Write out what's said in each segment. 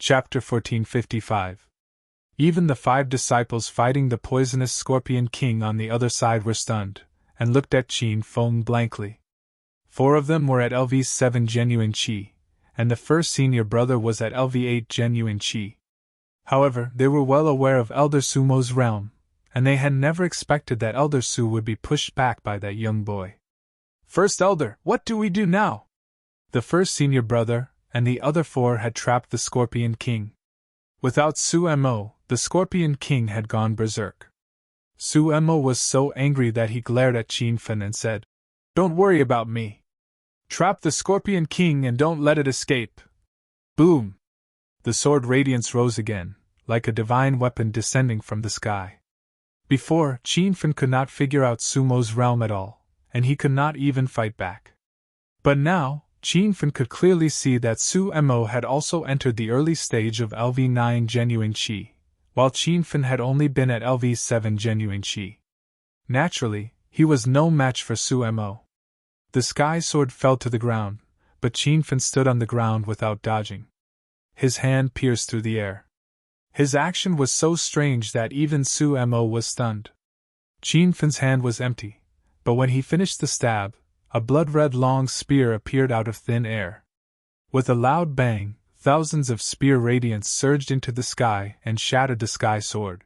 Chapter 1455. Even the 5 disciples fighting the poisonous Scorpion King on the other side were stunned, and looked at Qin Feng blankly. 4 of them were at LV7 genuine Qi, and the first senior brother was at LV8 genuine Qi. However, they were well aware of Elder Sumo's realm, and they had never expected that Elder Su would be pushed back by that young boy. "First Elder, what do we do now?" The first senior brother and the other 4 had trapped the Scorpion King. Without Su-Mo, the Scorpion King had gone berserk. Su-Mo was so angry that he glared at Qin Feng and said, "Don't worry about me. Trap the Scorpion King and don't let it escape." Boom! The sword radiance rose again, like a divine weapon descending from the sky. Before, Qin Feng could not figure out Sumo's realm at all, and he could not even fight back. But now, Qin Feng could clearly see that Su-Mo had also entered the early stage of LV9 genuine Qi, while Qin Feng had only been at LV7 genuine Qi. Naturally, he was no match for Su-Mo. The sky sword fell to the ground, but Qin Feng stood on the ground without dodging. His hand pierced through the air. His action was so strange that even Su-Mo was stunned. Qin Feng's hand was empty, but when he finished the stab, a blood-red long spear appeared out of thin air. With a loud bang, thousands of spear radiance surged into the sky and shattered the sky sword.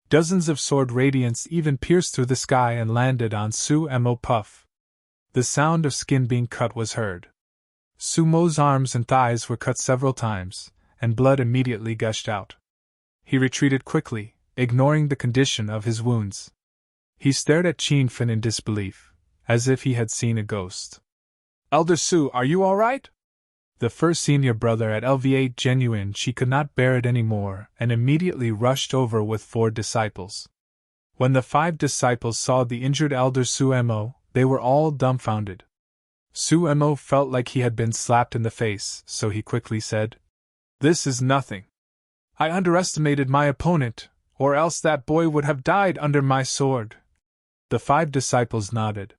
Dozens of sword radiance even pierced through the sky and landed on Su-Mo Puff. The sound of skin being cut was heard. Sumo's arms and thighs were cut several times, and blood immediately gushed out. He retreated quickly, ignoring the condition of his wounds. He stared at Qin Feng in disbelief, as if he had seen a ghost. "Elder Su, are you all right?" The first senior brother at LV8 genuine Qi could not bear it any more and immediately rushed over with 4 disciples. When the 5 disciples saw the injured Elder Su-Mo, they were all dumbfounded. Su-Mo felt like he had been slapped in the face, so he quickly said, "This is nothing. I underestimated my opponent, or else that boy would have died under my sword." The 5 disciples nodded.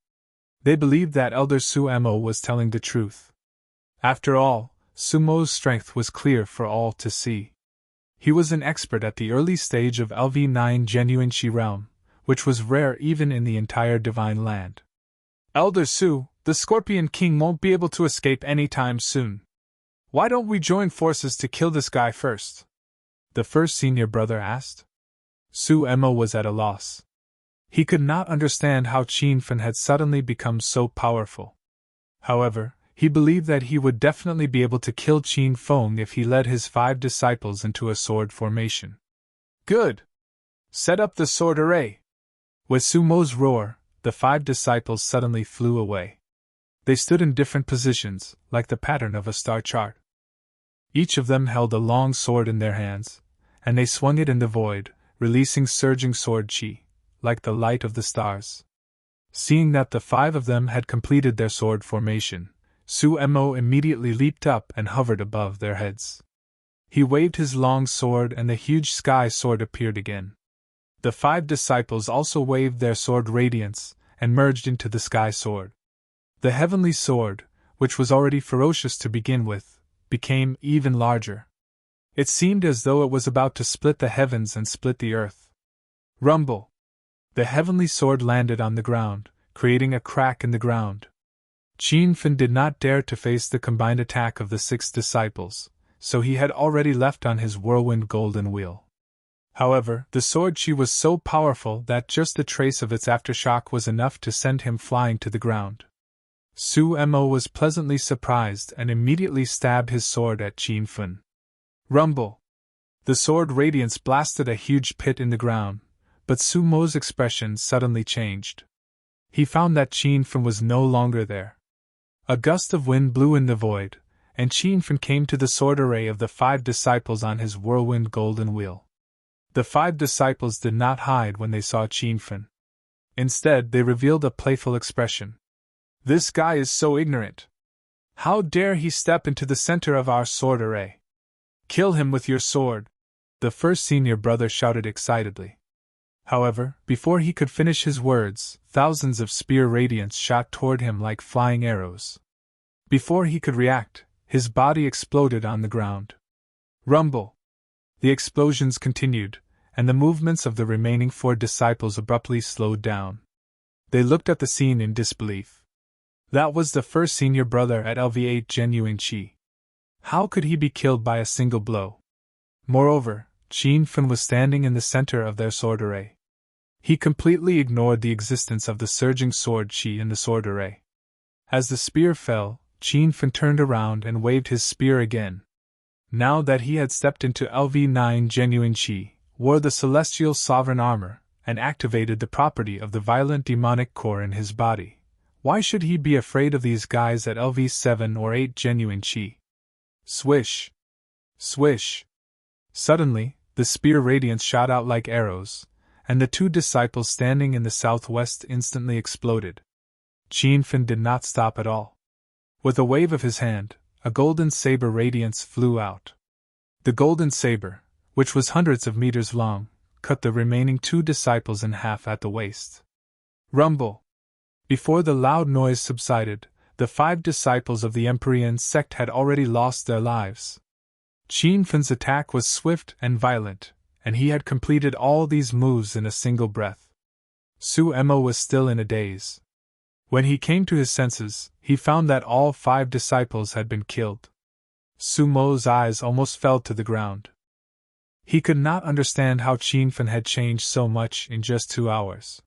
They believed that Elder Su-Mo was telling the truth. After all, Sumo's strength was clear for all to see. He was an expert at the early stage of LV9 genuine Qi realm, which was rare even in the entire Divine Land. "Elder Su, the Scorpion King won't be able to escape anytime soon. Why don't we join forces to kill this guy first?" the first senior brother asked. Su-Mo was at a loss. He could not understand how Qin Feng had suddenly become so powerful. However, he believed that he would definitely be able to kill Qin Feng if he led his 5 disciples into a sword formation. "Good! Set up the sword array!" With Sumo's roar, the 5 disciples suddenly flew away. They stood in different positions, like the pattern of a star chart. Each of them held a long sword in their hands, and they swung it in the void, releasing surging sword Qi, like the light of the stars. Seeing that the 5 of them had completed their sword formation, Su-Mo immediately leaped up and hovered above their heads. He waved his long sword and the huge sky sword appeared again. The 5 disciples also waved their sword radiance and merged into the sky sword. The heavenly sword, which was already ferocious to begin with, became even larger. It seemed as though it was about to split the heavens and split the earth. Rumble! The heavenly sword landed on the ground, creating a crack in the ground. Qin Feng did not dare to face the combined attack of the 6 disciples, so he had already left on his whirlwind golden wheel. However, the sword Qi was so powerful that just the trace of its aftershock was enough to send him flying to the ground. Su-Mo was pleasantly surprised and immediately stabbed his sword at Qin Feng. Rumble! The sword radiance blasted a huge pit in the ground, but Sumo's expression suddenly changed. He found that Qin Feng was no longer there. A gust of wind blew in the void, and Qin Feng came to the sword array of the 5 disciples on his whirlwind golden wheel. The 5 disciples did not hide when they saw Qin Feng. Instead, they revealed a playful expression. "This guy is so ignorant. How dare he step into the center of our sword array? Kill him with your sword!" the first senior brother shouted excitedly. However, before he could finish his words, thousands of spear radiance shot toward him like flying arrows. Before he could react, his body exploded on the ground. Rumble! The explosions continued, and the movements of the remaining 4 disciples abruptly slowed down. They looked at the scene in disbelief. That was the first senior brother at LV8 genuine Qi. How could he be killed by a single blow? Moreover, Qin Fen was standing in the center of their sword array. He completely ignored the existence of the surging sword Qi in the sword array. As the spear fell, Qin Fen turned around and waved his spear again. Now that he had stepped into LV9 genuine Qi, wore the celestial sovereign armor, and activated the property of the violent demonic core in his body, why should he be afraid of these guys at LV7 or 8 genuine Qi? Swish! Swish! Suddenly, the spear radiance shot out like arrows, and the 2 disciples standing in the southwest instantly exploded. Qin Fen did not stop at all. With a wave of his hand, a golden saber radiance flew out. The golden saber, which was hundreds of meters long, cut the remaining 2 disciples in half at the waist. Rumble! Before the loud noise subsided, the 5 disciples of the Empyrean sect had already lost their lives. Qin Fen's attack was swift and violent, and he had completed all these moves in a single breath. Su Emo was still in a daze. When he came to his senses, he found that all 5 disciples had been killed. Su Mo's eyes almost fell to the ground. He could not understand how Qin Fen had changed so much in just 2 hours.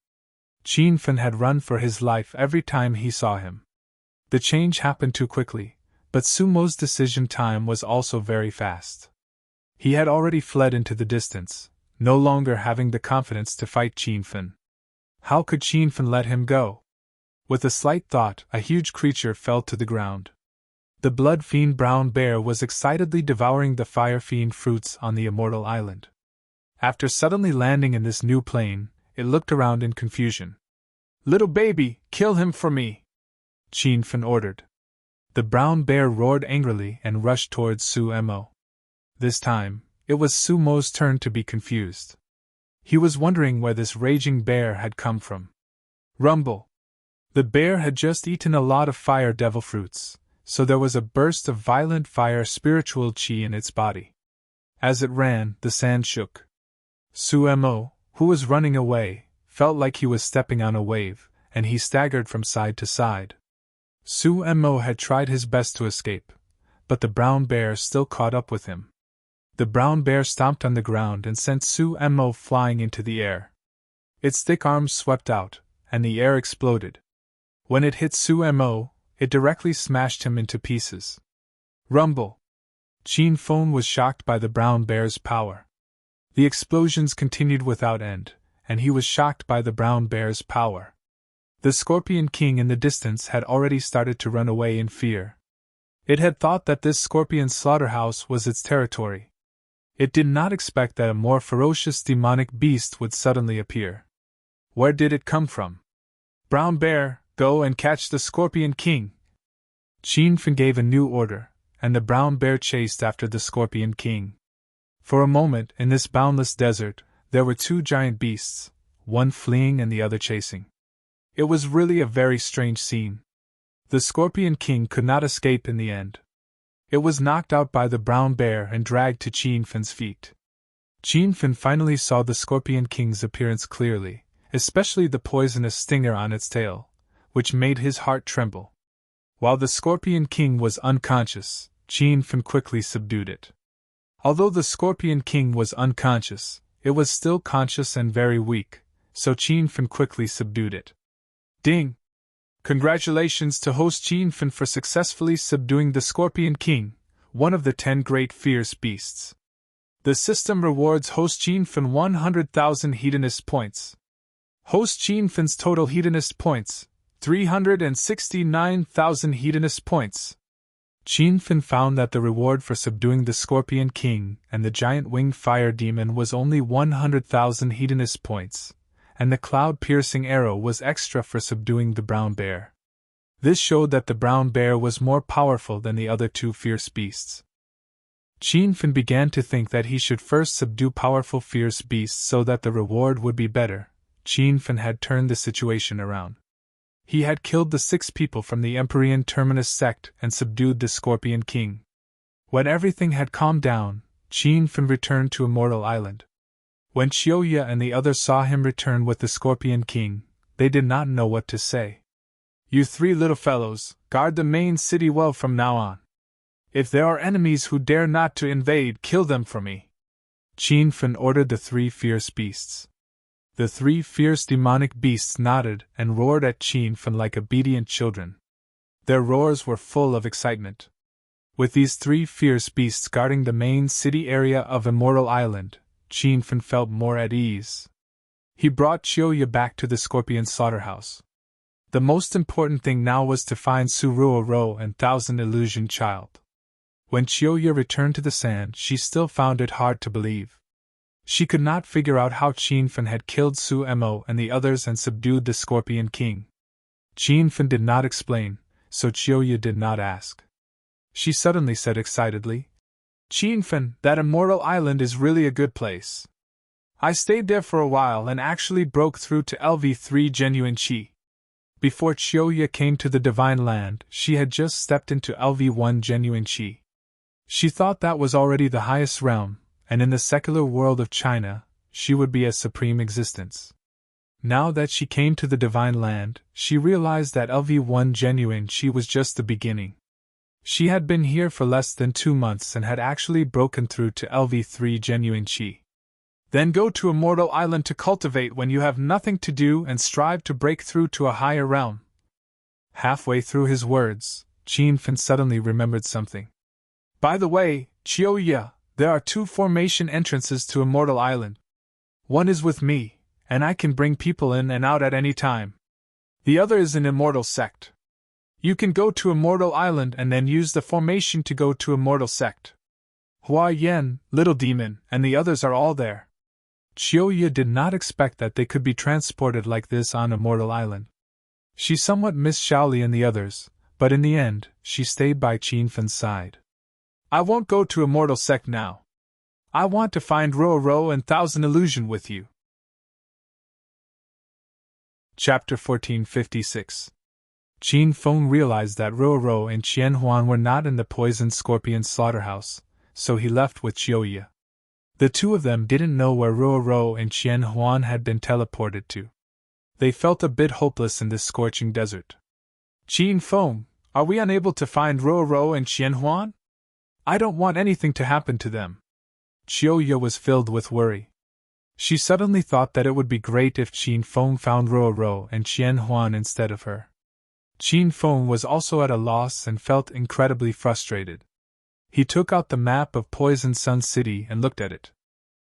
Qin Fen had run for his life every time he saw him. The change happened too quickly, but Su Mo's decision time was also very fast. He had already fled into the distance, no longer having the confidence to fight Qin Fen. How could Qin Fen let him go? With a slight thought, a huge creature fell to the ground. The blood fiend brown bear was excitedly devouring the fire fiend fruits on the immortal island. After suddenly landing in this new plane, it looked around in confusion. "Little baby, kill him for me!" Qin Fen ordered. The brown bear roared angrily and rushed towards Su Mo. This time, it was Su Mo's turn to be confused. He was wondering where this raging bear had come from. Rumble! The bear had just eaten a lot of fire devil fruits, so there was a burst of violent fire spiritual qi in its body. As it ran, the sand shook. Su Mo, who was running away, felt like he was stepping on a wave, and he staggered from side to side. Su Mo had tried his best to escape, but the brown bear still caught up with him. The brown bear stomped on the ground and sent Su Mo flying into the air. Its thick arms swept out, and the air exploded. When it hit Su Mo, it directly smashed him into pieces. Rumble! Qin Fen was shocked by the brown bear's power. The explosions continued without end, and he was shocked by the brown bear's power. The Scorpion King in the distance had already started to run away in fear. It had thought that this scorpion slaughterhouse was its territory. It did not expect that a more ferocious demonic beast would suddenly appear. Where did it come from? Brown Bear, go and catch the Scorpion King! Qin Fen gave a new order, and the brown bear chased after the Scorpion King. For a moment, in this boundless desert, there were 2 giant beasts, one fleeing and the other chasing. It was really a very strange scene. The Scorpion King could not escape in the end. It was knocked out by the brown bear and dragged to Qin Fen's feet. Qin Fen finally saw the Scorpion King's appearance clearly, especially the poisonous stinger on its tail, which made his heart tremble. While the Scorpion King was unconscious, Qin Fen quickly subdued it. Although the Scorpion King was unconscious, it was still conscious and very weak, so Qin Fen quickly subdued it. Ding! Congratulations to host Qin Fen for successfully subduing the Scorpion King, one of the 10 great fierce beasts. The system rewards host Qin Fen 100,000 hedonist points. Host Qin Fen's total hedonist points, 369,000 hedonist points. Qin Fen found that the reward for subduing the Scorpion King and the giant winged fire demon was only 100,000 hedonist points, and the cloud-piercing arrow was extra for subduing the brown bear. This showed that the brown bear was more powerful than the other 2 fierce beasts. Qin Fen began to think that he should first subdue powerful fierce beasts so that the reward would be better. Qin Fen had turned the situation around. He had killed the 6 people from the Empyrean Terminus sect and subdued the Scorpion King. When everything had calmed down, Qin Fen returned to Immortal Island. When Chiyoya and the others saw him return with the Scorpion King, they did not know what to say. "You three little fellows, guard the main city well from now on. If there are enemies who dare not to invade, kill them for me," Qin Fen ordered the three fierce beasts. The three fierce demonic beasts nodded and roared at Qin Fen like obedient children. Their roars were full of excitement. With these three fierce beasts guarding the main city area of Immortal Island, Qin Fen felt more at ease. He brought Chiyoya back to the Scorpion slaughterhouse. The most important thing now was to find Suruo and Thousand Illusion Child. When Chiyoya returned to the sand, she still found it hard to believe. She could not figure out how Qin Fen had killed Su Mo and the others and subdued the Scorpion King. Qin Fen did not explain, so Chiyoya did not ask. She suddenly said excitedly, "Qin Fen, that Immortal Island is really a good place. I stayed there for a while and actually broke through to LV3 Genuine Qi." Before Chiyoya came to the Divine Land, she had just stepped into LV1 Genuine Qi. She thought that was already the highest realm, and in the secular world of China, she would be a supreme existence. Now that she came to the Divine Land, she realized that LV1 Genuine Qi was just the beginning. She had been here for less than 2 months and had actually broken through to LV3 Genuine Qi. Then go to Immortal Island to cultivate when you have nothing to do and strive to break through to a higher realm. Halfway through his words, Qin Fen suddenly remembered something. "By the way, Chiyoya, there are 2 formation entrances to Immortal Island. One is with me, and I can bring people in and out at any time. The other is an Immortal Sect. You can go to Immortal Island and then use the formation to go to Immortal Sect. Hua Yen, Little Demon, and the others are all there." Chiyoya did not expect that they could be transported like this on Immortal Island. She somewhat missed Shaoli and the others, but in the end, she stayed by Qin Fen's side. "I won't go to Immortal Sect now. I want to find Ruo and Thousand Illusion with you." Chapter 1456. Qin Feng realized that Ruo and Qian Huan were not in the poisoned scorpion slaughterhouse, so he left with Chiyoya. The two of them didn't know where Ruo and Qian Huan had been teleported to. They felt a bit hopeless in this scorching desert. "Qin Feng, are we unable to find Ruo and Qian Huan? I don't want anything to happen to them." Chiyoya was filled with worry. She suddenly thought that it would be great if Qin Feng found Ruo and Qian Huan instead of her. Qin Feng was also at a loss and felt incredibly frustrated. He took out the map of Poison Sun City and looked at it.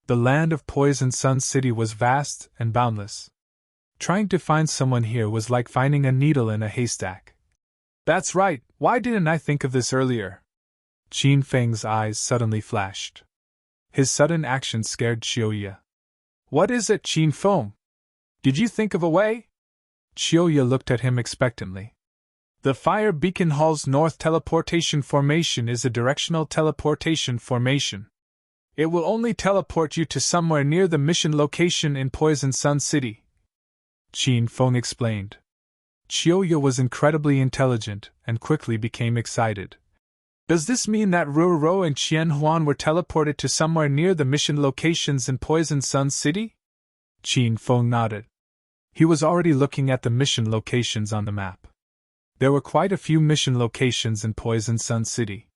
The land of Poison Sun City was vast and boundless. Trying to find someone here was like finding a needle in a haystack. "That's right, why didn't I think of this earlier?" Qin Feng's eyes suddenly flashed. His sudden action scared Chiyoya. "What is it, Qin Feng? Did you think of a way?" Chiyoya looked at him expectantly. "The Fire Beacon Hall's North Teleportation Formation is a directional teleportation formation. It will only teleport you to somewhere near the mission location in Poison Sun City," Qin Feng explained. Chiyoya was incredibly intelligent and quickly became excited. "Does this mean that Ruo and Qian Huan were teleported to somewhere near the mission locations in Poison Sun City?" Qin Feng nodded. He was already looking at the mission locations on the map. There were quite a few mission locations in Poison Sun City.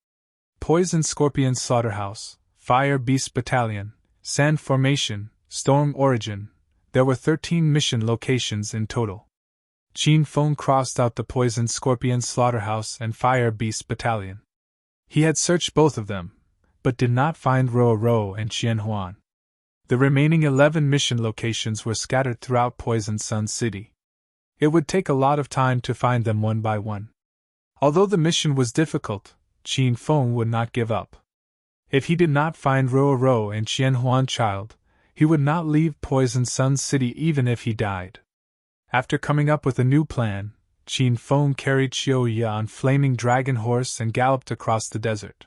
Poison Scorpion Slaughterhouse, Fire Beast Battalion, Sand Formation, Storm Origin. There were 13 mission locations in total. Qin Feng crossed out the Poison Scorpion Slaughterhouse and Fire Beast Battalion. He had searched both of them, but did not find Ruo and Qian Huan. The remaining 11 mission locations were scattered throughout Poison Sun City. It would take a lot of time to find them one by one. Although the mission was difficult, Qin Feng would not give up. If he did not find Ruo and Qian Huan child, he would not leave Poison Sun City even if he died. After coming up with a new plan, Qin Feng carried Chiyoya on Flaming Dragon Horse and galloped across the desert.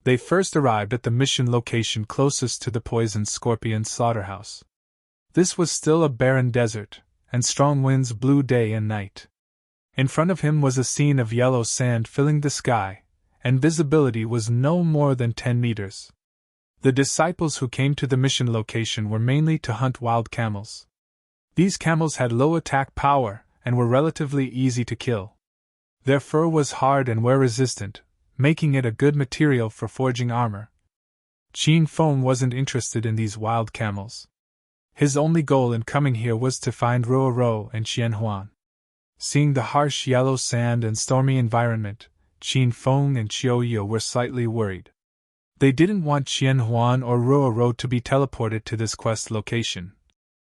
They first arrived at the mission location closest to the Poison Scorpion Slaughterhouse. This was still a barren desert, and strong winds blew day and night. In front of him was a scene of yellow sand filling the sky, and visibility was no more than 10 meters. The disciples who came to the mission location were mainly to hunt wild camels. These camels had low attack power and were relatively easy to kill. Their fur was hard and wear-resistant, making it a good material for forging armor. Qin Feng wasn't interested in these wild camels. His only goal in coming here was to find Ruo and Qian Huan. Seeing the harsh yellow sand and stormy environment, Qin Feng and Qiuye were slightly worried. They didn't want Qian Huan or Ruo to be teleported to this quest location.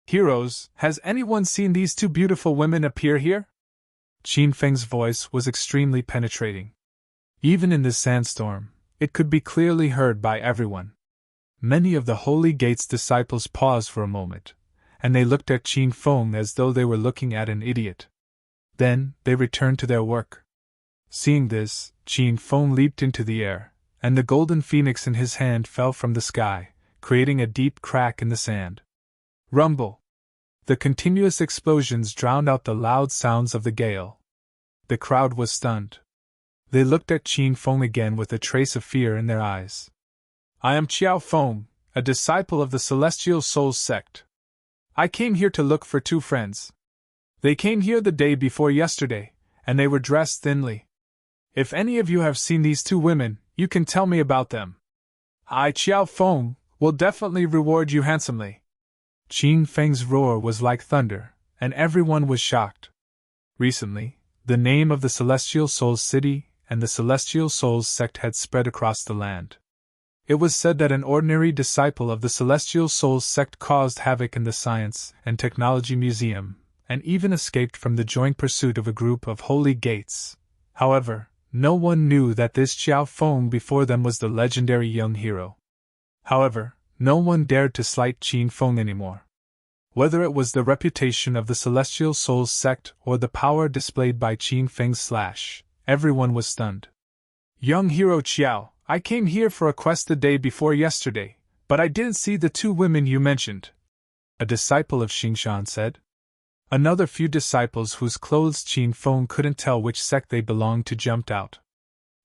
"Heroes, has anyone seen these two beautiful women appear here?" Qin Feng's voice was extremely penetrating. Even in this sandstorm, it could be clearly heard by everyone. Many of the Holy Gate's disciples paused for a moment, and they looked at Qin Feng as though they were looking at an idiot. Then, they returned to their work. Seeing this, Qin Feng leaped into the air, and the golden phoenix in his hand fell from the sky, creating a deep crack in the sand. Rumble! The continuous explosions drowned out the loud sounds of the gale. The crowd was stunned. They looked at Qin Feng again with a trace of fear in their eyes. "I am Qiao Feng, a disciple of the Celestial Souls sect. I came here to look for two friends. They came here the day before yesterday, and they were dressed thinly. If any of you have seen these two women, you can tell me about them. I, Qiao Feng, will definitely reward you handsomely." Qin Feng's roar was like thunder, and everyone was shocked. Recently, the name of the Celestial Souls City and the Celestial Souls sect had spread across the land. It was said that an ordinary disciple of the Celestial Souls sect caused havoc in the Science and Technology Museum, and even escaped from the joint pursuit of a group of Holy Gates. However, no one knew that this Qiao Feng before them was the legendary young hero. However, no one dared to slight Qin Feng anymore. Whether it was the reputation of the Celestial Souls sect or the power displayed by Qin Feng's slash, everyone was stunned. "Young hero Qiao, I came here for a quest the day before yesterday, but I didn't see the two women you mentioned," a disciple of Xingshan said. Another few disciples whose clothes Qin Feng couldn't tell which sect they belonged to jumped out.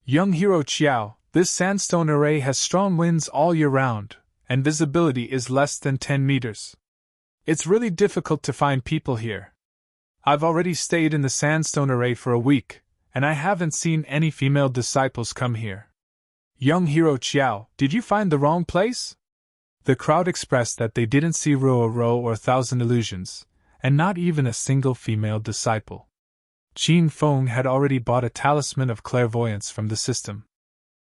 "Young hero Qiao, this sandstone array has strong winds all year round, and visibility is less than 10 meters. It's really difficult to find people here. I've already stayed in the sandstone array for a week, and I haven't seen any female disciples come here. Young hero Qiao, did you find the wrong place?" The crowd expressed that they didn't see Ruo or Thousand Illusions, and not even a single female disciple. Qin Feng had already bought a talisman of clairvoyance from the system.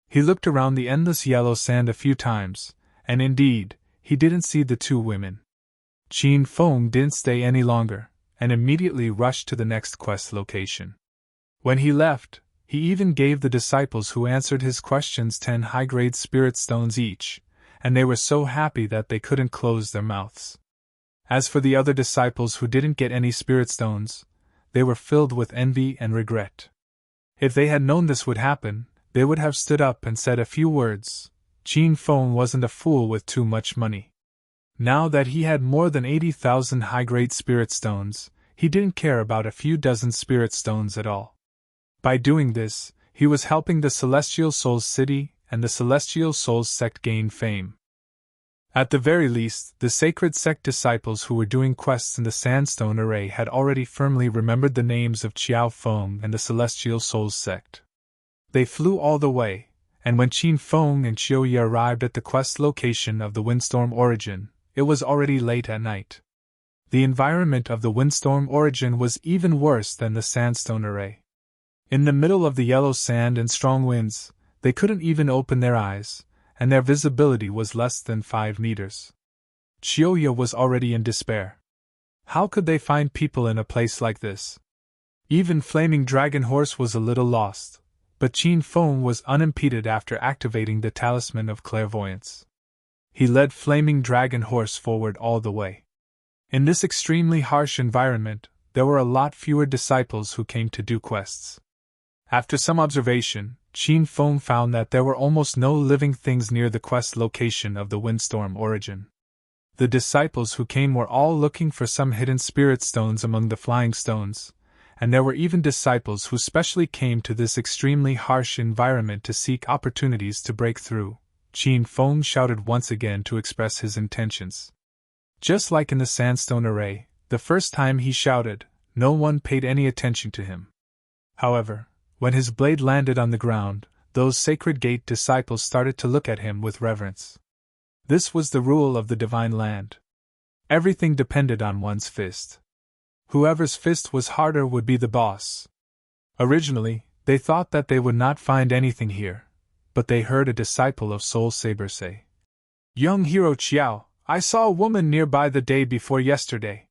He looked around the endless yellow sand a few times, and indeed, he didn't see the two women. Qin Feng didn't stay any longer, and immediately rushed to the next quest location. When he left, he even gave the disciples who answered his questions 10 high-grade spirit stones each, and they were so happy that they couldn't close their mouths. As for the other disciples who didn't get any spirit stones, they were filled with envy and regret. If they had known this would happen, they would have stood up and said a few words. Qin Feng wasn't a fool with too much money. Now that he had more than 80,000 high-grade spirit stones, he didn't care about a few dozen spirit stones at all. By doing this, he was helping the Celestial Souls City and the Celestial Souls sect gain fame. At the very least, the sacred sect disciples who were doing quests in the sandstone array had already firmly remembered the names of Qiao Feng and the Celestial Souls sect. They flew all the way, and when Qin Feng and Qiuye arrived at the quest location of the Windstorm Origin, it was already late at night. The environment of the Windstorm Origin was even worse than the sandstone array. In the middle of the yellow sand and strong winds, they couldn't even open their eyes, and their visibility was less than 5 meters. Qiuye was already in despair. How could they find people in a place like this? Even Flaming Dragon Horse was a little lost, but Qin Feng was unimpeded after activating the Talisman of Clairvoyance. He led Flaming Dragon Horse forward all the way. In this extremely harsh environment, there were a lot fewer disciples who came to do quests. After some observation, Qin Feng found that there were almost no living things near the quest location of the Windstorm Origin. The disciples who came were all looking for some hidden spirit stones among the flying stones, and there were even disciples who specially came to this extremely harsh environment to seek opportunities to break through. Qin Feng shouted once again to express his intentions. Just like in the sandstone array, the first time he shouted, no one paid any attention to him. However, when his blade landed on the ground, those sacred gate disciples started to look at him with reverence. This was the rule of the divine land. Everything depended on one's fist. Whoever's fist was harder would be the boss. Originally, they thought that they would not find anything here, but they heard a disciple of Soul Saber say, "Young hero Qiao, I saw a woman nearby the day before yesterday.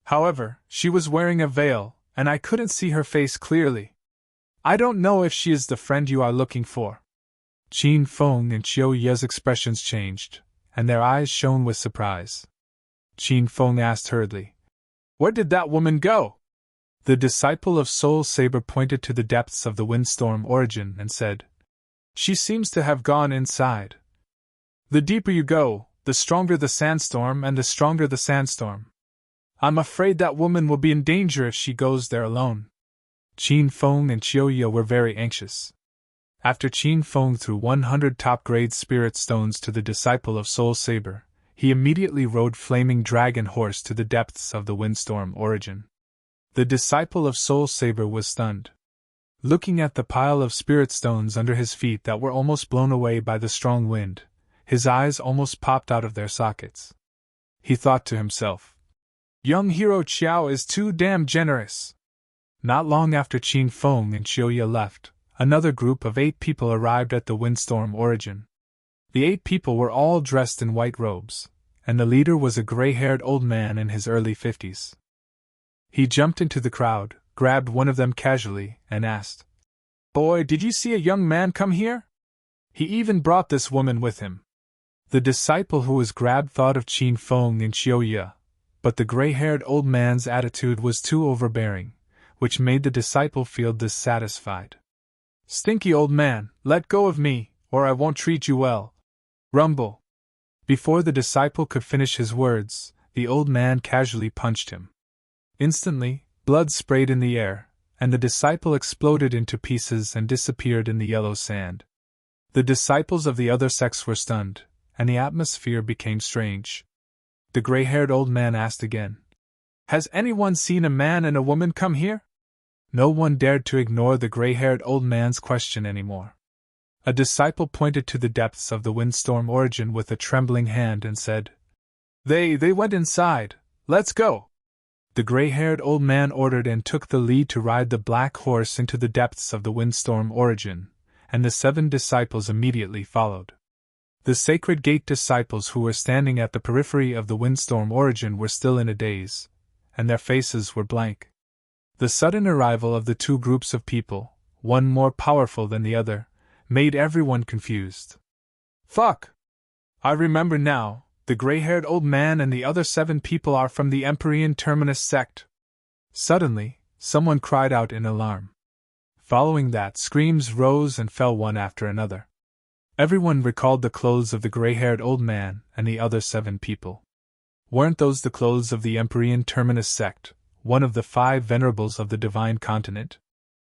However, she was wearing a veil, and I couldn't see her face clearly. I don't know if she is the friend you are looking for." Qin Feng and Qiu Ye's expressions changed, and their eyes shone with surprise. Qin Feng asked hurriedly, "Where did that woman go?" The disciple of Soul Saber pointed to the depths of the windstorm origin and said, "She seems to have gone inside. The deeper you go, the stronger the sandstorm and the stronger the sandstorm. I'm afraid that woman will be in danger if she goes there alone." Qin Feng and Qiu Ye were very anxious. After Qin Feng threw 100 top-grade spirit stones to the disciple of Soul Saber, he immediately rode Flaming Dragon Horse to the depths of the windstorm origin. The disciple of Soul Saber was stunned. Looking at the pile of spirit stones under his feet that were almost blown away by the strong wind, his eyes almost popped out of their sockets. He thought to himself, "Young hero Qiao is too damn generous." Not long after Qin Feng and Qiu Ye left, another group of 8 people arrived at the windstorm origin. The 8 people were all dressed in white robes, and the leader was a gray-haired old man in his early 50s. He jumped into the crowd, grabbed one of them casually, and asked, "Boy, did you see a young man come here? He even brought this woman with him." The disciple who was grabbed thought of Qin Feng and Qiu Ye, but the gray-haired old man's attitude was too overbearing, which made the disciple feel dissatisfied. "Stinky old man, let go of me, or I won't treat you well." Rumble. Before the disciple could finish his words, the old man casually punched him. Instantly, blood sprayed in the air, and the disciple exploded into pieces and disappeared in the yellow sand. The disciples of the other sex were stunned, and the atmosphere became strange. The gray-haired old man asked again, "Has anyone seen a man and a woman come here?" No one dared to ignore the gray-haired old man's question anymore. A disciple pointed to the depths of the windstorm origin with a trembling hand and said, They went inside. Let's go." The gray-haired old man ordered and took the lead to ride the black horse into the depths of the windstorm origin, and the 7 disciples immediately followed. The Sacred Gate disciples who were standing at the periphery of the windstorm origin were still in a daze, and their faces were blank. The sudden arrival of the 2 groups of people, one more powerful than the other, made everyone confused. "Fuck! I remember now, the gray-haired old man and the other 7 people are from the Empyrean Terminus sect." Suddenly, someone cried out in alarm. Following that, screams rose and fell one after another. Everyone recalled the clothes of the gray-haired old man and the other 7 people. Weren't those the clothes of the Empyrean Terminus sect, one of the 5 venerables of the Divine Continent?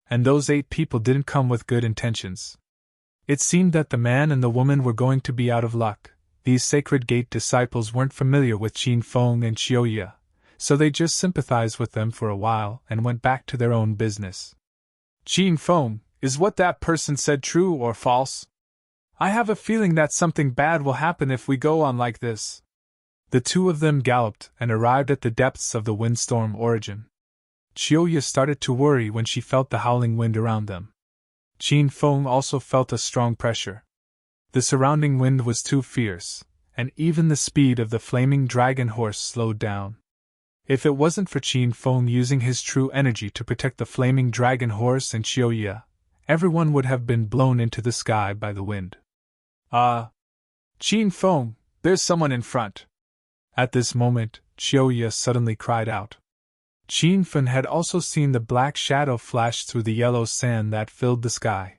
And those 8 people didn't come with good intentions. It seemed that the man and the woman were going to be out of luck. These Sacred Gate disciples weren't familiar with Qin Feng and Qiu Ye, so they just sympathized with them for a while and went back to their own business. "Qin Feng, is what that person said true or false? I have a feeling that something bad will happen if we go on like this." The 2 of them galloped and arrived at the depths of the windstorm origin. Qiu Ye started to worry when she felt the howling wind around them. Qin Feng also felt a strong pressure. The surrounding wind was too fierce, and even the speed of the flaming dragon horse slowed down. If it wasn't for Qin Feng using his true energy to protect the flaming dragon horse and Qiu Ye, everyone would have been blown into the sky by the wind. Qin Feng, there's someone in front." At this moment, Qiu Ye suddenly cried out. Qin Feng had also seen the black shadow flash through the yellow sand that filled the sky.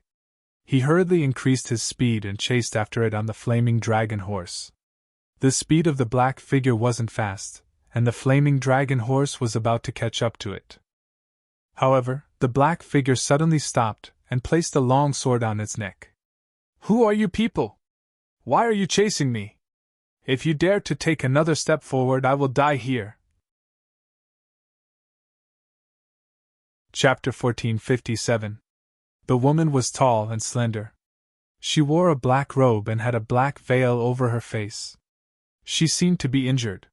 He hurriedly increased his speed and chased after it on the flaming dragon horse. The speed of the black figure wasn't fast, and the flaming dragon horse was about to catch up to it. However, the black figure suddenly stopped and placed a long sword on its neck. "Who are you people? Why are you chasing me? If you dare to take another step forward, I will die here. Chapter 1457. The woman was tall and slender. She wore a black robe and had a black veil over her face. She seemed to be injured.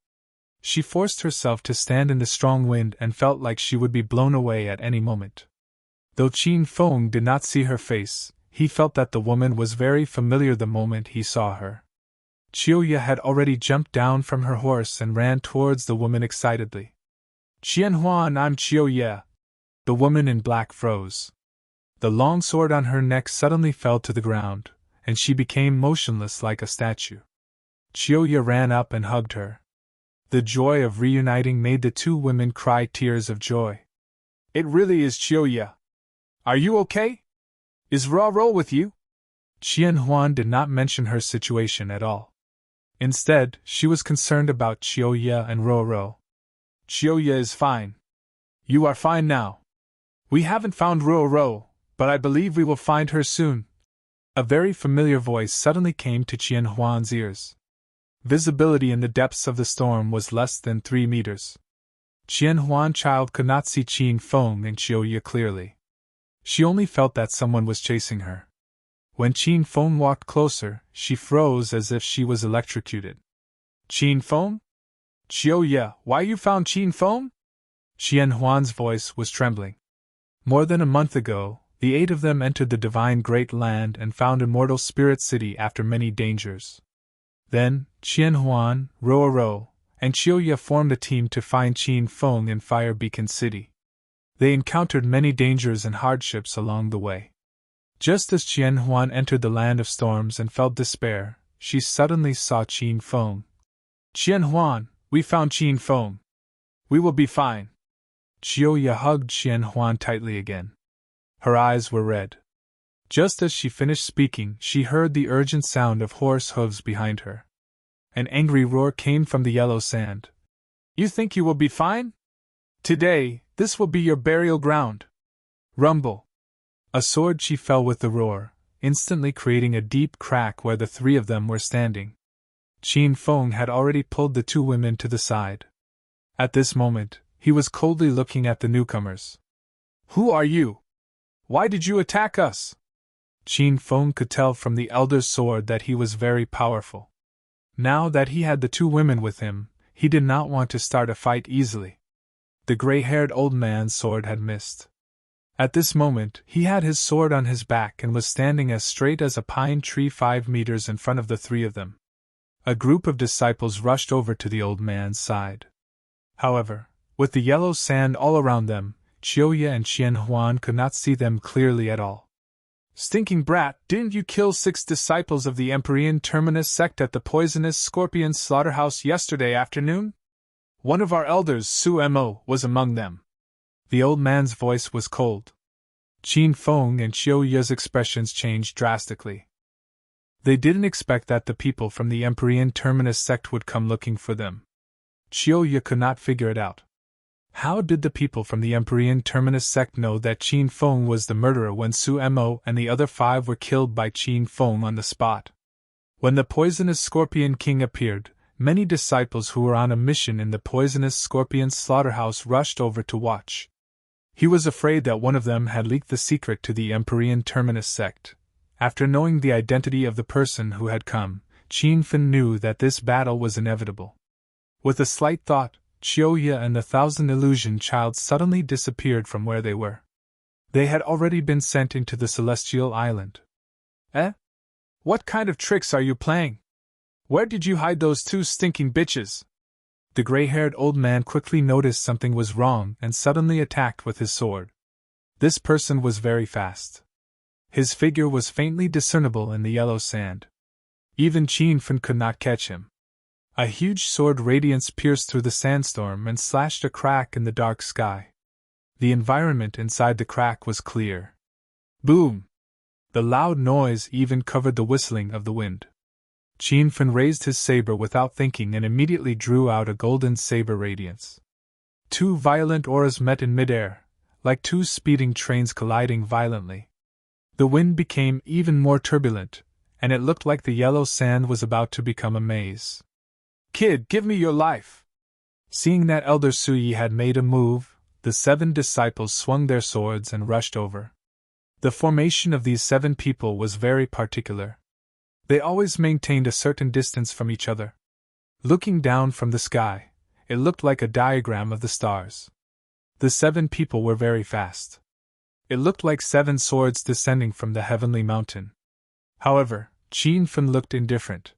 She forced herself to stand in the strong wind and felt like she would be blown away at any moment. Though Qin Feng did not see her face, he felt that the woman was very familiar the moment he saw her. Chiuya had already jumped down from her horse and ran towards the woman excitedly. "Qianhuan, I'm Chiuya." The woman in black froze. The long sword on her neck suddenly fell to the ground, and she became motionless like a statue. Chiuya ran up and hugged her. The joy of reuniting made the two women cry tears of joy. "It really is Chiuya. Are you okay? Is Ro with you?" Qianhuan did not mention her situation at all. Instead, she was concerned about Chiuya and Ro. "Chiuya is fine. You are fine now. We haven't found Ro, but I believe we will find her soon." A very familiar voice suddenly came to Qianhuan's ears. Visibility in the depths of the storm was less than 3 meters. Qianhuan child could not see Qin Feng and Chiuya clearly. She only felt that someone was chasing her. When Qin Feng walked closer, she froze as if she was electrocuted. "Qin Feng? Chiuya, why you found Qin Feng?" Qianhuan's voice was trembling. More than a month ago, the 8 of them entered the divine Great Land and found Immortal Spirit City after many dangers. Then, Qianhuan, Ro, and Chiuya formed a team to find Qin Feng in Fire Beacon City. They encountered many dangers and hardships along the way. Just as Qianhuan entered the land of storms and felt despair, she suddenly saw Qin Feng. "Qianhuan, we found Qin Feng. We will be fine." Chiuya hugged Qianhuan tightly again. Her eyes were red. Just as she finished speaking, she heard the urgent sound of horse hooves behind her. An angry roar came from the yellow sand. "You think you will be fine? Today, this will be your burial ground." Rumble. A sword she fell with the roar, instantly creating a deep crack where the 3 of them were standing. Qin Feng had already pulled the 2 women to the side. At this moment, he was coldly looking at the newcomers. "Who are you? Why did you attack us?" Qin Feng could tell from the elder's sword that he was very powerful. Now that he had the 2 women with him, he did not want to start a fight easily. The gray-haired old man's sword had missed. At this moment, he had his sword on his back and was standing as straight as a pine tree 5 meters in front of the 3 of them. A group of disciples rushed over to the old man's side. However, with the yellow sand all around them, Chiuya and Qianhuan could not see them clearly at all. "Stinking brat, didn't you kill 6 disciples of the Empyrean Terminus sect at the poisonous scorpion slaughterhouse yesterday afternoon? One of our elders, Mo, was among them." The old man's voice was cold. Qin Feng and Chiuya's expressions changed drastically. They didn't expect that the people from the Empyrean Terminus sect would come looking for them. Chiuya could not figure it out. How did the people from the Empyrean Terminus sect know that Qin Feng was the murderer when Mo and the other 5 were killed by Qin Feng on the spot? When the poisonous Scorpion King appeared, many disciples who were on a mission in the poisonous scorpion slaughterhouse rushed over to watch. He was afraid that one of them had leaked the secret to the Empyrean Terminus sect. After knowing the identity of the person who had come, Qin Feng knew that this battle was inevitable. With a slight thought, Chiuya and the 1,000 illusion child suddenly disappeared from where they were. They had already been sent into the Celestial Island. "Eh? What kind of tricks are you playing? Where did you hide those 2 stinking bitches?" The gray-haired old man quickly noticed something was wrong and suddenly attacked with his sword. This person was very fast. His figure was faintly discernible in the yellow sand. Even Qin Feng could not catch him. A huge sword radiance pierced through the sandstorm and slashed a crack in the dark sky. The environment inside the crack was clear. Boom! The loud noise even covered the whistling of the wind. Qin Feng raised his saber without thinking and immediately drew out a golden saber radiance. 2 violent auras met in midair, like 2 speeding trains colliding violently. The wind became even more turbulent, and it looked like the yellow sand was about to become a maze. "Kid, give me your life!" Seeing that Elder Suyi had made a move, the 7 disciples swung their swords and rushed over. The formation of these 7 people was very particular. They always maintained a certain distance from each other. Looking down from the sky, it looked like a diagram of the stars. The 7 people were very fast. It looked like 7 swords descending from the heavenly mountain. However, Qin Fen looked indifferent.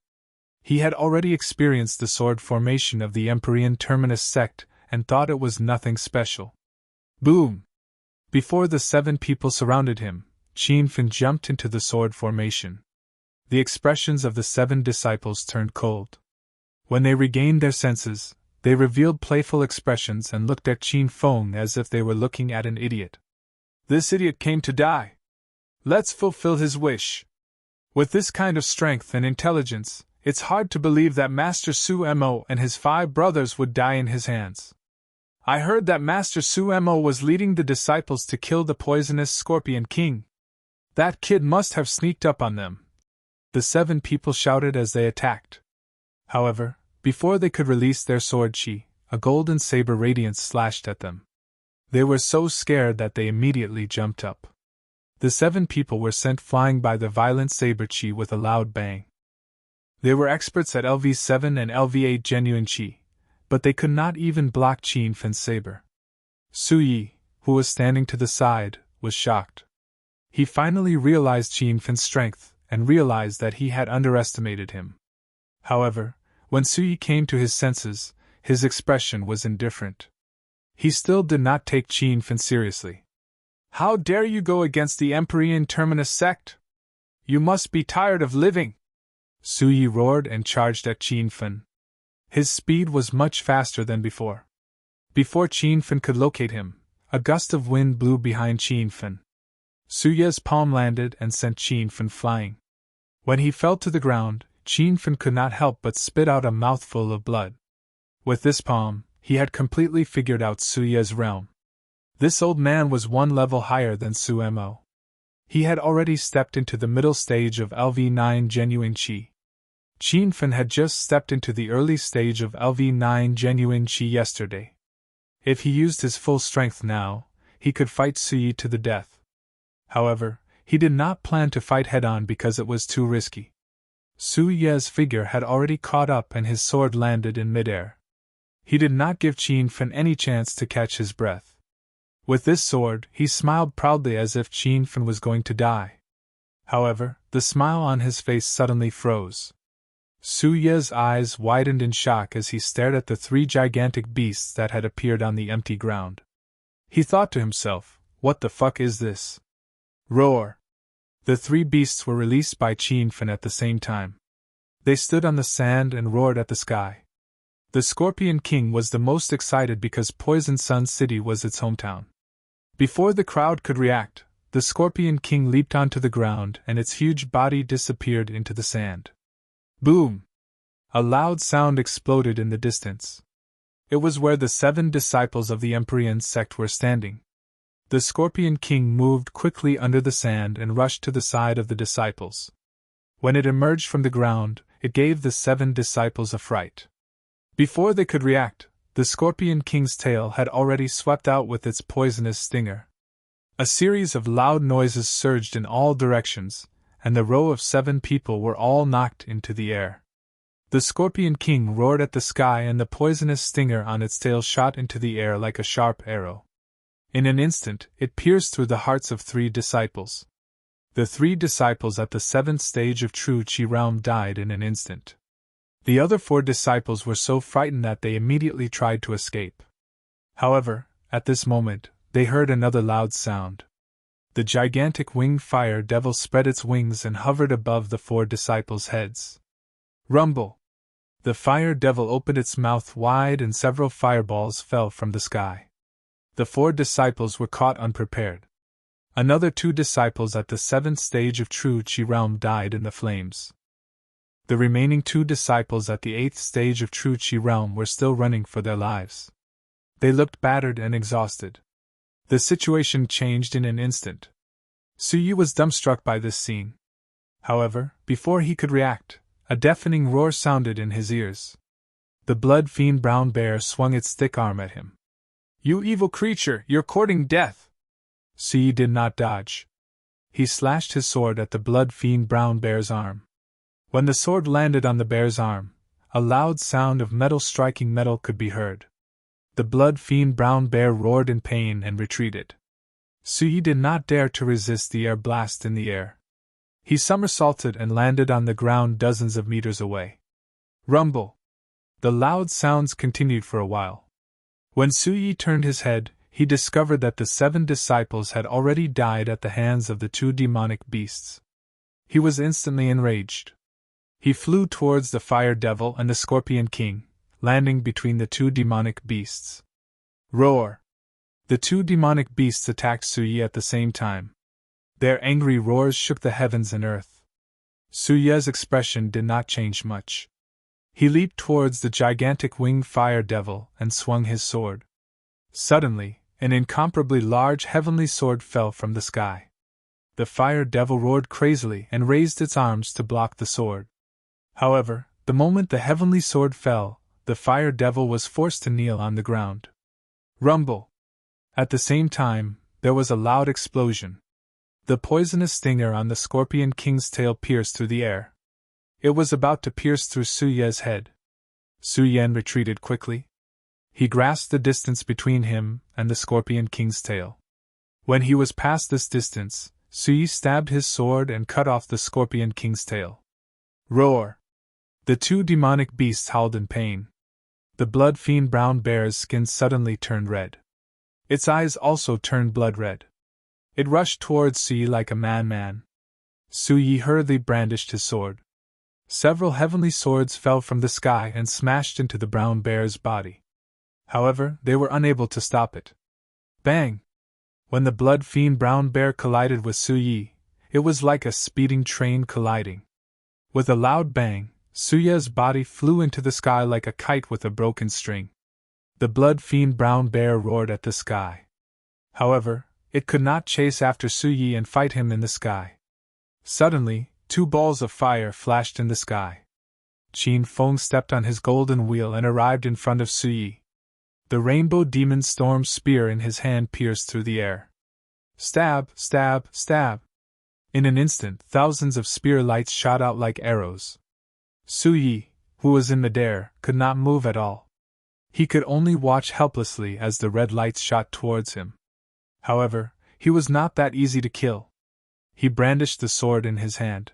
He had already experienced the sword formation of the Empyrean Terminus sect and thought it was nothing special. Boom! Before the 7 people surrounded him, Qin Fen jumped into the sword formation. The expressions of the 7 disciples turned cold. When they regained their senses, they revealed playful expressions and looked at Qin Fen as if they were looking at an idiot. "This idiot came to die. Let's fulfill his wish." With this kind of strength and intelligence, it's hard to believe that Master Su Mo and his 5 brothers would die in his hands. I heard that Master Su Mo was leading the disciples to kill the poisonous Scorpion King. That kid must have sneaked up on them. The 7 people shouted as they attacked. However, before they could release their sword chi, a golden saber radiance slashed at them. They were so scared that they immediately jumped up. The 7 people were sent flying by the violent saber chi with a loud bang. They were experts at LV7 and LV8 genuine chi, but they could not even block Qin Fen's saber. Su Yi, who was standing to the side, was shocked. He finally realized Qin Fen's strength and realized that he had underestimated him. However, when Su Yi came to his senses, his expression was indifferent. He still did not take Qin Fen seriously. "How dare you go against the Empyrean Terminus sect? You must be tired of living!" Su Yi roared and charged at Qin Fen. His speed was much faster than before. Before Qin Fen could locate him, a gust of wind blew behind Qin Fen. Su Yi's palm landed and sent Qin Fen flying. When he fell to the ground, Qin Fen could not help but spit out a mouthful of blood. With this palm, he had completely figured out Su Yi's realm. This old man was 1 level higher than Su Mo. He had already stepped into the middle stage of LV9 genuine chi. Qin Fen had just stepped into the early stage of LV9 genuine chi yesterday. If he used his full strength now, he could fight Su Yi to the death. However, he did not plan to fight head-on because it was too risky. Su Yi's figure had already caught up and his sword landed in midair. He did not give Qin Fen any chance to catch his breath. With this sword, he smiled proudly as if Qin Fen was going to die. However, the smile on his face suddenly froze. Su Yi's eyes widened in shock as he stared at the 3 gigantic beasts that had appeared on the empty ground. He thought to himself, "What the fuck is this?" Roar! The 3 beasts were released by Qin Fen at the same time. They stood on the sand and roared at the sky. The Scorpion King was the most excited because Poison Sun City was its hometown. Before the crowd could react, the Scorpion King leaped onto the ground and its huge body disappeared into the sand. Boom! A loud sound exploded in the distance. It was where the 7 disciples of the Empyrean sect were standing. The Scorpion King moved quickly under the sand and rushed to the side of the disciples. When it emerged from the ground, it gave the 7 disciples a fright. Before they could react, the Scorpion King's tail had already swept out with its poisonous stinger. A series of loud noises surged in all directions, and the row of 7 people were all knocked into the air. The Scorpion King roared at the sky and the poisonous stinger on its tail shot into the air like a sharp arrow. In an instant, it pierced through the hearts of 3 disciples. The 3 disciples at the 7th stage of True Chi realm died in an instant. The other 4 disciples were so frightened that they immediately tried to escape. However, at this moment, they heard another loud sound. The gigantic winged fire devil spread its wings and hovered above the 4 disciples' heads. Rumble! The fire devil opened its mouth wide and several fireballs fell from the sky. The 4 disciples were caught unprepared. Another 2 disciples at the 7th stage of True Chi realm died in the flames. The remaining 2 disciples at the 8th stage of True Chi realm were still running for their lives. They looked battered and exhausted. The situation changed in an instant. Su Yi was dumbstruck by this scene. However, before he could react, a deafening roar sounded in his ears. The blood-fiend brown bear swung its thick arm at him. "You evil creature, you're courting death!" Suyi did not dodge. He slashed his sword at the blood-fiend brown bear's arm. When the sword landed on the bear's arm, a loud sound of metal striking metal could be heard. The blood-fiend brown bear roared in pain and retreated. Suyi did not dare to resist the air blast in the air. He somersaulted and landed on the ground dozens of meters away. Rumble! The loud sounds continued for a while. When Suyi turned his head, he discovered that the 7 disciples had already died at the hands of the 2 demonic beasts. He was instantly enraged. He flew towards the Fire Devil and the Scorpion King, landing between the 2 demonic beasts. Roar! The 2 demonic beasts attacked Suyi at the same time. Their angry roars shook the heavens and earth. Suyi's expression did not change much. He leaped towards the gigantic winged Fire Devil and swung his sword. Suddenly, an incomparably large heavenly sword fell from the sky. The Fire Devil roared crazily and raised its arms to block the sword. However, the moment the heavenly sword fell, the Fire Devil was forced to kneel on the ground. Rumble! At the same time, there was a loud explosion. The poisonous stinger on the Scorpion King's tail pierced through the air. It was about to pierce through Suyi's head. Suyin retreated quickly. He grasped the distance between him and the Scorpion King's tail. When he was past this distance, Suyi stabbed his sword and cut off the Scorpion King's tail. Roar! The 2 demonic beasts howled in pain. The blood-fiend brown bear's skin suddenly turned red. Its eyes also turned blood red. It rushed towards Suyi like a madman. Suyi hurriedly brandished his sword. Several heavenly swords fell from the sky and smashed into the brown bear's body. However, they were unable to stop it. Bang! When the blood-fiend brown bear collided with Suyi, it was like a speeding train colliding. With a loud bang, Suyi's body flew into the sky like a kite with a broken string. The blood-fiend brown bear roared at the sky. However, it could not chase after Suyi and fight him in the sky. Suddenly, 2 balls of fire flashed in the sky. Qin Feng stepped on his golden wheel and arrived in front of Suyi. The rainbow demon storm spear in his hand pierced through the air. Stab, stab, stab! In an instant, thousands of spear lights shot out like arrows. Suyi, who was in midair, could not move at all. He could only watch helplessly as the red lights shot towards him. However, he was not that easy to kill. He brandished the sword in his hand.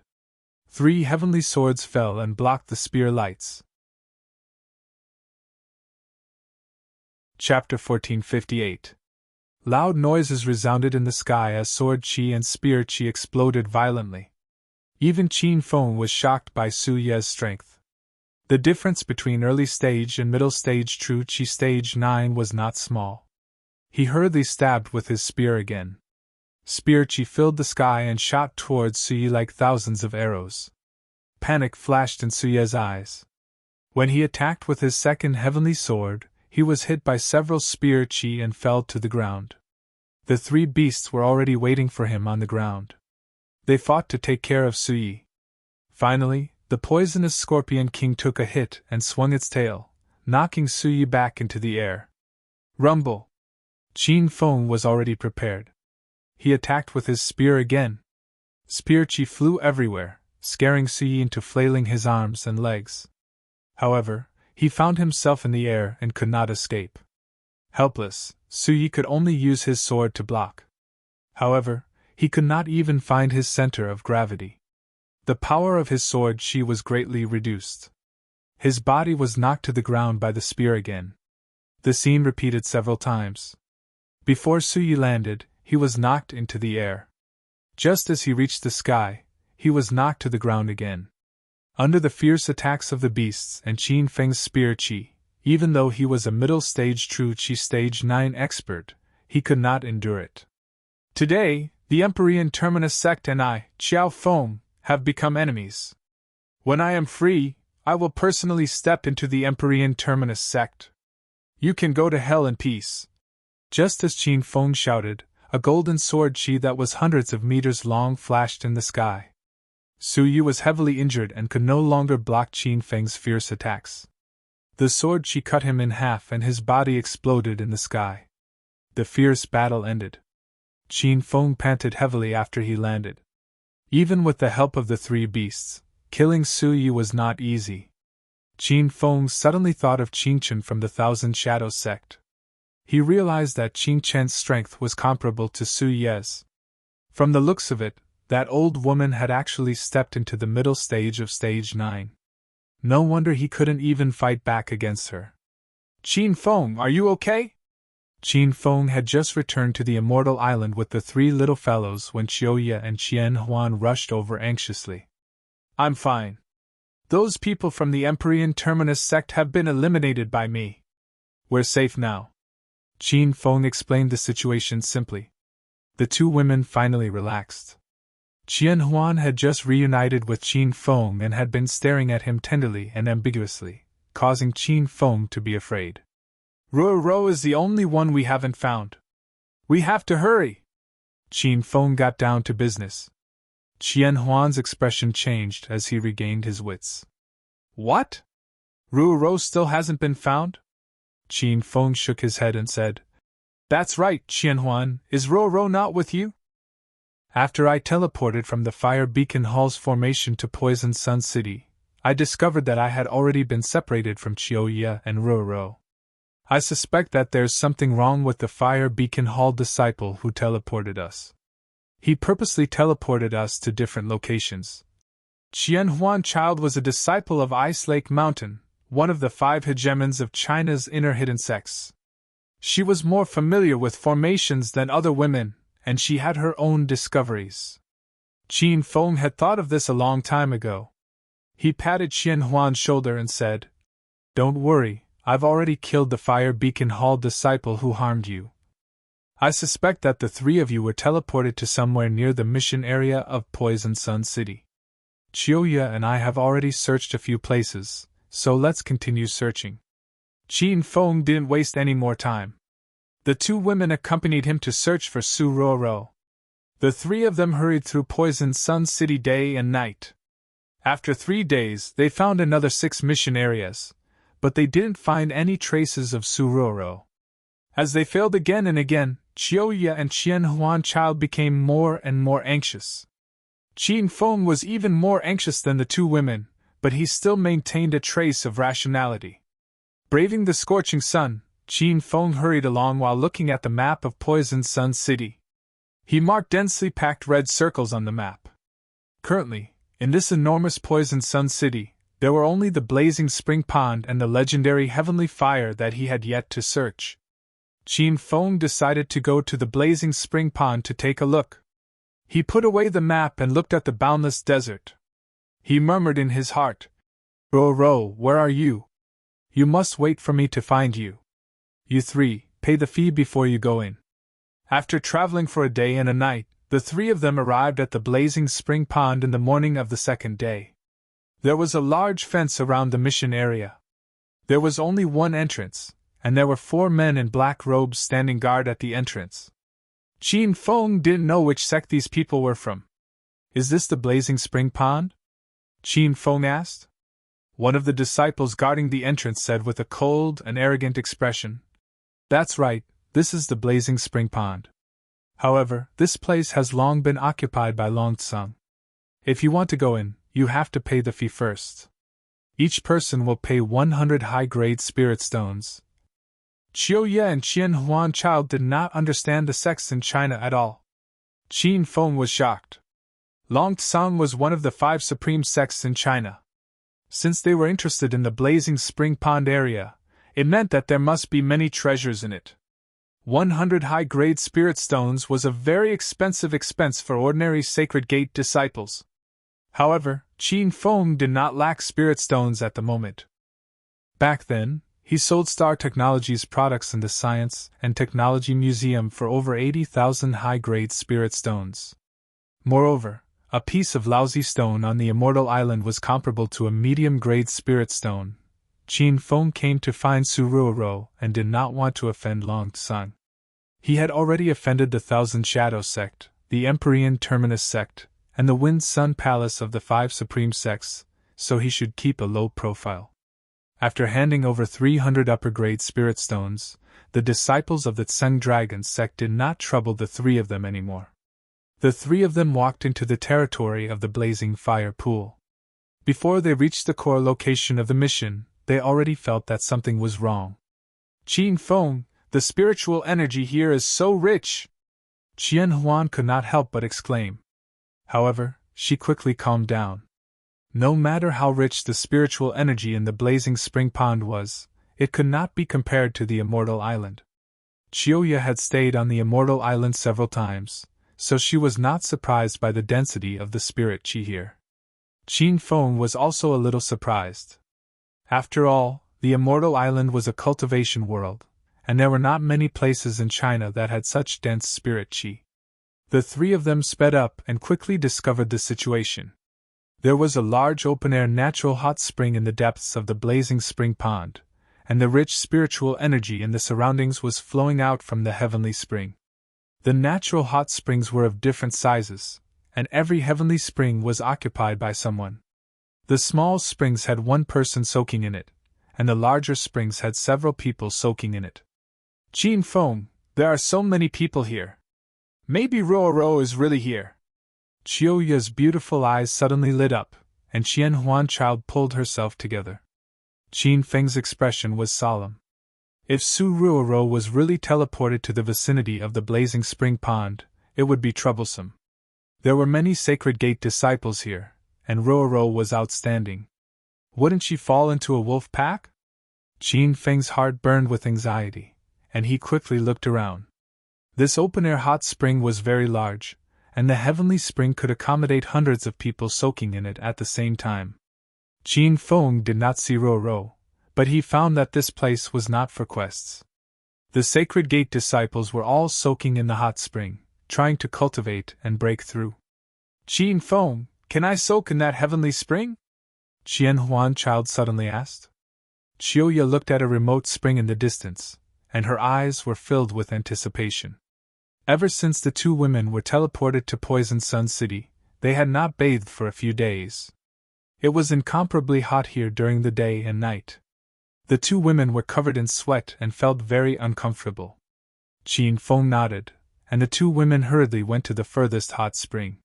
3 heavenly swords fell and blocked the spear lights. Chapter 1458. Loud noises resounded in the sky as sword chi and spear chi exploded violently. Even Qin Feng was shocked by Suyi's strength. The difference between early stage and middle stage true chi stage 9 was not small. He hurriedly stabbed with his spear again. Spear chi filled the sky and shot towards Suyi like thousands of arrows. Panic flashed in Suyi's eyes. When he attacked with his second heavenly sword, he was hit by several spear chi and fell to the ground. The 3 beasts were already waiting for him on the ground. They fought to take care of Suyi. Finally, the poisonous Scorpion King took a hit and swung its tail, knocking Suyi back into the air. Rumble! Qin Feng was already prepared. He attacked with his spear again. Spear chi flew everywhere, scaring Suyi into flailing his arms and legs. However, he found himself in the air and could not escape. Helpless, Suyi could only use his sword to block. However, he could not even find his center of gravity. The power of his sword chi was greatly reduced. His body was knocked to the ground by the spear again. The scene repeated several times. Before Suyi landed, he was knocked into the air. Just as he reached the sky, he was knocked to the ground again. Under the fierce attacks of the beasts and Qin Feng's spear chi, even though he was a middle-stage true chi stage 9 expert, he could not endure it. Today, the Empyrean Terminus sect and I, Qiao Feng, have become enemies. When I am free, I will personally step into the Empyrean Terminus sect. You can go to hell in peace. Just as Qin Feng shouted, a golden sword chi that was hundreds of meters long flashed in the sky. Su Yu was heavily injured and could no longer block Qin Feng's fierce attacks. The sword she cut him in half and his body exploded in the sky. The fierce battle ended. Qin Feng panted heavily after he landed. Even with the help of the three beasts, killing Su Yu was not easy. Qin Feng suddenly thought of Qin Chen from the Thousand Shadows sect. He realized that Qin Chen's strength was comparable to Su Ye's. From the looks of it, that old woman had actually stepped into the middle stage of Stage 9. No wonder he couldn't even fight back against her. Qin Feng, are you okay? Qin Feng had just returned to the Immortal Island with the three little fellows when Qiuye and Qian Huan rushed over anxiously. I'm fine. Those people from the Empyrean Terminus sect have been eliminated by me. We're safe now. Qin Feng explained the situation simply. The two women finally relaxed. Qian Huan had just reunited with Qin Feng and had been staring at him tenderly and ambiguously, causing Qin Feng to be afraid. Ruo is the only one we haven't found. We have to hurry. Qin Feng got down to business. Qian Huan's expression changed as he regained his wits. What? Ruo still hasn't been found? Qin Feng shook his head and said, That's right, Qian Huan, is Ruo not with you? After I teleported from the Fire Beacon Hall's formation to Poison Sun City, I discovered that I had already been separated from Qiuye and Ruo. I suspect that there's something wrong with the Fire Beacon Hall disciple who teleported us. He purposely teleported us to different locations. Qian Huan Child was a disciple of Ice Lake Mountain, one of the 5 hegemons of China's inner hidden sects. She was more familiar with formations than other women, and she had her own discoveries. Qin Feng had thought of this a long time ago. He patted Qian Huan's shoulder and said, Don't worry, I've already killed the Fire Beacon Hall disciple who harmed you. I suspect that the 3 of you were teleported to somewhere near the mission area of Poison Sun City. Qiuye and I have already searched a few places, so let's continue searching. Qin Feng didn't waste any more time. The 2 women accompanied him to search for Su Ruo. The 3 of them hurried through Poison Sun City day and night. After 3 days, they found another 6 mission areas, but they didn't find any traces of Su Ruo. As they failed again and again, Qiuye and Qian Huan Child became more and more anxious. Qin Feng was even more anxious than the 2 women, but he still maintained a trace of rationality. Braving the scorching sun, Qin Feng hurried along while looking at the map of Poison Sun City. He marked densely packed red circles on the map. Currently, in this enormous Poison Sun City, there were only the blazing spring pond and the legendary heavenly fire that he had yet to search. Qin Feng decided to go to the blazing spring pond to take a look. He put away the map and looked at the boundless desert. He murmured in his heart, Ruo, where are you? You must wait for me to find you. You 3, pay the fee before you go in. After traveling for a day and a night, the 3 of them arrived at the blazing spring pond in the morning of the 2nd day. There was a large fence around the mission area. There was only one entrance, and there were 4 men in black robes standing guard at the entrance. Qin Feng didn't know which sect these people were from. Is this the blazing spring pond? Qin Feng asked. One of the disciples guarding the entrance said with a cold and arrogant expression, That's right, this is the blazing spring pond. However, this place has long been occupied by Long Tsung. If you want to go in, you have to pay the fee first. Each person will pay 100 high-grade spirit stones. Qiuye and Qian Huan Child did not understand the sects in China at all. Qin Feng was shocked. Long Tsung was one of the 5 supreme sects in China. Since they were interested in the blazing spring pond area, it meant that there must be many treasures in it. 100 high-grade spirit stones was a very expensive expense for ordinary Sacred Gate disciples. However, Qin Feng did not lack spirit stones at the moment. Back then, he sold Star Technologies products in the Science and Technology Museum for over 80,000 high-grade spirit stones. Moreover, a piece of lousy stone on the Immortal Island was comparable to a medium-grade spirit stone. Qin Feng came to find Su Ruo and did not want to offend Long Tsung. He had already offended the Thousand Shadows sect, the Empyrean Terminus sect, and the Wind-Sun Palace of the 5 supreme sects, so he should keep a low profile. After handing over 300 upper-grade spirit stones, the disciples of the Tseng Dragon sect did not trouble the 3 of them anymore. The 3 of them walked into the territory of the blazing fire pool. Before they reached the core location of the mission, they already felt that something was wrong. "Qin Feng, the spiritual energy here is so rich!" Qian Huan could not help but exclaim. However, she quickly calmed down. No matter how rich the spiritual energy in the blazing spring pond was, it could not be compared to the Immortal Island. Chiyoya had stayed on the Immortal Island several times, so she was not surprised by the density of the spirit chi here. Qin Feng was also a little surprised. After all, the Immortal Island was a cultivation world, and there were not many places in China that had such dense spirit chi. The 3 of them sped up and quickly discovered the situation. There was a large open-air natural hot spring in the depths of the blazing spring pond, and the rich spiritual energy in the surroundings was flowing out from the heavenly spring. The natural hot springs were of different sizes, and every heavenly spring was occupied by someone. The small springs had 1 person soaking in it, and the larger springs had several people soaking in it. "Qin Feng, there are so many people here. Maybe Ruoro is really here." Chiyoya's beautiful eyes suddenly lit up, and Qian Huanchild pulled herself together. Qin Feng's expression was solemn. If Su Ruoro was really teleported to the vicinity of the blazing spring pond, it would be troublesome. There were many Sacred Gate disciples here, and Ruoro was outstanding. Wouldn't she fall into a wolf pack? Qin Feng's heart burned with anxiety, and he quickly looked around. This open-air hot spring was very large, and the heavenly spring could accommodate hundreds of people soaking in it at the same time. Qin Feng did not see Ruoro, but he found that this place was not for quests. The Sacred Gate disciples were all soaking in the hot spring, trying to cultivate and break through. "Qin Feng, can I soak in that heavenly spring?" Qian Huanchild suddenly asked. Chiyoya looked at a remote spring in the distance, and her eyes were filled with anticipation. Ever since the 2 women were teleported to Poison Sun City, they had not bathed for a few days. It was incomparably hot here during the day and night. The 2 women were covered in sweat and felt very uncomfortable. Qin Feng nodded, and the 2 women hurriedly went to the furthest hot spring.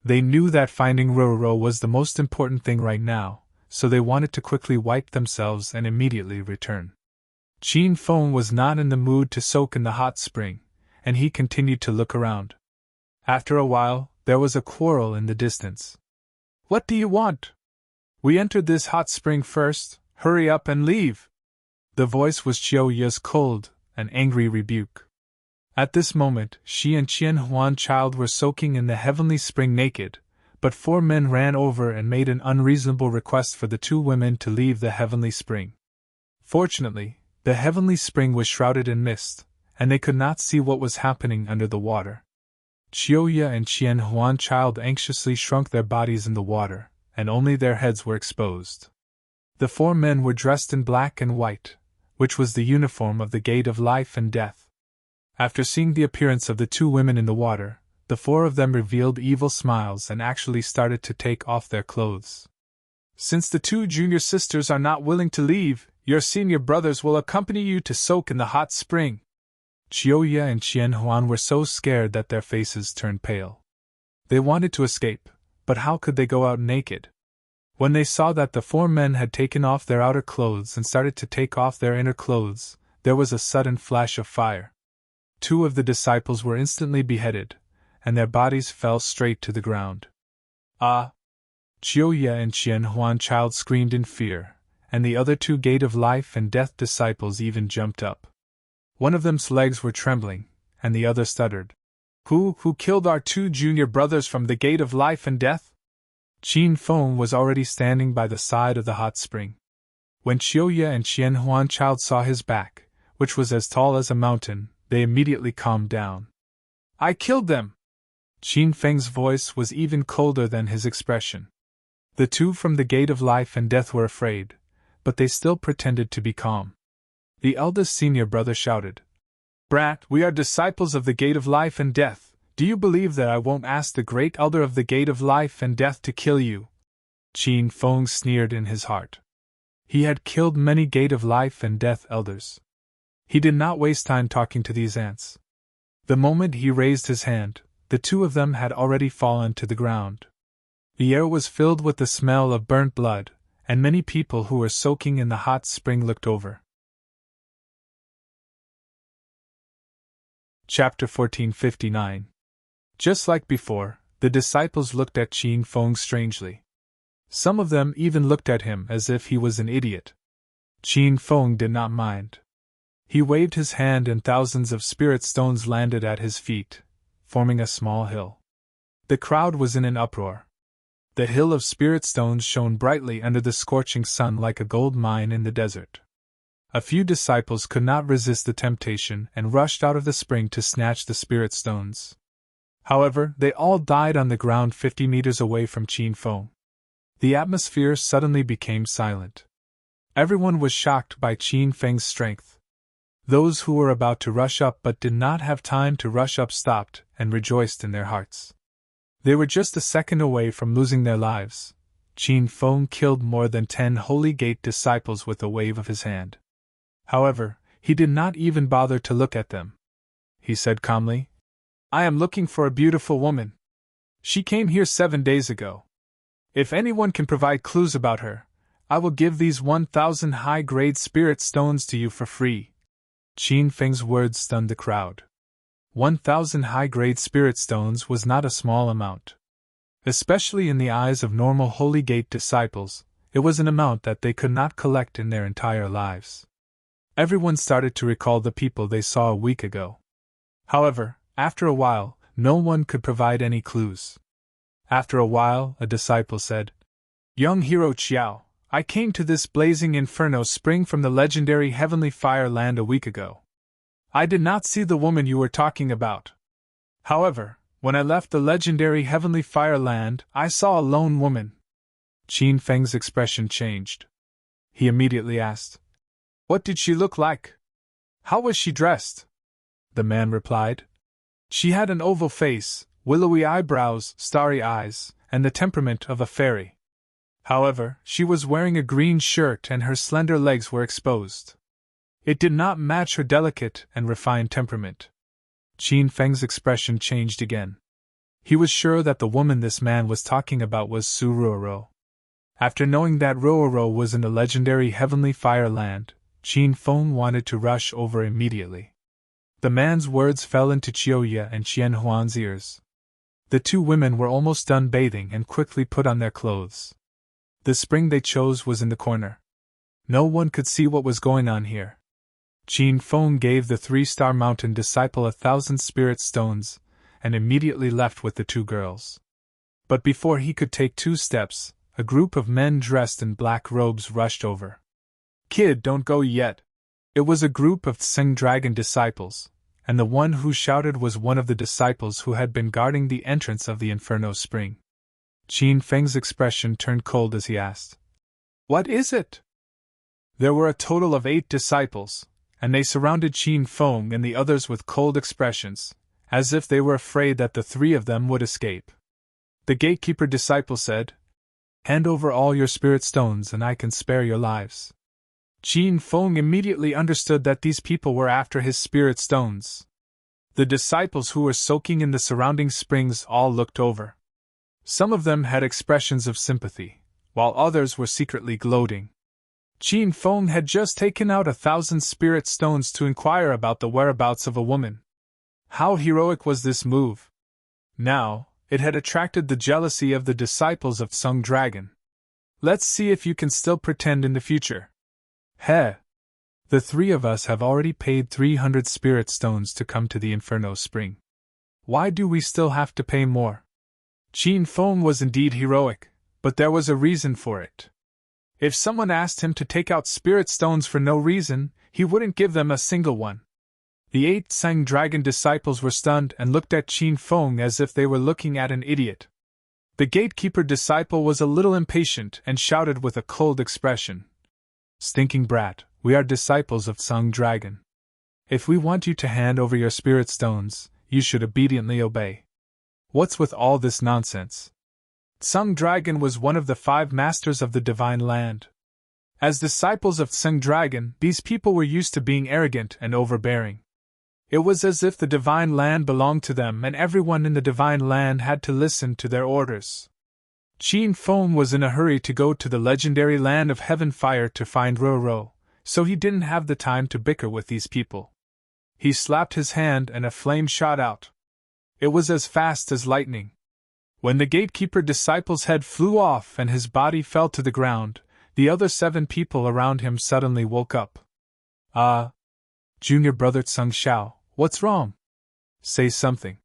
They knew that finding Ruoro was the most important thing right now, so they wanted to quickly wipe themselves and immediately return. Qin Feng was not in the mood to soak in the hot spring, and he continued to look around. After a while, there was a quarrel in the distance. "What do you want? We entered this hot spring first, hurry up and leave!" The voice was Chiyoya's cold and angry rebuke. At this moment, she and Qian Huanchild were soaking in the heavenly spring naked, but 4 men ran over and made an unreasonable request for the 2 women to leave the heavenly spring. Fortunately, the heavenly spring was shrouded in mist, and they could not see what was happening under the water. Chiyoya and Qian Huanchild anxiously shrunk their bodies in the water, and only their heads were exposed. The 4 men were dressed in black and white, which was the uniform of the Gate of Life and Death. After seeing the appearance of the 2 women in the water, the 4 of them revealed evil smiles and actually started to take off their clothes. "Since the 2 junior sisters are not willing to leave, your senior brothers will accompany you to soak in the hot spring." Chiyoya and Qian Huan were so scared that their faces turned pale. They wanted to escape, but how could they go out naked? When they saw that the 4 men had taken off their outer clothes and started to take off their inner clothes, there was a sudden flash of fire. 2 of the disciples were instantly beheaded, and their bodies fell straight to the ground. "Ah!" Chiyoya and Qian Huanchild screamed in fear, and the other 2 Gate of Life and Death disciples even jumped up. One of them's legs were trembling, and the other stuttered. Who killed our 2 junior brothers from the Gate of Life and Death?" Qin Feng was already standing by the side of the hot spring. When Chiyoya and Qian Huanchild saw his back, which was as tall as a mountain, they immediately calmed down. "I killed them!" Qin Feng's voice was even colder than his expression. The 2 from the Gate of Life and Death were afraid, but they still pretended to be calm. The eldest senior brother shouted, "Brat, we are disciples of the Gate of Life and Death. Do you believe that I won't ask the great elder of the Gate of Life and Death to kill you? Qin Feng sneered in his heart. He had killed many Gate of Life and Death elders. He did not waste time talking to these ants. The moment he raised his hand, the two of them had already fallen to the ground. The air was filled with the smell of burnt blood, and many people who were soaking in the hot spring looked over. Chapter 1459. Just like before, the disciples looked at Qin Feng strangely. Some of them even looked at him as if he was an idiot. Qin Feng did not mind. He waved his hand and thousands of spirit stones landed at his feet, forming a small hill. The crowd was in an uproar. The hill of spirit stones shone brightly under the scorching sun like a gold mine in the desert. A few disciples could not resist the temptation and rushed out of the spring to snatch the spirit stones. However, they all died on the ground 50 meters away from Qin Feng. The atmosphere suddenly became silent. Everyone was shocked by Qin Feng's strength. Those who were about to rush up but did not have time to rush up stopped and rejoiced in their hearts. They were just a second away from losing their lives. Qin Feng killed more than 10 Holy Gate disciples with a wave of his hand. However, he did not even bother to look at them. He said calmly, "I am looking for a beautiful woman. She came here 7 days ago. If anyone can provide clues about her, I will give these 1,000 high-grade spirit stones to you for free." Qin Feng's words stunned the crowd. 1,000 high-grade spirit stones was not a small amount. Especially in the eyes of normal Holy Gate disciples, it was an amount that they could not collect in their entire lives. Everyone started to recall the people they saw a week ago. However, after a while, no one could provide any clues. After a while, a disciple said, "Young hero Qiao, I came to this blazing inferno spring from the legendary heavenly fire land a week ago. I did not see the woman you were talking about. However, when I left the legendary heavenly fire land, I saw a lone woman." Qin Feng's expression changed. He immediately asked, "What did she look like? How was she dressed?" The man replied, "She had an oval face, willowy eyebrows, starry eyes, and the temperament of a fairy. However, she was wearing a green shirt and her slender legs were exposed. It did not match her delicate and refined temperament." Qin Feng's expression changed again. He was sure that the woman this man was talking about was Su Ruoro. After knowing that Ruoro was in the legendary heavenly fire land, Qin Feng wanted to rush over immediately. The man's words fell into Qiuya and Qian Huan's ears. The two women were almost done bathing and quickly put on their clothes. The spring they chose was in the corner. No one could see what was going on here. Qin Feng gave the 3-star mountain disciple 1,000 spirit stones, and immediately left with the two girls. But before he could take 2 steps, a group of men dressed in black robes rushed over. "Kid, don't go yet." It was a group of Tseng Dragon disciples, and the one who shouted was one of the disciples who had been guarding the entrance of the Inferno Spring. Qin Feng's expression turned cold as he asked, "What is it?" There were a total of 8 disciples, and they surrounded Qin Feng and the others with cold expressions, as if they were afraid that the 3 of them would escape. The gatekeeper disciple said, "Hand over all your spirit stones and I can spare your lives." Qin Feng immediately understood that these people were after his spirit stones. The disciples who were soaking in the surrounding springs all looked over. Some of them had expressions of sympathy, while others were secretly gloating. Qin Feng had just taken out 1,000 spirit stones to inquire about the whereabouts of a woman. How heroic was this move! Now, it had attracted the jealousy of the disciples of Tseng Dragon. "Let's see if you can still pretend in the future." "Heh! The 3 of us have already paid 300 spirit stones to come to the Inferno Spring. Why do we still have to pay more?" Qin Feng was indeed heroic, but there was a reason for it. If someone asked him to take out spirit stones for no reason, he wouldn't give them a single one. The 8 Tseng Dragon disciples were stunned and looked at Qin Feng as if they were looking at an idiot. The gatekeeper disciple was a little impatient and shouted with a cold expression, "Stinking brat, we are disciples of Tseng Dragon. If we want you to hand over your spirit stones, you should obediently obey." What's with all this nonsense? Tsung Dragon was one of the 5 masters of the divine land. As disciples of Tsung Dragon, these people were used to being arrogant and overbearing. It was as if the divine land belonged to them and everyone in the divine land had to listen to their orders. Qin Feng was in a hurry to go to the legendary land of Heaven Fire to find Roro, so he didn't have the time to bicker with these people. He slapped his hand and a flame shot out. It was as fast as lightning. When the gatekeeper disciple's head flew off and his body fell to the ground, the other 7 people around him suddenly woke up. Junior brother Tsung Xiao, what's wrong? Say something.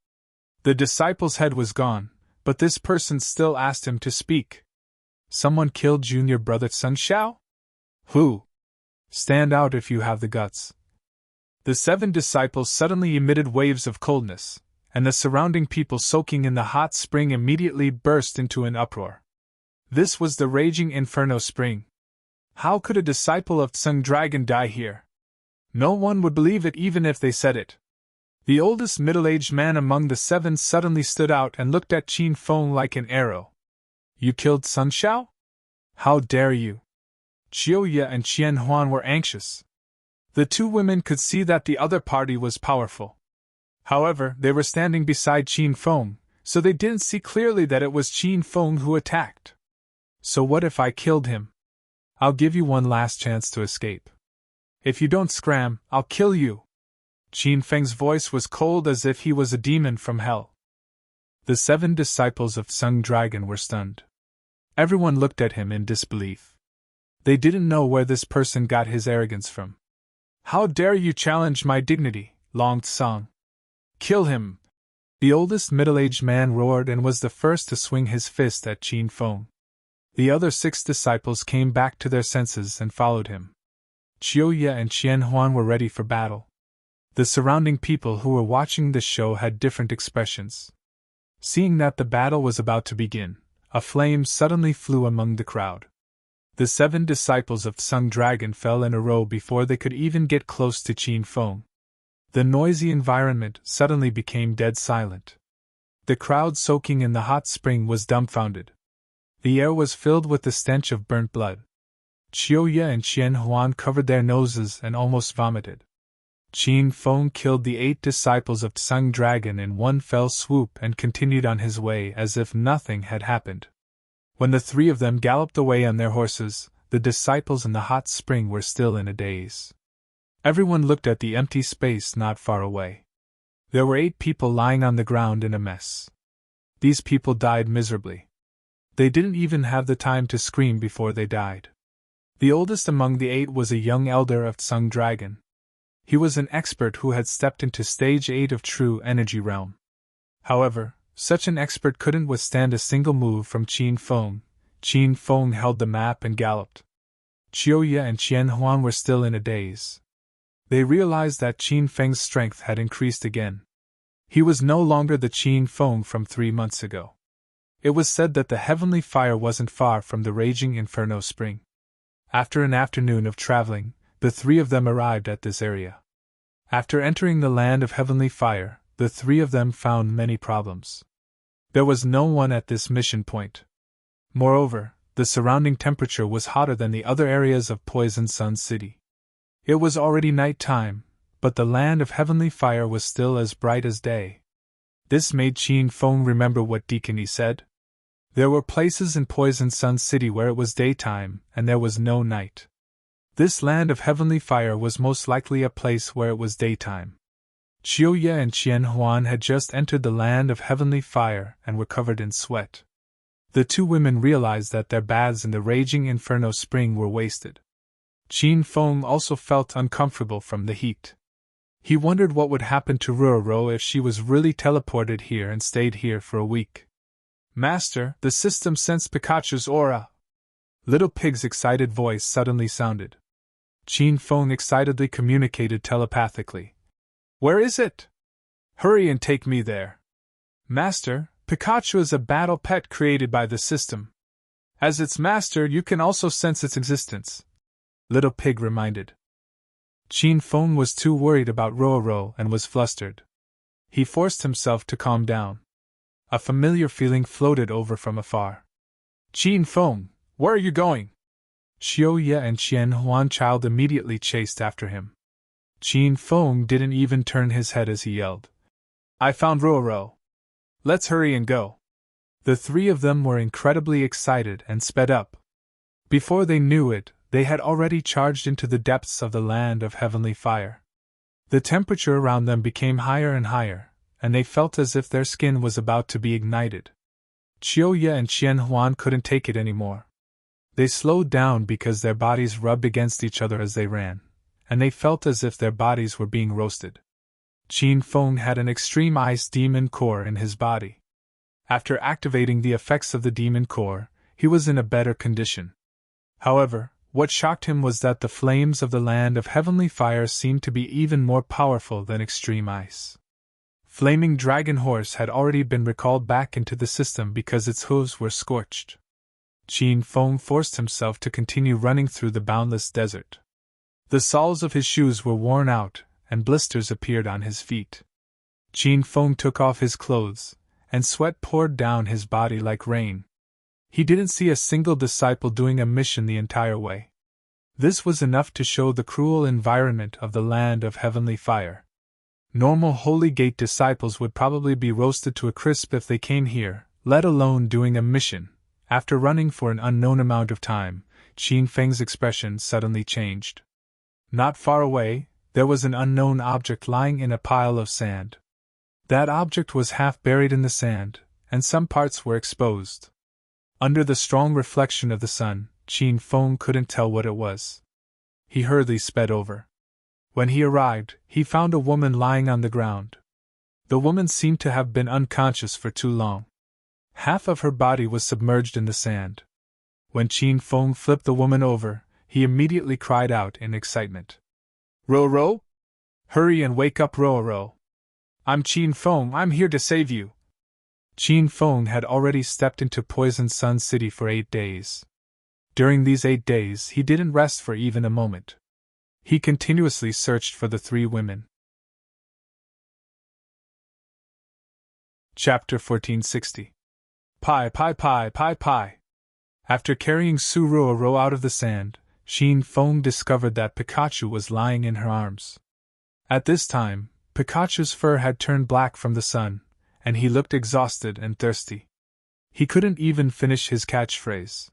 The disciple's head was gone, but this person still asked him to speak. Someone killed junior brother Tsung Xiao? Who? Stand out if you have the guts. The 7 disciples suddenly emitted waves of coldness, and the surrounding people soaking in the hot spring immediately burst into an uproar. This was the raging inferno spring. How could a disciple of Tsung Dragon die here? No one would believe it even if they said it. The oldest middle-aged man among the 7 suddenly stood out and looked at Qin Feng like an arrow. You killed Tsung Xiao? How dare you? Chiuya and Qian Huan were anxious. The 2 women could see that the other party was powerful. However, they were standing beside Qin Feng, so they didn't see clearly that it was Qin Feng who attacked. So what if I killed him? I'll give you one last chance to escape. If you don't scram, I'll kill you. Qin Feng's voice was cold as if he was a demon from hell. The 7 disciples of Tsung Dragon were stunned. Everyone looked at him in disbelief. They didn't know where this person got his arrogance from. How dare you challenge my dignity, Long Tsung? Kill him! The oldest middle-aged man roared and was the first to swing his fist at Qin Feng. The other 6 disciples came back to their senses and followed him. Chiuya and Qian Huan were ready for battle. The surrounding people who were watching the show had different expressions. Seeing that the battle was about to begin, a flame suddenly flew among the crowd. The 7 disciples of Tsung Dragon fell in a row before they could even get close to Qin Feng. The noisy environment suddenly became dead silent. The crowd soaking in the hot spring was dumbfounded. The air was filled with the stench of burnt blood. Chiuya and Qian Huan covered their noses and almost vomited. Qin Feng killed the 8 disciples of Tsung Dragon in one fell swoop and continued on his way as if nothing had happened. When the 3 of them galloped away on their horses, the disciples in the hot spring were still in a daze. Everyone looked at the empty space not far away. There were 8 people lying on the ground in a mess. These people died miserably. They didn't even have the time to scream before they died. The oldest among the 8 was a young elder of Tsung Dragon. He was an expert who had stepped into Stage 8 of True Energy Realm. However, such an expert couldn't withstand a single move from Qin Feng. Qin Feng held the map and galloped. Chiuya and Qian Huan were still in a daze. They realized that Qin Feng's strength had increased again. He was no longer the Qin Feng from 3 months ago. It was said that the heavenly fire wasn't far from the raging inferno spring. After an afternoon of traveling, the 3 of them arrived at this area. After entering the land of heavenly fire, the 3 of them found many problems. There was no one at this mission point. Moreover, the surrounding temperature was hotter than the other areas of Poison Sun City. It was already night time, but the land of heavenly fire was still as bright as day. This made Qin Feng remember what Deacony said. There were places in Poison Sun City where it was daytime and there was no night. This land of heavenly fire was most likely a place where it was daytime. Chiuya and Qian Huan had just entered the land of heavenly fire and were covered in sweat. The 2 women realized that their baths in the raging inferno spring were wasted. Qin Feng also felt uncomfortable from the heat. He wondered what would happen to Roro if she was really teleported here and stayed here for a week. Master, the system sensed Pikachu's aura. Little Pig's excited voice suddenly sounded. Qin Feng excitedly communicated telepathically. Where is it? Hurry and take me there. Master, Pikachu is a battle pet created by the system. As its master, you can also sense its existence. Little Pig reminded. Qin Feng was too worried about Roro and was flustered. He forced himself to calm down. A familiar feeling floated over from afar. Qin Feng, where are you going? Xiao Ye and Qian Huan Child immediately chased after him. Qin Feng didn't even turn his head as he yelled. I found Ruoro. Let's hurry and go. The three of them were incredibly excited and sped up. Before they knew it, they had already charged into the depths of the land of heavenly fire. The temperature around them became higher and higher, and they felt as if their skin was about to be ignited. Qiao Ye and Qian Huan couldn't take it anymore. They slowed down because their bodies rubbed against each other as they ran, and they felt as if their bodies were being roasted. Qin Feng had an extreme ice demon core in his body. After activating the effects of the demon core, he was in a better condition. However, what shocked him was that the flames of the land of heavenly fire seemed to be even more powerful than extreme ice. Flaming Dragon Horse had already been recalled back into the system because its hooves were scorched. Qin Feng forced himself to continue running through the boundless desert. The soles of his shoes were worn out, and blisters appeared on his feet. Qin Feng took off his clothes, and sweat poured down his body like rain. He didn't see a single disciple doing a mission the entire way. This was enough to show the cruel environment of the land of heavenly fire. Normal Holy Gate disciples would probably be roasted to a crisp if they came here, let alone doing a mission. After running for an unknown amount of time, Qin Feng's expression suddenly changed. Not far away, there was an unknown object lying in a pile of sand. That object was half buried in the sand, and some parts were exposed. Under the strong reflection of the sun, Qin Feng couldn't tell what it was. He hurriedly sped over. When he arrived, he found a woman lying on the ground. The woman seemed to have been unconscious for too long. Half of her body was submerged in the sand. When Qin Feng flipped the woman over, he immediately cried out in excitement. Ro-Ro? Hurry and wake up Ro-Ro. I'm Qin Feng, I'm here to save you. Qin Feng had already stepped into Poison Sun City for 8 days. During these 8 days he didn't rest for even a moment. He continuously searched for the three women. Chapter 1460. Pi Pi Pi Pi Pi. After carrying Su Ruoro out of the sand, Qin Feng discovered that Pikachu was lying in her arms. At this time, Pikachu's fur had turned black from the sun, and he looked exhausted and thirsty. He couldn't even finish his catchphrase.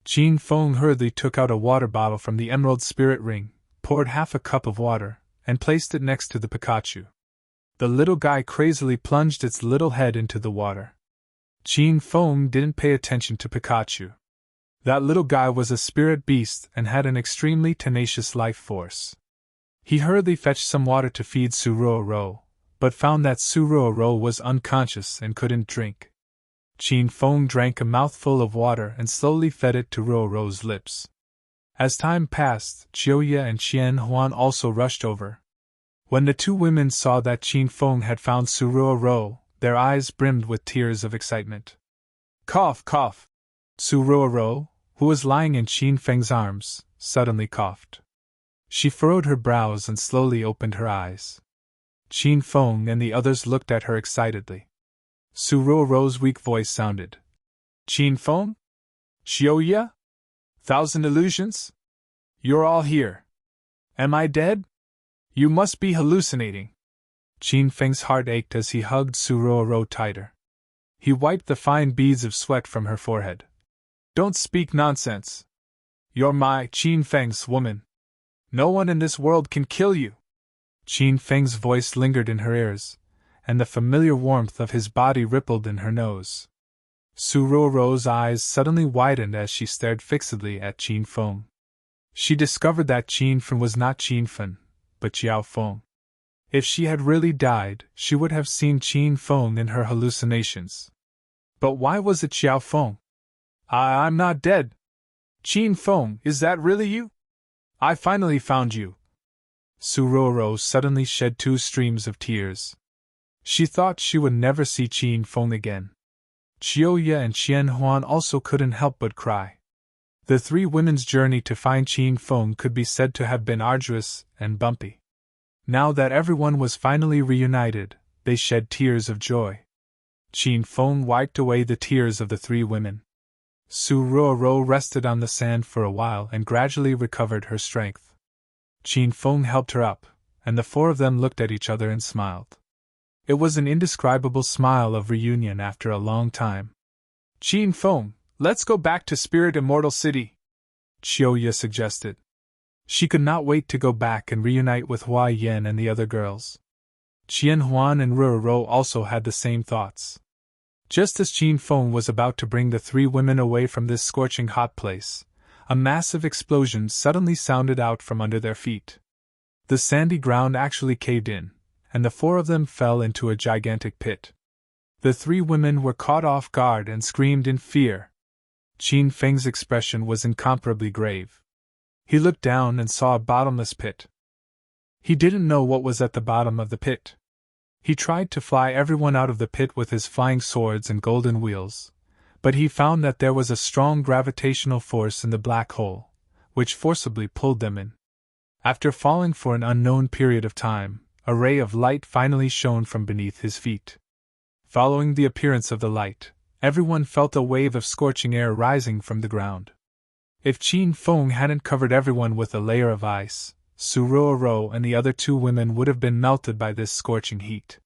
Qin Feng hurriedly took out a water bottle from the Emerald Spirit Ring, poured half a cup of water, and placed it next to the Pikachu. The little guy crazily plunged its little head into the water. Qin Feng didn't pay attention to Pikachu. That little guy was a spirit beast and had an extremely tenacious life force. He hurriedly fetched some water to feed Su Ruoro, but found that Su Ruoro was unconscious and couldn't drink. Qin Feng drank a mouthful of water and slowly fed it to Ruoro's lips. As time passed, Qiao Ye and Qian Huan also rushed over. When the two women saw that Qin Feng had found Su Ruoro, their eyes brimmed with tears of excitement. Cough, cough! Su Ruoro, who was lying in Qin Feng's arms, suddenly coughed. She furrowed her brows and slowly opened her eyes. Qin Feng and the others looked at her excitedly. Su Ruoro's weak voice sounded. Qin Feng? Xiao Ye? Thousand illusions? You're all here. Am I dead? You must be hallucinating. Qin Feng's heart ached as he hugged Su Ruoro tighter. He wiped the fine beads of sweat from her forehead. Don't speak nonsense. You're my Qin Feng's woman. No one in this world can kill you. Qin Feng's voice lingered in her ears, and the familiar warmth of his body rippled in her nose. Su Ruoro's eyes suddenly widened as she stared fixedly at Qin Feng. She discovered that Qin Feng was not Qin Feng, but Xiao Feng. If she had really died, she would have seen Qin Feng in her hallucinations. But why was it Xiao Feng? I'm not dead. Qin Feng, is that really you? I finally found you. Su Ruoro suddenly shed 2 streams of tears. She thought she would never see Qin Feng again. Qiao Ye and Qian Huan also couldn't help but cry. The 3 women's journey to find Qin Feng could be said to have been arduous and bumpy. Now that everyone was finally reunited, they shed tears of joy. Qin Feng wiped away the tears of the three women. Su Ruoro rested on the sand for a while and gradually recovered her strength. Qin Feng helped her up, and the four of them looked at each other and smiled. It was an indescribable smile of reunion after a long time. Qin Feng, let's go back to Spirit Immortal City, Chiyoya suggested. She could not wait to go back and reunite with Hua Yen and the other girls. Qian Huan and Ruoro also had the same thoughts. Just as Qin Feng was about to bring the three women away from this scorching hot place, a massive explosion suddenly sounded out from under their feet. The sandy ground actually caved in, and the four of them fell into a gigantic pit. The three women were caught off guard and screamed in fear. Qin Feng's expression was incomparably grave. He looked down and saw a bottomless pit. He didn't know what was at the bottom of the pit. He tried to fly everyone out of the pit with his flying swords and golden wheels, but he found that there was a strong gravitational force in the black hole, which forcibly pulled them in. After falling for an unknown period of time, a ray of light finally shone from beneath his feet. Following the appearance of the light, everyone felt a wave of scorching air rising from the ground. If Qin Feng hadn't covered everyone with a layer of ice, Su Ruoro and the other two women would have been melted by this scorching heat.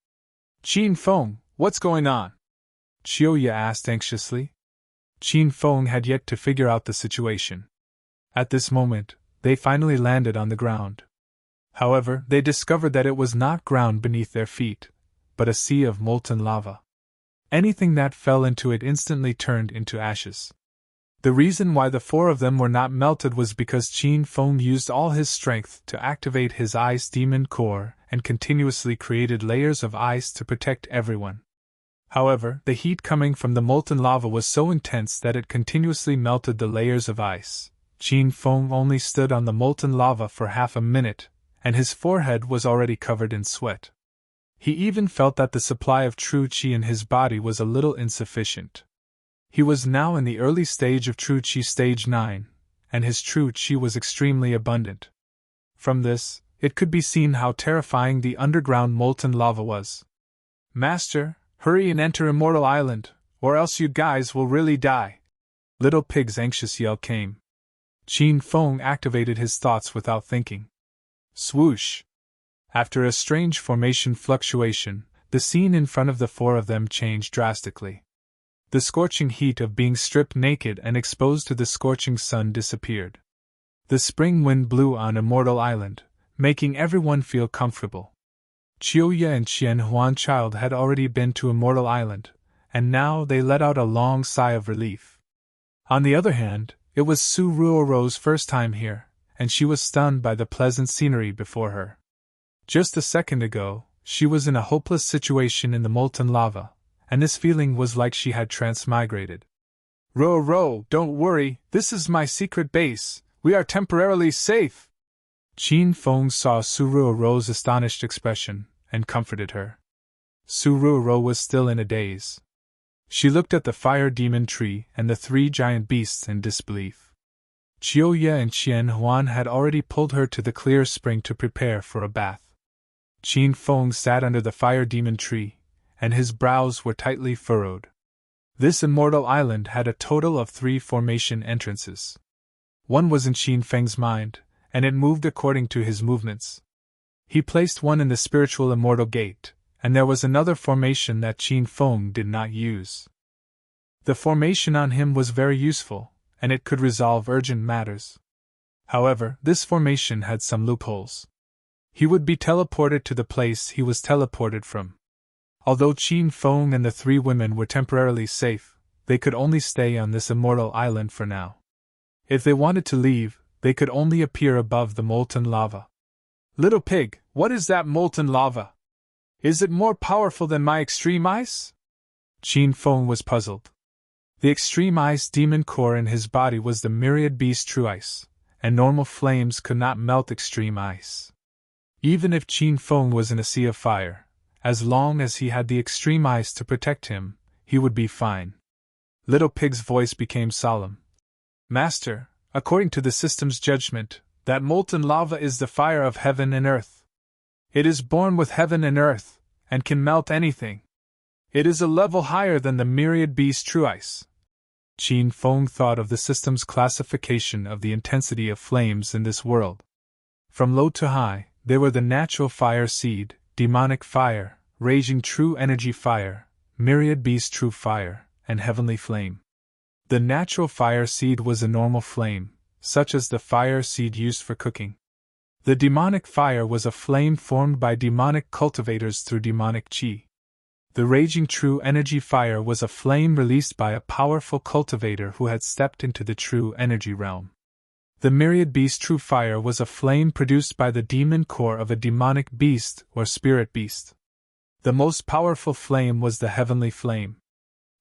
Qin Feng, what's going on? Chiyoya asked anxiously. Qin Feng had yet to figure out the situation. At this moment, they finally landed on the ground. However, they discovered that it was not ground beneath their feet, but a sea of molten lava. Anything that fell into it instantly turned into ashes. The reason why the four of them were not melted was because Qin Feng used all his strength to activate his ice demon core and continuously created layers of ice to protect everyone. However, the heat coming from the molten lava was so intense that it continuously melted the layers of ice. Qin Feng only stood on the molten lava for half a minute, and his forehead was already covered in sweat. He even felt that the supply of true qi in his body was a little insufficient. He was now in the early stage of true qi stage 9, and his true qi was extremely abundant. From this, it could be seen how terrifying the underground molten lava was. Master, hurry and enter Immortal Island, or else you guys will really die. Little Pig's anxious yell came. Qin Feng activated his thoughts without thinking. Swoosh! After a strange formation fluctuation, the scene in front of the four of them changed drastically. The scorching heat of being stripped naked and exposed to the scorching sun disappeared. The spring wind blew on Immortal Island, making everyone feel comfortable. Chiyoya and Qian Huan Child had already been to Immortal Island, and now they let out a long sigh of relief. On the other hand, it was Su Ruoro's first time here, and she was stunned by the pleasant scenery before her. Just a second ago, she was in a hopeless situation in the molten lava, and this feeling was like she had transmigrated. Ruoro, don't worry, this is my secret base, we are temporarily safe. Qin Feng saw Su Ruoro's astonished expression, and comforted her. Su Ruoro was still in a daze. She looked at the fire demon tree and the three giant beasts in disbelief. Chiyoya and Qian Huan had already pulled her to the clear spring to prepare for a bath. Qin Feng sat under the fire demon tree, and his brows were tightly furrowed. This immortal island had a total of 3 formation entrances. One was in Qin Feng's mind, and it moved according to his movements. He placed one in the spiritual immortal gate, and there was another formation that Qin Feng did not use. The formation on him was very useful, and it could resolve urgent matters. However, this formation had some loopholes. He would be teleported to the place he was teleported from. Although Qin Feng and the 3 women were temporarily safe, they could only stay on this immortal island for now. If they wanted to leave, they could only appear above the molten lava. Little Pig, what is that molten lava? Is it more powerful than my extreme ice? Qin Feng was puzzled. The extreme ice demon core in his body was the myriad beast true ice, and normal flames could not melt extreme ice. Even if Qin Feng was in a sea of fire, as long as he had the extreme ice to protect him, he would be fine. Little Pig's voice became solemn. Master, according to the system's judgment, that molten lava is the fire of heaven and earth. It is born with heaven and earth, and can melt anything. It is a level higher than the myriad beast true ice. Qin Feng thought of the system's classification of the intensity of flames in this world. From low to high, they were the natural fire seed, demonic fire, raging true energy fire, myriad beast true fire, and heavenly flame. The natural fire seed was a normal flame, such as the fire seed used for cooking. The demonic fire was a flame formed by demonic cultivators through demonic qi. The raging true energy fire was a flame released by a powerful cultivator who had stepped into the true energy realm. The myriad beast true fire was a flame produced by the demon core of a demonic beast or spirit beast. The most powerful flame was the heavenly flame.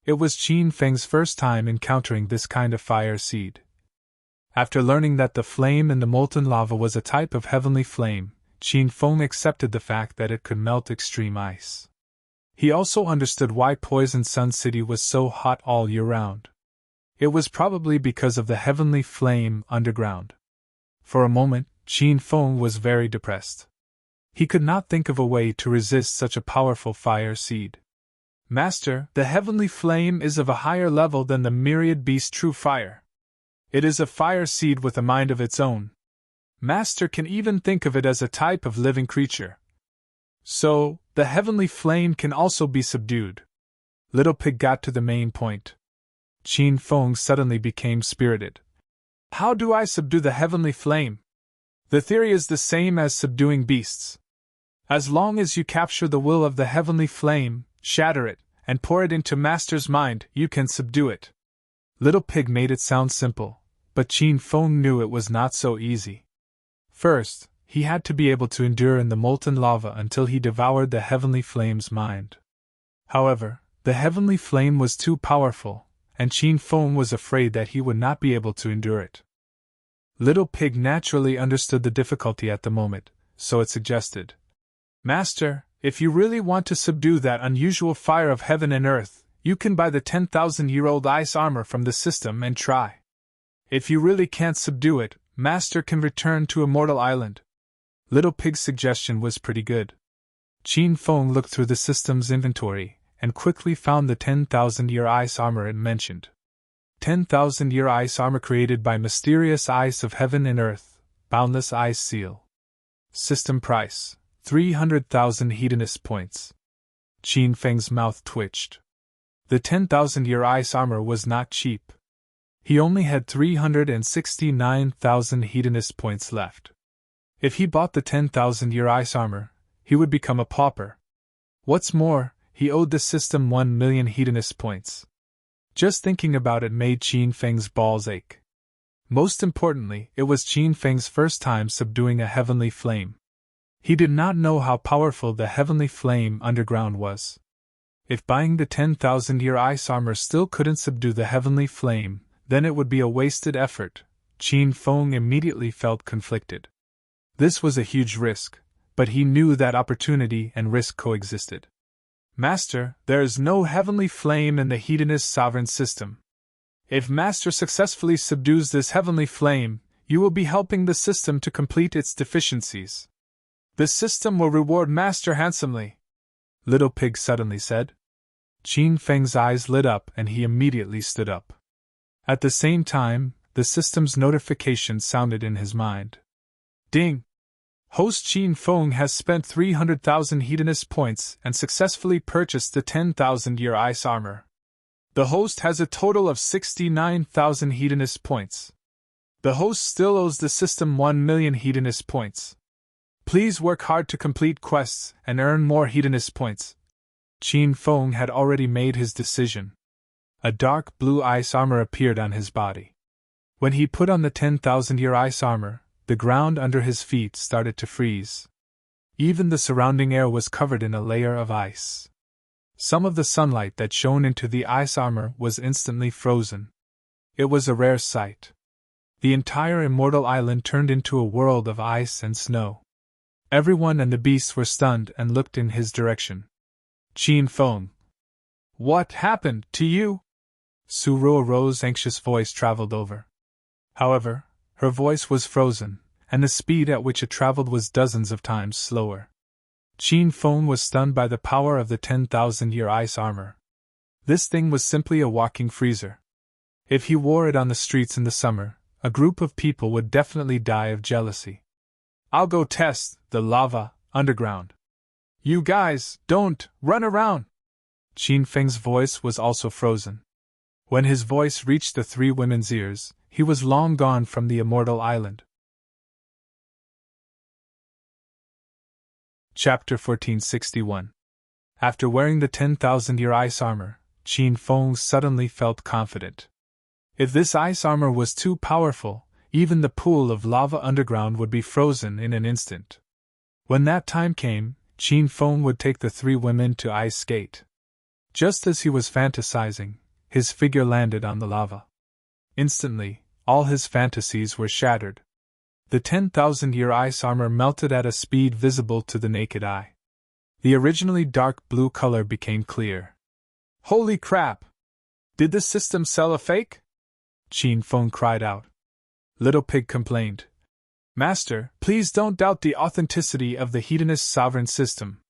It was Qin Feng's first time encountering this kind of fire seed. After learning that the flame in the molten lava was a type of heavenly flame, Qin Feng accepted the fact that it could melt extreme ice. He also understood why Poison Sun City was so hot all year round. It was probably because of the heavenly flame underground. For a moment, Qin Feng was very depressed. He could not think of a way to resist such a powerful fire seed. Master, the heavenly flame is of a higher level than the myriad beast true fire. It is a fire seed with a mind of its own. Master can even think of it as a type of living creature. So, the heavenly flame can also be subdued. Little Pig got to the main point. Qin Feng suddenly became spirited. How do I subdue the heavenly flame? The theory is the same as subduing beasts. As long as you capture the will of the heavenly flame, shatter it, and pour it into Master's mind, you can subdue it. Little Pig made it sound simple, but Qin Feng knew it was not so easy. First, he had to be able to endure in the molten lava until he devoured the heavenly flame's mind. However, the heavenly flame was too powerful, and Qin Feng was afraid that he would not be able to endure it. Little Pig naturally understood the difficulty at the moment, so it suggested, Master, if you really want to subdue that unusual fire of heaven and earth, you can buy the 10,000-year-old ice armor from the system and try. If you really can't subdue it, Master can return to Immortal Island. Little Pig's suggestion was pretty good. Qin Feng looked through the system's inventory and quickly found the 10,000-year ice armor it mentioned. 10,000-year ice armor created by mysterious ice of heaven and earth, boundless ice seal. System price, 300,000 hedonist points. Qin Feng's mouth twitched. The 10,000-year ice armor was not cheap. He only had 369,000 hedonist points left. If he bought the 10,000-year ice armor, he would become a pauper. What's more, he owed the system 1 million hedonist points. Just thinking about it made Qin Feng's balls ache. Most importantly, it was Qin Feng's first time subduing a heavenly flame. He did not know how powerful the heavenly flame underground was. If buying the 10,000-year ice armor still couldn't subdue the heavenly flame, then it would be a wasted effort. Qin Feng immediately felt conflicted. This was a huge risk, but he knew that opportunity and risk coexisted. Master, there is no heavenly flame in the hedonist sovereign system. If Master successfully subdues this heavenly flame, you will be helping the system to complete its deficiencies. The system will reward Master handsomely, Little Pig suddenly said. Qin Feng's eyes lit up and he immediately stood up. At the same time, the system's notification sounded in his mind. Ding! Host Qin Feng has spent 300,000 hedonist points and successfully purchased the 10,000-year ice armor. The host has a total of 69,000 hedonist points. The host still owes the system 1 million hedonist points. Please work hard to complete quests and earn more hedonist points. Qin Feng had already made his decision. A dark blue ice armor appeared on his body. When he put on the 10,000-year ice armor, the ground under his feet started to freeze. Even the surrounding air was covered in a layer of ice. Some of the sunlight that shone into the ice armor was instantly frozen. It was a rare sight. The entire Immortal Island turned into a world of ice and snow. Everyone and the beasts were stunned and looked in his direction. Qin Feng. What happened to you? Su Ruo's anxious voice traveled over. However, her voice was frozen, and the speed at which it traveled was dozens of times slower. Qin Feng was stunned by the power of the 10,000-year ice armor. This thing was simply a walking freezer. If he wore it on the streets in the summer, a group of people would definitely die of jealousy. I'll go test the lava underground. You guys, don't run around! Qin Feng's voice was also frozen. When his voice reached the three women's ears, he was long gone from the immortal island. Chapter 1461. After wearing the 10,000-year ice armor, Qin Feng suddenly felt confident. If this ice armor was too powerful, even the pool of lava underground would be frozen in an instant. When that time came, Qin Feng would take the three women to ice skate. Just as he was fantasizing, his figure landed on the lava. Instantly, all his fantasies were shattered. The 10,000-year ice armor melted at a speed visible to the naked eye. The originally dark blue color became clear. Holy crap! Did this system sell a fake? Qin Feng cried out. Little Pig complained. Master, please don't doubt the authenticity of the hedonist sovereign system.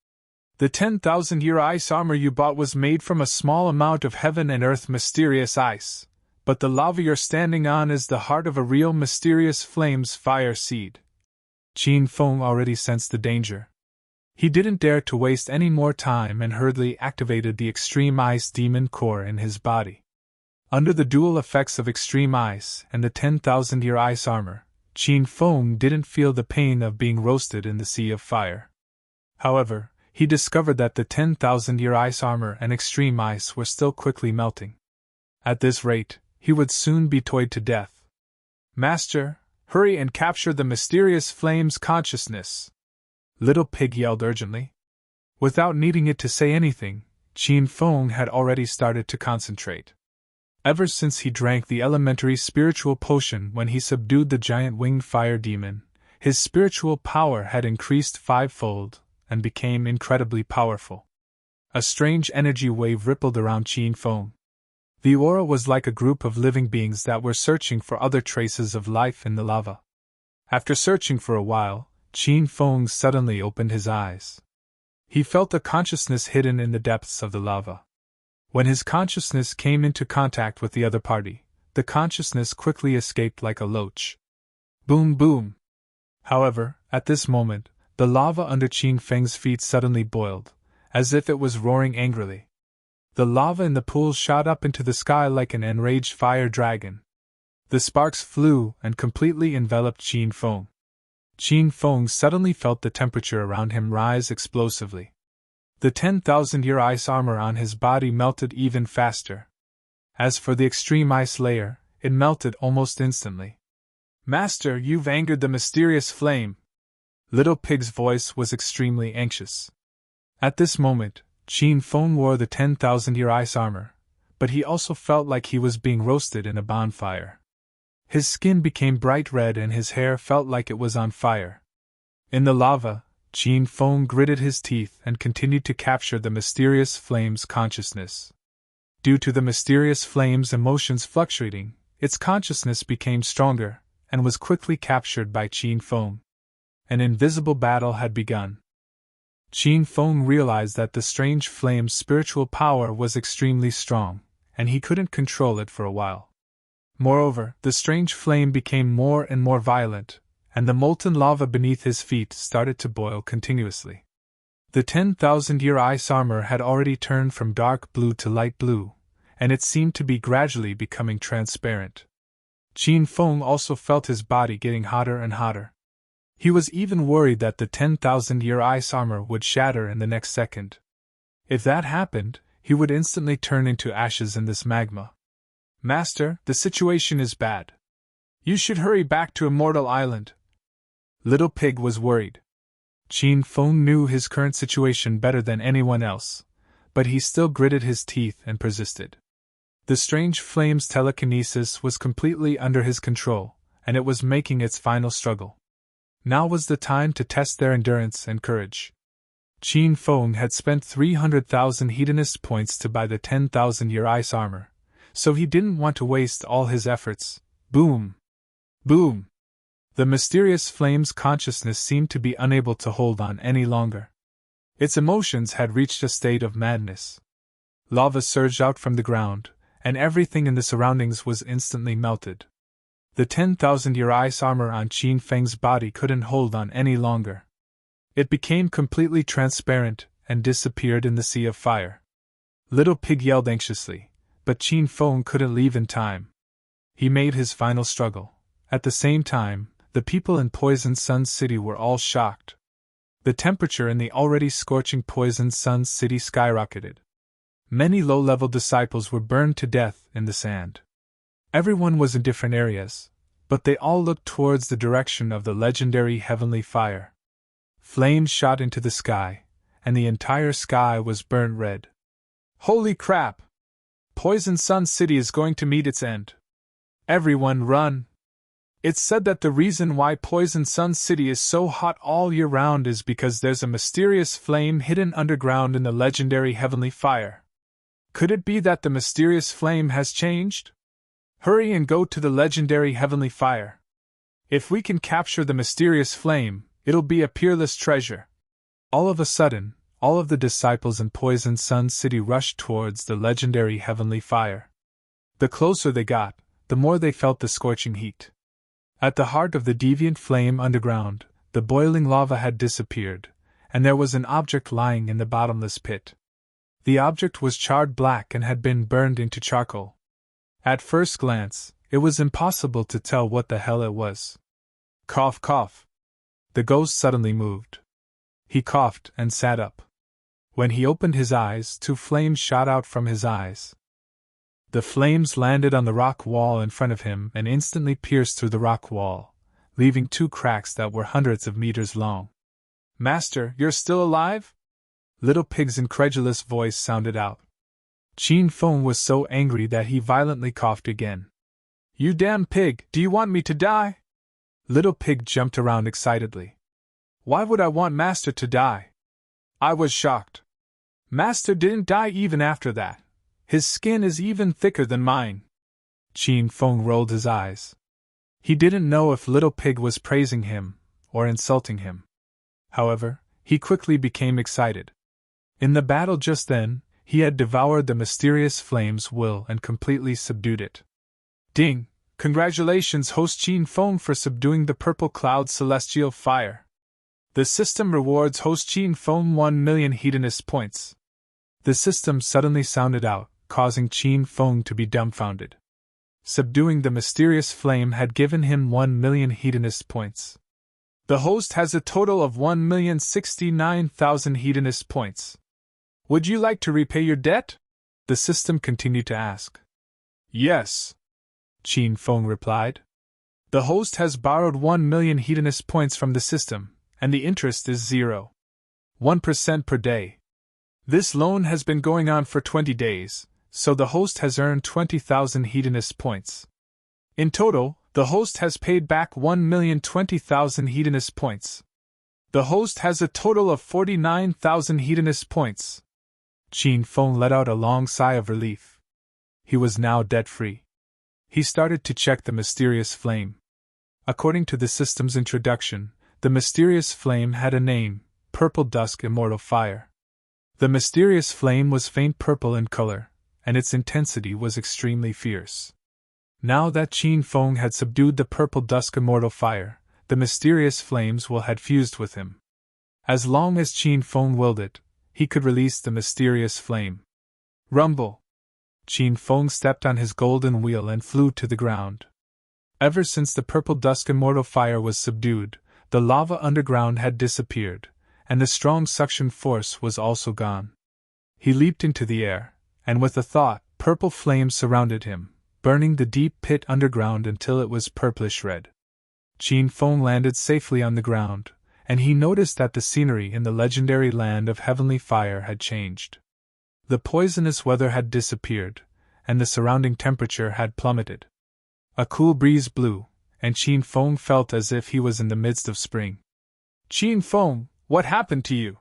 The 10,000-year ice armor you bought was made from a small amount of heaven and earth mysterious ice, but the lava you're standing on is the heart of a real mysterious flames fire seed. Qin Feng already sensed the danger. He didn't dare to waste any more time and hurriedly activated the extreme ice demon core in his body. Under the dual effects of extreme ice and the 10,000-year ice armor, Qin Feng didn't feel the pain of being roasted in the sea of fire. However, he discovered that the 10,000-year ice armor and extreme ice were still quickly melting. At this rate, he would soon be toyed to death. Master, hurry and capture the mysterious flames consciousness! Little Pig yelled urgently. Without needing it to say anything, Qin Feng had already started to concentrate. Ever since he drank the elementary spiritual potion when he subdued the giant winged fire demon, his spiritual power had increased fivefold and became incredibly powerful. A strange energy wave rippled around Qin Feng. The aura was like a group of living beings that were searching for other traces of life in the lava. After searching for a while, Qin Feng suddenly opened his eyes. He felt a consciousness hidden in the depths of the lava. When his consciousness came into contact with the other party, the consciousness quickly escaped like a loach. Boom boom! However, at this moment, the lava under Qin Feng's feet suddenly boiled, as if it was roaring angrily. The lava in the pool shot up into the sky like an enraged fire dragon. The sparks flew and completely enveloped Qin Feng. Qin Feng suddenly felt the temperature around him rise explosively. The 10,000-year ice armor on his body melted even faster. As for the extreme ice layer, it melted almost instantly. Master, you've angered the mysterious flame. Little Pig's voice was extremely anxious. At this moment, Qin Feng wore the 10,000-year ice armor, but he also felt like he was being roasted in a bonfire. His skin became bright red and his hair felt like it was on fire. In the lava, Qin Feng gritted his teeth and continued to capture the mysterious flame's consciousness. Due to the mysterious flame's emotions fluctuating, its consciousness became stronger and was quickly captured by Qin Feng. An invisible battle had begun. Qin Feng realized that the strange flame's spiritual power was extremely strong, and he couldn't control it for a while. Moreover, the strange flame became more and more violent, and the molten lava beneath his feet started to boil continuously. The 10,000-year ice armor had already turned from dark blue to light blue, and it seemed to be gradually becoming transparent. Qin Feng also felt his body getting hotter and hotter. He was even worried that the 10,000-year ice armor would shatter in the next second. If that happened, he would instantly turn into ashes in this magma. Master, the situation is bad. You should hurry back to Immortal Island. Little Pig was worried. Qin Feng knew his current situation better than anyone else, but he still gritted his teeth and persisted. The strange flame's telekinesis was completely under his control, and it was making its final struggle. Now was the time to test their endurance and courage. Qin Feng had spent 300,000 hedonist points to buy the 10,000-year ice armor, so he didn't want to waste all his efforts. Boom! Boom! The mysterious flame's consciousness seemed to be unable to hold on any longer. Its emotions had reached a state of madness. Lava surged out from the ground, and everything in the surroundings was instantly melted. The 10,000-year ice armor on Qin Feng's body couldn't hold on any longer. It became completely transparent and disappeared in the sea of fire. Little Pig yelled anxiously, but Qin Feng couldn't leave in time. He made his final struggle. At the same time, the people in Poison Sun City were all shocked. The temperature in the already scorching Poison Sun City skyrocketed. Many low-level disciples were burned to death in the sand. Everyone was in different areas, but they all looked towards the direction of the legendary heavenly fire. Flames shot into the sky, and the entire sky was burnt red. Holy crap! Poison Sun City is going to meet its end. Everyone run! It's said that the reason why Poison Sun City is so hot all year round is because there's a mysterious flame hidden underground in the legendary heavenly fire. Could it be that the mysterious flame has changed? Hurry and go to the legendary heavenly fire. If we can capture the mysterious flame, it'll be a peerless treasure. All of a sudden, all of the disciples in Poison Sun City rushed towards the legendary heavenly fire. The closer they got, the more they felt the scorching heat. At the heart of the deviant flame underground, the boiling lava had disappeared, and there was an object lying in the bottomless pit. The object was charred black and had been burned into charcoal. At first glance, it was impossible to tell what the hell it was. Cough, cough. The ghost suddenly moved. He coughed and sat up. When he opened his eyes, 2 flames shot out from his eyes. The flames landed on the rock wall in front of him and instantly pierced through the rock wall, leaving 2 cracks that were hundreds of meters long. Master, you're still alive? Little Pig's incredulous voice sounded out. Qin Feng was so angry that he violently coughed again. You damn pig, do you want me to die? Little Pig jumped around excitedly. Why would I want Master to die? I was shocked. Master didn't die even after that. His skin is even thicker than mine. Qin Feng rolled his eyes. He didn't know if Little Pig was praising him or insulting him. However, he quickly became excited. In the battle just then, he had devoured the mysterious flame's will and completely subdued it. Ding! Congratulations, host Qin Feng, for subduing the purple cloud celestial fire. The system rewards host Qin Feng 1,000,000 hedonist points. The system suddenly sounded out, causing Qin Feng to be dumbfounded. Subduing the mysterious flame had given him 1,000,000 hedonist points. The host has a total of 1,069,000 hedonist points. Would you like to repay your debt? The system continued to ask. Yes, Qin Feng replied. The host has borrowed 1,000,000 hedonist points from the system, and the interest is 0.1% per day. This loan has been going on for 20 days, so the host has earned 20,000 hedonist points. In total, the host has paid back 1,020,000 hedonist points. The host has a total of 49,000 hedonist points. Qin Feng let out a long sigh of relief. He was now debt-free. He started to check the mysterious flame. According to the system's introduction, the mysterious flame had a name, Purple Dusk Immortal Fire. The mysterious flame was faint purple in color, and its intensity was extremely fierce. Now that Qin Feng had subdued the Purple Dusk Immortal Fire, the mysterious flame's will had fused with him. As long as Qin Feng willed it, he could release the mysterious flame. Rumble! Qin Feng stepped on his golden wheel and flew to the ground. Ever since the Purple Dusk Immortal Fire was subdued, the lava underground had disappeared, and the strong suction force was also gone. He leaped into the air, and with a thought, purple flames surrounded him, burning the deep pit underground until it was purplish red. Qin Feng landed safely on the ground, and he noticed that the scenery in the legendary land of heavenly fire had changed. The poisonous weather had disappeared, and the surrounding temperature had plummeted. A cool breeze blew, and Qin Feng felt as if he was in the midst of spring. Qin Feng, what happened to you?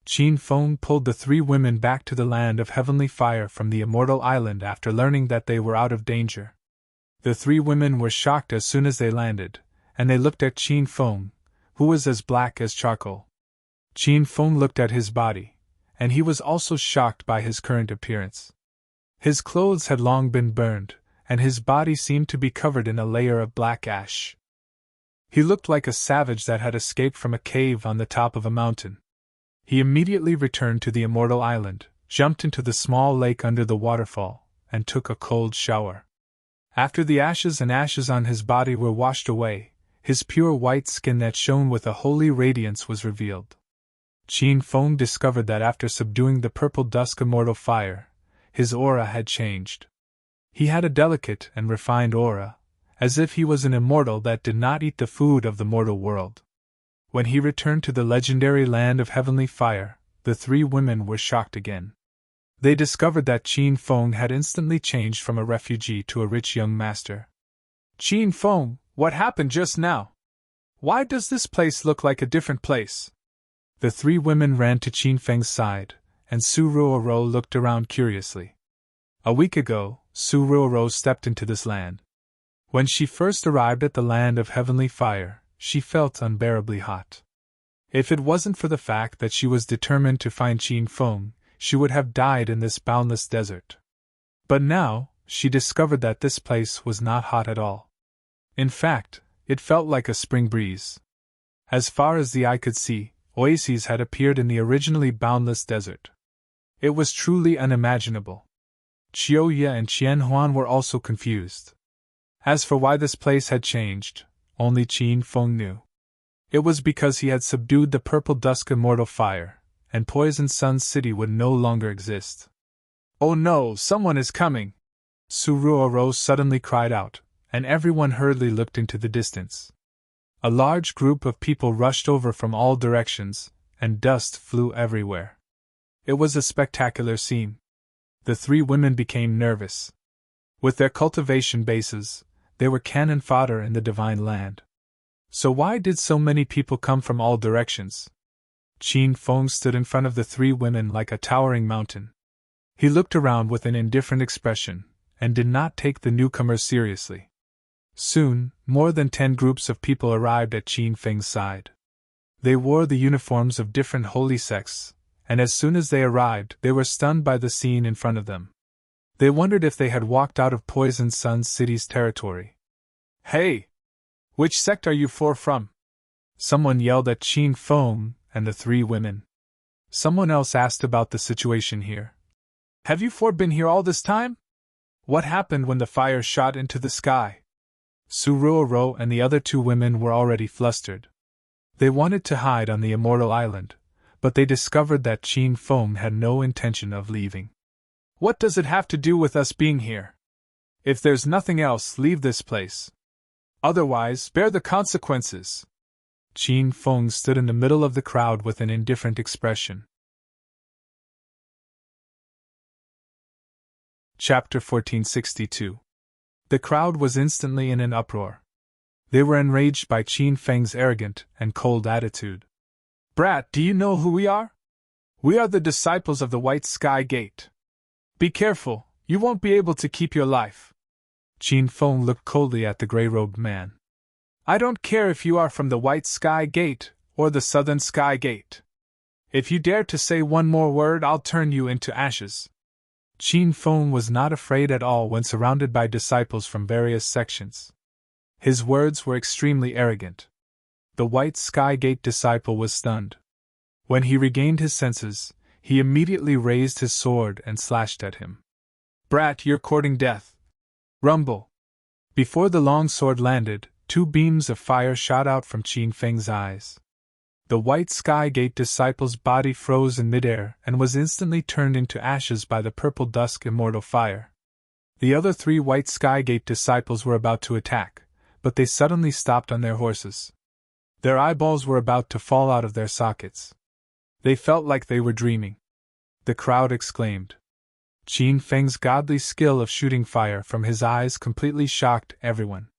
Qin Feng pulled the 3 women back to the land of heavenly fire from the immortal island after learning that they were out of danger. The 3 women were shocked as soon as they landed, and they looked at Qin Feng, who was as black as charcoal. Qin Feng looked at his body, and he was also shocked by his current appearance. His clothes had long been burned, and his body seemed to be covered in a layer of black ash. He looked like a savage that had escaped from a cave on the top of a mountain. He immediately returned to the Immortal Island, jumped into the small lake under the waterfall, and took a cold shower. After the ashes on his body were washed away, his pure white skin that shone with a holy radiance was revealed. Qin Feng discovered that after subduing the purple dusk immortal fire, his aura had changed. He had a delicate and refined aura, as if he was an immortal that did not eat the food of the mortal world. When he returned to the legendary land of heavenly fire, the three women were shocked again. They discovered that Qin Feng had instantly changed from a refugee to a rich young master. "Qin Feng, what happened just now? Why does this place look like a different place?" The three women ran to Qin Feng's side, and Su Ruoro looked around curiously. A week ago, Su Ruoro stepped into this land. When she first arrived at the land of heavenly fire, she felt unbearably hot. If it wasn't for the fact that she was determined to find Qin Feng, she would have died in this boundless desert. But now, she discovered that this place was not hot at all. In fact, it felt like a spring breeze. As far as the eye could see, oases had appeared in the originally boundless desert. It was truly unimaginable. Qiu Ye and Qian Huan were also confused. As for why this place had changed, only Qin Feng knew. It was because he had subdued the purple dusk immortal fire, and Poison Sun's city would no longer exist. "Oh no, someone is coming!" Su Ruoro suddenly cried out, and everyone hurriedly looked into the distance. A large group of people rushed over from all directions, and dust flew everywhere. It was a spectacular scene. The three women became nervous. With their cultivation bases, they were cannon fodder in the divine land. So why did so many people come from all directions? Qin Feng stood in front of the three women like a towering mountain. He looked around with an indifferent expression, and did not take the newcomers seriously. Soon, more than 10 groups of people arrived at Qin Feng's side. They wore the uniforms of different holy sects, and as soon as they arrived, they were stunned by the scene in front of them. They wondered if they had walked out of Poison Sun City's territory. "Hey! Which sect are you four from?" Someone yelled at Qin Feng and the three women. Someone else asked about the situation here. "Have you four been here all this time? What happened when the fire shot into the sky?" Su Ruoro and the other two women were already flustered. They wanted to hide on the Immortal Island, but they discovered that Qin Feng had no intention of leaving. "What does it have to do with us being here? If there's nothing else, leave this place. Otherwise, bear the consequences." Qin Feng stood in the middle of the crowd with an indifferent expression. Chapter 1462. The crowd was instantly in an uproar. They were enraged by Qin Feng's arrogant and cold attitude. "Brat, do you know who we are? We are the disciples of the White Sky Gate. Be careful, you won't be able to keep your life." Qin Feng looked coldly at the gray-robed man. "I don't care if you are from the White Sky Gate or the Southern Sky Gate. If you dare to say one more word, I'll turn you into ashes." Qin Feng was not afraid at all when surrounded by disciples from various sections. His words were extremely arrogant. The White Sky Gate disciple was stunned. When he regained his senses, he immediately raised his sword and slashed at him. "Brat, you're courting death. Rumble!" Before the long sword landed, 2 beams of fire shot out from Qin Feng's eyes. The White Sky Gate disciple's body froze in midair and was instantly turned into ashes by the purple dusk immortal fire. The other 3 White Sky Gate disciples were about to attack, but they suddenly stopped on their horses. Their eyeballs were about to fall out of their sockets. They felt like they were dreaming. The crowd exclaimed. Qin Feng's godly skill of shooting fire from his eyes completely shocked everyone.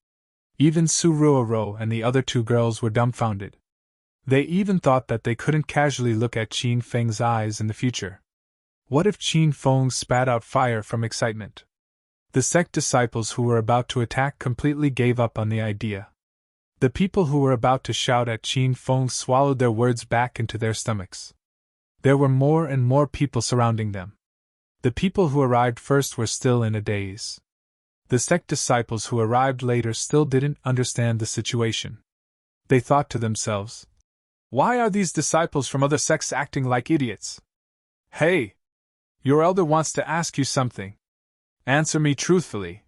Even Su Ruoro and the other 2 girls were dumbfounded. They even thought that they couldn't casually look at Qin Feng's eyes in the future. What if Qin Feng spat out fire from excitement? The sect disciples who were about to attack completely gave up on the idea. The people who were about to shout at Qin Feng swallowed their words back into their stomachs. There were more and more people surrounding them. The people who arrived first were still in a daze. The sect disciples who arrived later still didn't understand the situation. They thought to themselves, "Why are these disciples from other sects acting like idiots? Hey! Your elder wants to ask you something. Answer me truthfully.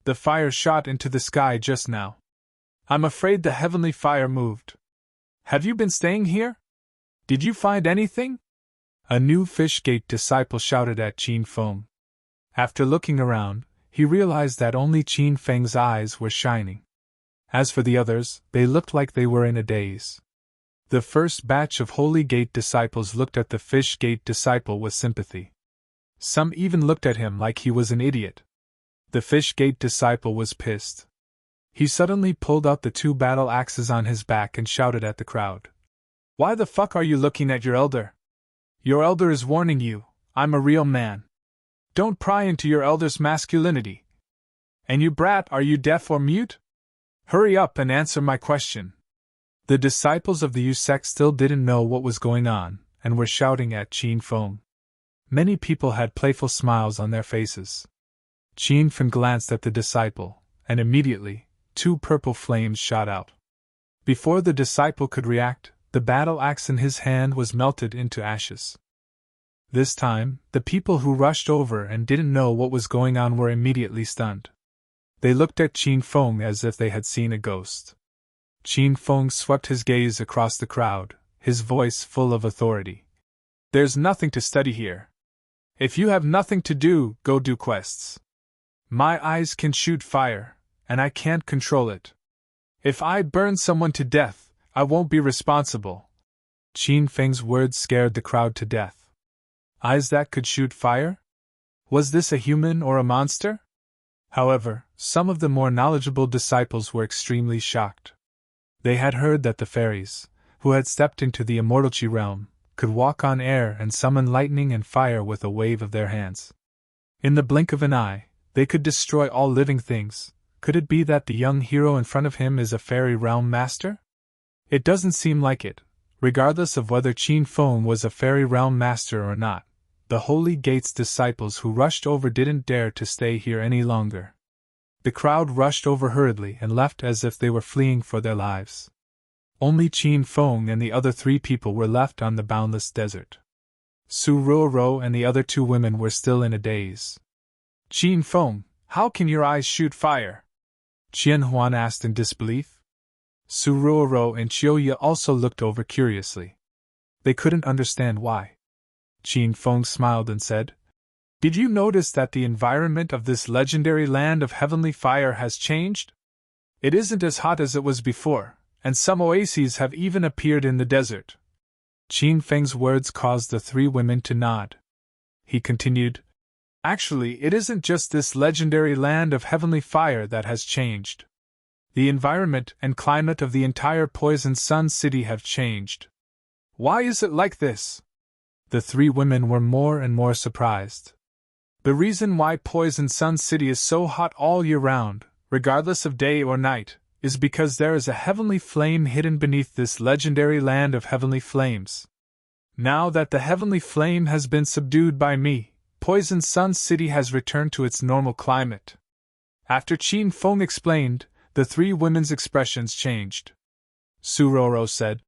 The fire shot into the sky just now. I'm afraid the heavenly fire moved. Have you been staying here? Did you find anything?" A new fish gate disciple shouted at Qin Feng. After looking around, he realized that only Qin Feng's eyes were shining. As for the others, they looked like they were in a daze. The first batch of Holy Gate disciples looked at the Fish Gate disciple with sympathy. Some even looked at him like he was an idiot. The Fish Gate disciple was pissed. He suddenly pulled out the 2 battle axes on his back and shouted at the crowd. "Why the fuck are you looking at your elder? Your elder is warning you, I'm a real man. Don't pry into your elder's masculinity. And you brat, are you deaf or mute? Hurry up and answer my question." The disciples of the Yu sect still didn't know what was going on, and were shouting at Qin Feng. Many people had playful smiles on their faces. Qin Feng glanced at the disciple, and immediately, 2 purple flames shot out. Before the disciple could react, the battle axe in his hand was melted into ashes. This time, the people who rushed over and didn't know what was going on were immediately stunned. They looked at Qin Feng as if they had seen a ghost. Qin Feng swept his gaze across the crowd, his voice full of authority. "There's nothing to study here. If you have nothing to do, go do quests. My eyes can shoot fire, and I can't control it. If I burn someone to death, I won't be responsible." Qin Feng's words scared the crowd to death. Eyes that could shoot fire? Was this a human or a monster? However, some of the more knowledgeable disciples were extremely shocked. They had heard that the fairies, who had stepped into the immortal Qi realm, could walk on air and summon lightning and fire with a wave of their hands. In the blink of an eye, they could destroy all living things. Could it be that the young hero in front of him is a fairy realm master? It doesn't seem like it. Regardless of whether Qin Feng was a fairy realm master or not, the Holy Gate's disciples who rushed over didn't dare to stay here any longer. The crowd rushed over hurriedly and left as if they were fleeing for their lives. Only Qin Feng and the other 3 people were left on the boundless desert. Su Ruoro and the other 2 women were still in a daze. "Qin Feng, how can your eyes shoot fire?" Qian Huan asked in disbelief. Su Ruoro and Qiuya also looked over curiously. They couldn't understand why. Qin Feng smiled and said, "Did you notice that the environment of this legendary land of heavenly fire has changed? It isn't as hot as it was before, and some oases have even appeared in the desert." Qin Feng's words caused the 3 women to nod. He continued, "Actually, it isn't just this legendary land of heavenly fire that has changed. The environment and climate of the entire Poison Sun City have changed." "Why is it like this?" The 3 women were more and more surprised. "The reason why Poison Sun City is so hot all year round, regardless of day or night, is because there is a heavenly flame hidden beneath this legendary land of heavenly flames. Now that the heavenly flame has been subdued by me, Poison Sun City has returned to its normal climate." After Qin Feng explained, the 3 women's expressions changed. Su Ruoro said,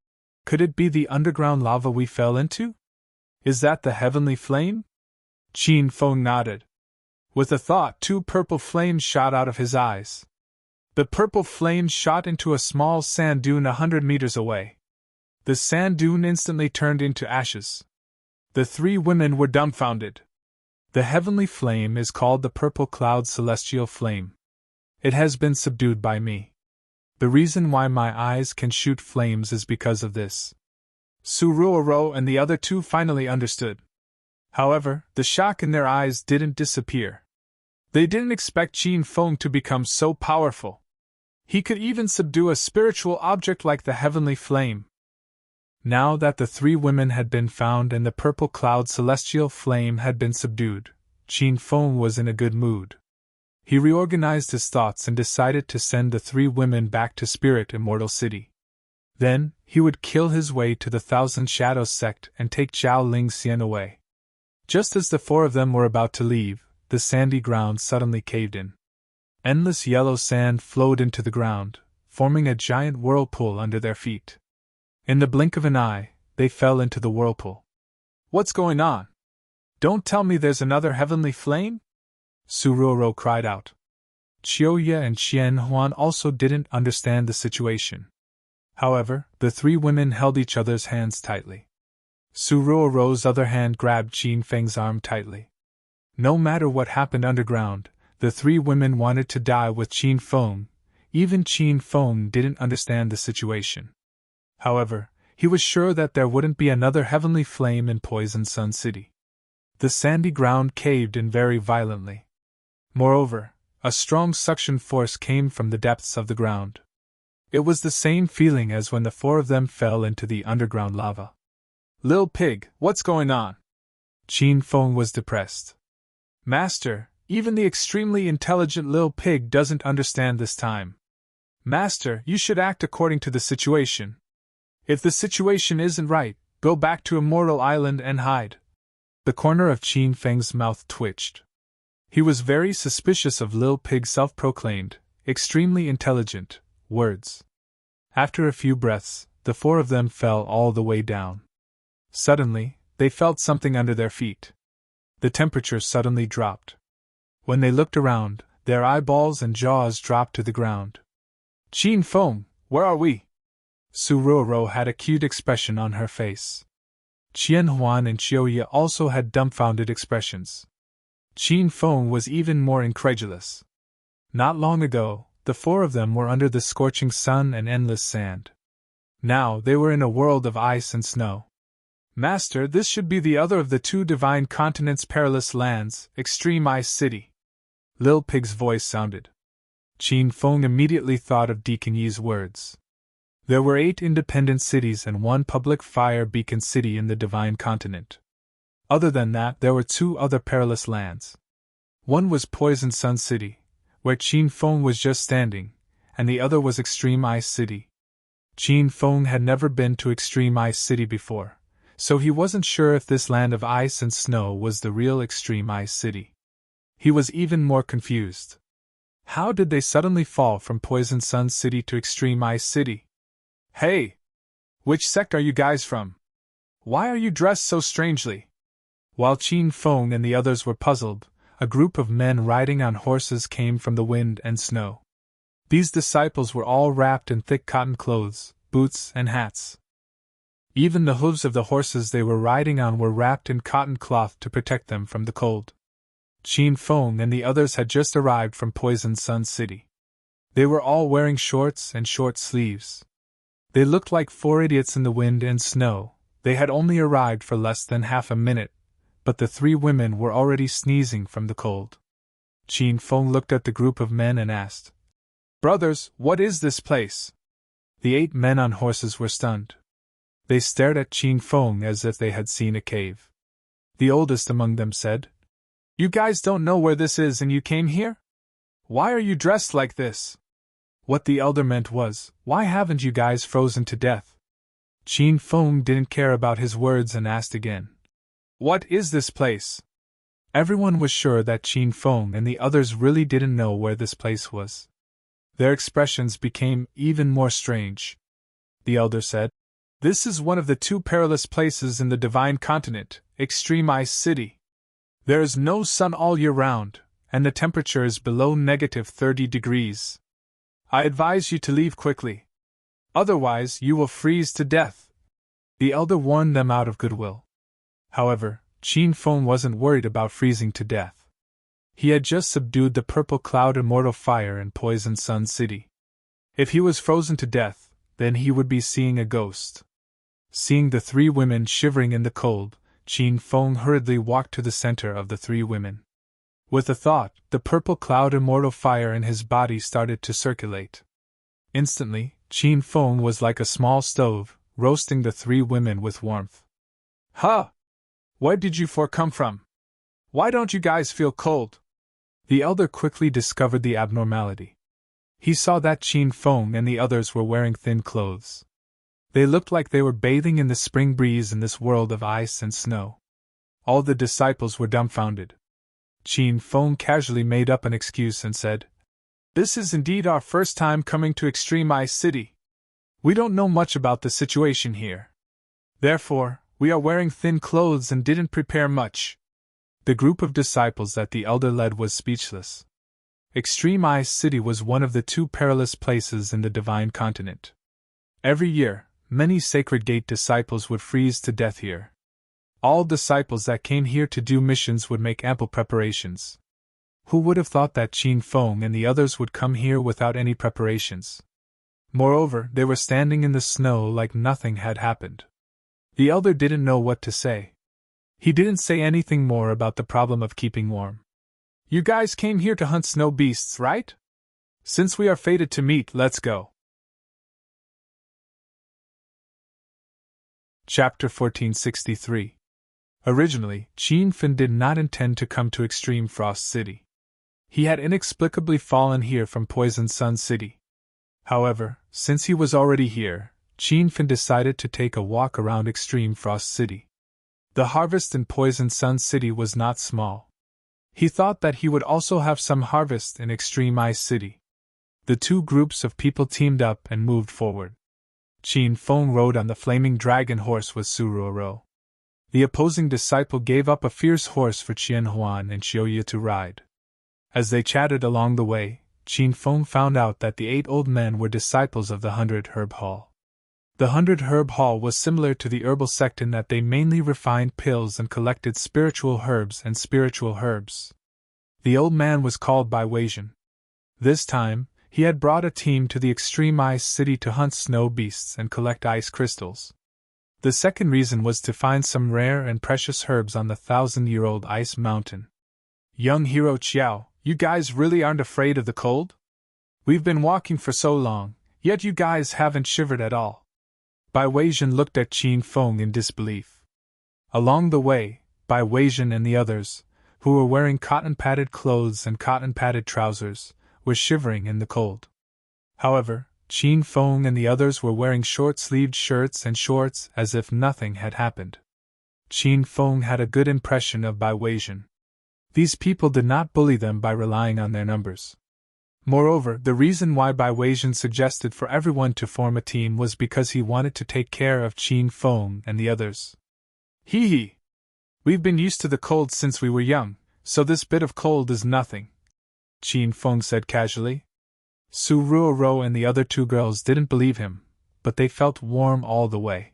"Could it be the underground lava we fell into? Is that the heavenly flame?" Qin Feng nodded. With a thought, 2 purple flames shot out of his eyes. The purple flames shot into a small sand dune 100 meters away. The sand dune instantly turned into ashes. The 3 women were dumbfounded. The heavenly flame is called the Purple Cloud Celestial Flame. It has been subdued by me. The reason why my eyes can shoot flames is because of this. Su Ruoro and the other 2 finally understood. However, the shock in their eyes didn't disappear. They didn't expect Qin Feng to become so powerful. He could even subdue a spiritual object like the heavenly flame. Now that the 3 women had been found and the purple cloud celestial flame had been subdued, Qin Feng was in a good mood. He reorganized his thoughts and decided to send the 3 women back to Spirit Immortal City. Then, he would kill his way to the Thousand Shadows sect and take Zhao Ling Xian away. Just as the 4 of them were about to leave, the sandy ground suddenly caved in. Endless yellow sand flowed into the ground, forming a giant whirlpool under their feet. In the blink of an eye, they fell into the whirlpool. "What's going on? Don't tell me there's another heavenly flame?" Suruoro cried out. Chiyoya and Qian Huan also didn't understand the situation. However, the 3 women held each other's hands tightly. Suruoro's other hand grabbed Qin Feng's arm tightly. No matter what happened underground, the 3 women wanted to die with Qin Feng. Even Qin Feng didn't understand the situation. However, he was sure that there wouldn't be another heavenly flame in Poison Sun City. The sandy ground caved in very violently. Moreover, a strong suction force came from the depths of the ground. It was the same feeling as when the 4 of them fell into the underground lava. "Lil Pig, what's going on?" Qin Feng was depressed. "Master, even the extremely intelligent Lil Pig doesn't understand this time. Master, you should act according to the situation. If the situation isn't right, go back to Immortal Island and hide." The corner of Qin Feng's mouth twitched. He was very suspicious of Lil Pig's self-proclaimed, extremely intelligent, words. After a few breaths, the 4 of them fell all the way down. Suddenly, they felt something under their feet. The temperature suddenly dropped. When they looked around, their eyeballs and jaws dropped to the ground. "Qin Feng, where are we?" Suruoro had a cute expression on her face. Qian Huan and Chiyoya also had dumbfounded expressions. Qin Feng was even more incredulous. Not long ago, the 4 of them were under the scorching sun and endless sand. Now they were in a world of ice and snow. "Master, this should be the other of the 2 divine continents' perilous lands, Extreme Ice City." Lil Pig's voice sounded. Qin Feng immediately thought of Deacon Yi's words. There were 8 independent cities and 1 public fire beacon city in the divine continent. Other than that, there were 2 other perilous lands. One was Poison Sun City, where Qin Feng was just standing, and the other was Extreme Ice City. Qin Feng had never been to Extreme Ice City before, so he wasn't sure if this land of ice and snow was the real Extreme Ice City. He was even more confused. How did they suddenly fall from Poison Sun City to Extreme Ice City? "Hey! Which sect are you guys from? Why are you dressed so strangely?" While Qin Feng and the others were puzzled, a group of men riding on horses came from the wind and snow. These disciples were all wrapped in thick cotton clothes, boots, and hats. Even the hooves of the horses they were riding on were wrapped in cotton cloth to protect them from the cold. Qin Feng and the others had just arrived from Poison Sun City. They were all wearing shorts and short sleeves. They looked like 4 idiots in the wind and snow. They had only arrived for less than half a minute, but the 3 women were already sneezing from the cold. Qin Feng looked at the group of men and asked, "Brothers, what is this place?" The 8 men on horses were stunned. They stared at Qin Feng as if they had seen a cave. The oldest among them said, "You guys don't know where this is and you came here? Why are you dressed like this?" What the elder meant was, "Why haven't you guys frozen to death?" Qin Feng didn't care about his words and asked again, "What is this place?" Everyone was sure that Qin Feng and the others really didn't know where this place was. Their expressions became even more strange. The elder said, "This is one of the 2 perilous places in the Divine Continent, Extreme Ice City. There is no sun all year round, and the temperature is below -30 degrees. I advise you to leave quickly. Otherwise, you will freeze to death." The elder warned them out of goodwill. However, Qin Feng wasn't worried about freezing to death. He had just subdued the purple cloud immortal fire in Poison Sun City. If he was frozen to death, then he would be seeing a ghost. Seeing the 3 women shivering in the cold, Qin Feng hurriedly walked to the center of the 3 women. With a thought, the purple cloud immortal fire in his body started to circulate. Instantly, Qin Feng was like a small stove, roasting the 3 women with warmth. "Huh! Where did you 4 come from? Why don't you guys feel cold?" The elder quickly discovered the abnormality. He saw that Qin Feng and the others were wearing thin clothes. They looked like they were bathing in the spring breeze in this world of ice and snow. All the disciples were dumbfounded. Qin Feng casually made up an excuse and said, "This is indeed our first time coming to Extreme Ice City. We don't know much about the situation here. Therefore, we are wearing thin clothes and didn't prepare much." The group of disciples that the elder led was speechless. Extreme Ice City was one of the 2 perilous places in the Divine Continent. Every year, many Sacred Gate disciples would freeze to death here. All disciples that came here to do missions would make ample preparations. Who would have thought that Qin Feng and the others would come here without any preparations? Moreover, they were standing in the snow like nothing had happened. The elder didn't know what to say. He didn't say anything more about the problem of keeping warm. "You guys came here to hunt snow beasts, right? Since we are fated to meet, let's go." Chapter 1463. Originally, Qin Feng did not intend to come to Extreme Frost City. He had inexplicably fallen here from Poison Sun City. However, since he was already here, Qin Feng decided to take a walk around Extreme Frost City. The harvest in Poison Sun City was not small. He thought that he would also have some harvest in Extreme Ice City. The 2 groups of people teamed up and moved forward. Qin Feng rode on the flaming dragon horse with Su Ruoro. The opposing disciple gave up a fierce horse for Qian Huan and Xiuya to ride. As they chatted along the way, Qin Feng found out that the 8 old men were disciples of the 100 Herb Hall. The 100 Herb Hall was similar to the herbal sect in that they mainly refined pills and collected spiritual herbs and spiritual herbs. The old man was called Bai Weijian. This time, he had brought a team to the Extreme Ice City to hunt snow beasts and collect ice crystals. The second reason was to find some rare and precious herbs on the 1,000-year-old ice mountain. "Young hero Qiao, you guys really aren't afraid of the cold? We've been walking for so long, yet you guys haven't shivered at all." Bai Weijian looked at Qin Feng in disbelief. Along the way, Bai Weijian and the others, who were wearing cotton-padded clothes and cotton-padded trousers, were shivering in the cold. However, Qin Feng and the others were wearing short-sleeved shirts and shorts as if nothing had happened. Qin Feng had a good impression of Bai Weijian. These people did not bully them by relying on their numbers. Moreover, the reason why Bai Weijian suggested for everyone to form a team was because he wanted to take care of Qin Feng and the others. "Hee hee! We've been used to the cold since we were young, so this bit of cold is nothing," Qin Feng said casually. Su Ruoro and the other 2 girls didn't believe him, but they felt warm all the way.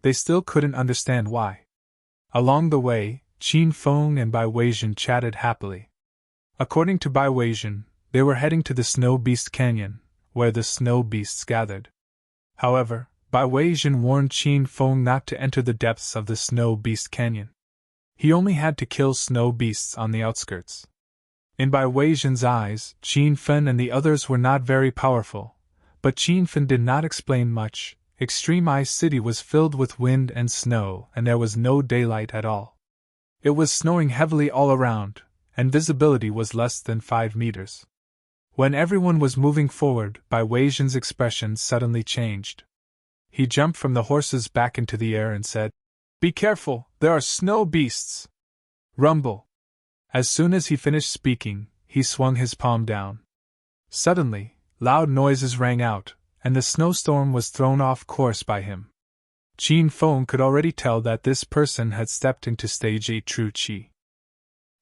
They still couldn't understand why. Along the way, Qin Feng and Bai Weijian chatted happily. According to Bai Weijian, they were heading to the Snow Beast Canyon, where the snow beasts gathered. However, Bai Weijian warned Qin Feng not to enter the depths of the Snow Beast Canyon. He only had to kill snow beasts on the outskirts. In Bai Weijian's eyes, Qin Feng and the others were not very powerful, but Qin Feng did not explain much. Extreme Ice City was filled with wind and snow, and there was no daylight at all. It was snowing heavily all around, and visibility was less than 5 meters. When everyone was moving forward, Bai Weijian's expression suddenly changed. He jumped from the horse's back into the air and said, "Be careful, there are snow beasts!" Rumble! As soon as he finished speaking, he swung his palm down. Suddenly, loud noises rang out, and the snowstorm was thrown off course by him. Qin Feng could already tell that this person had stepped into stage 8 true Qi.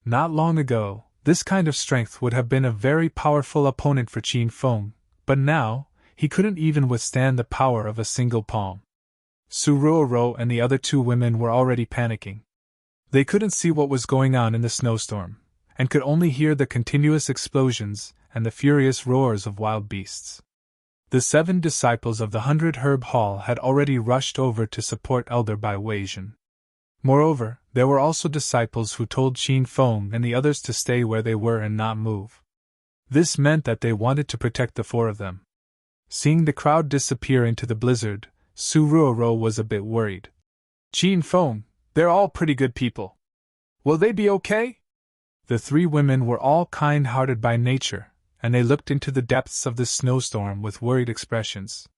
Not long ago, this kind of strength would have been a very powerful opponent for Qin Feng, but now, he couldn't even withstand the power of a single palm. Su Ruoro and the other 2 women were already panicking. They couldn't see what was going on in the snowstorm, and could only hear the continuous explosions and the furious roars of wild beasts. The 7 disciples of the 100 Herb Hall had already rushed over to support Elder Bai Weijian. Moreover, there were also disciples who told Qin Feng and the others to stay where they were and not move. This meant that they wanted to protect the 4 of them. Seeing the crowd disappear into the blizzard, Su Ruoro was a bit worried. "Qin Feng, they're all pretty good people. Will they be okay?" The three women were all kind-hearted by nature, and they looked into the depths of the snowstorm with worried expressions.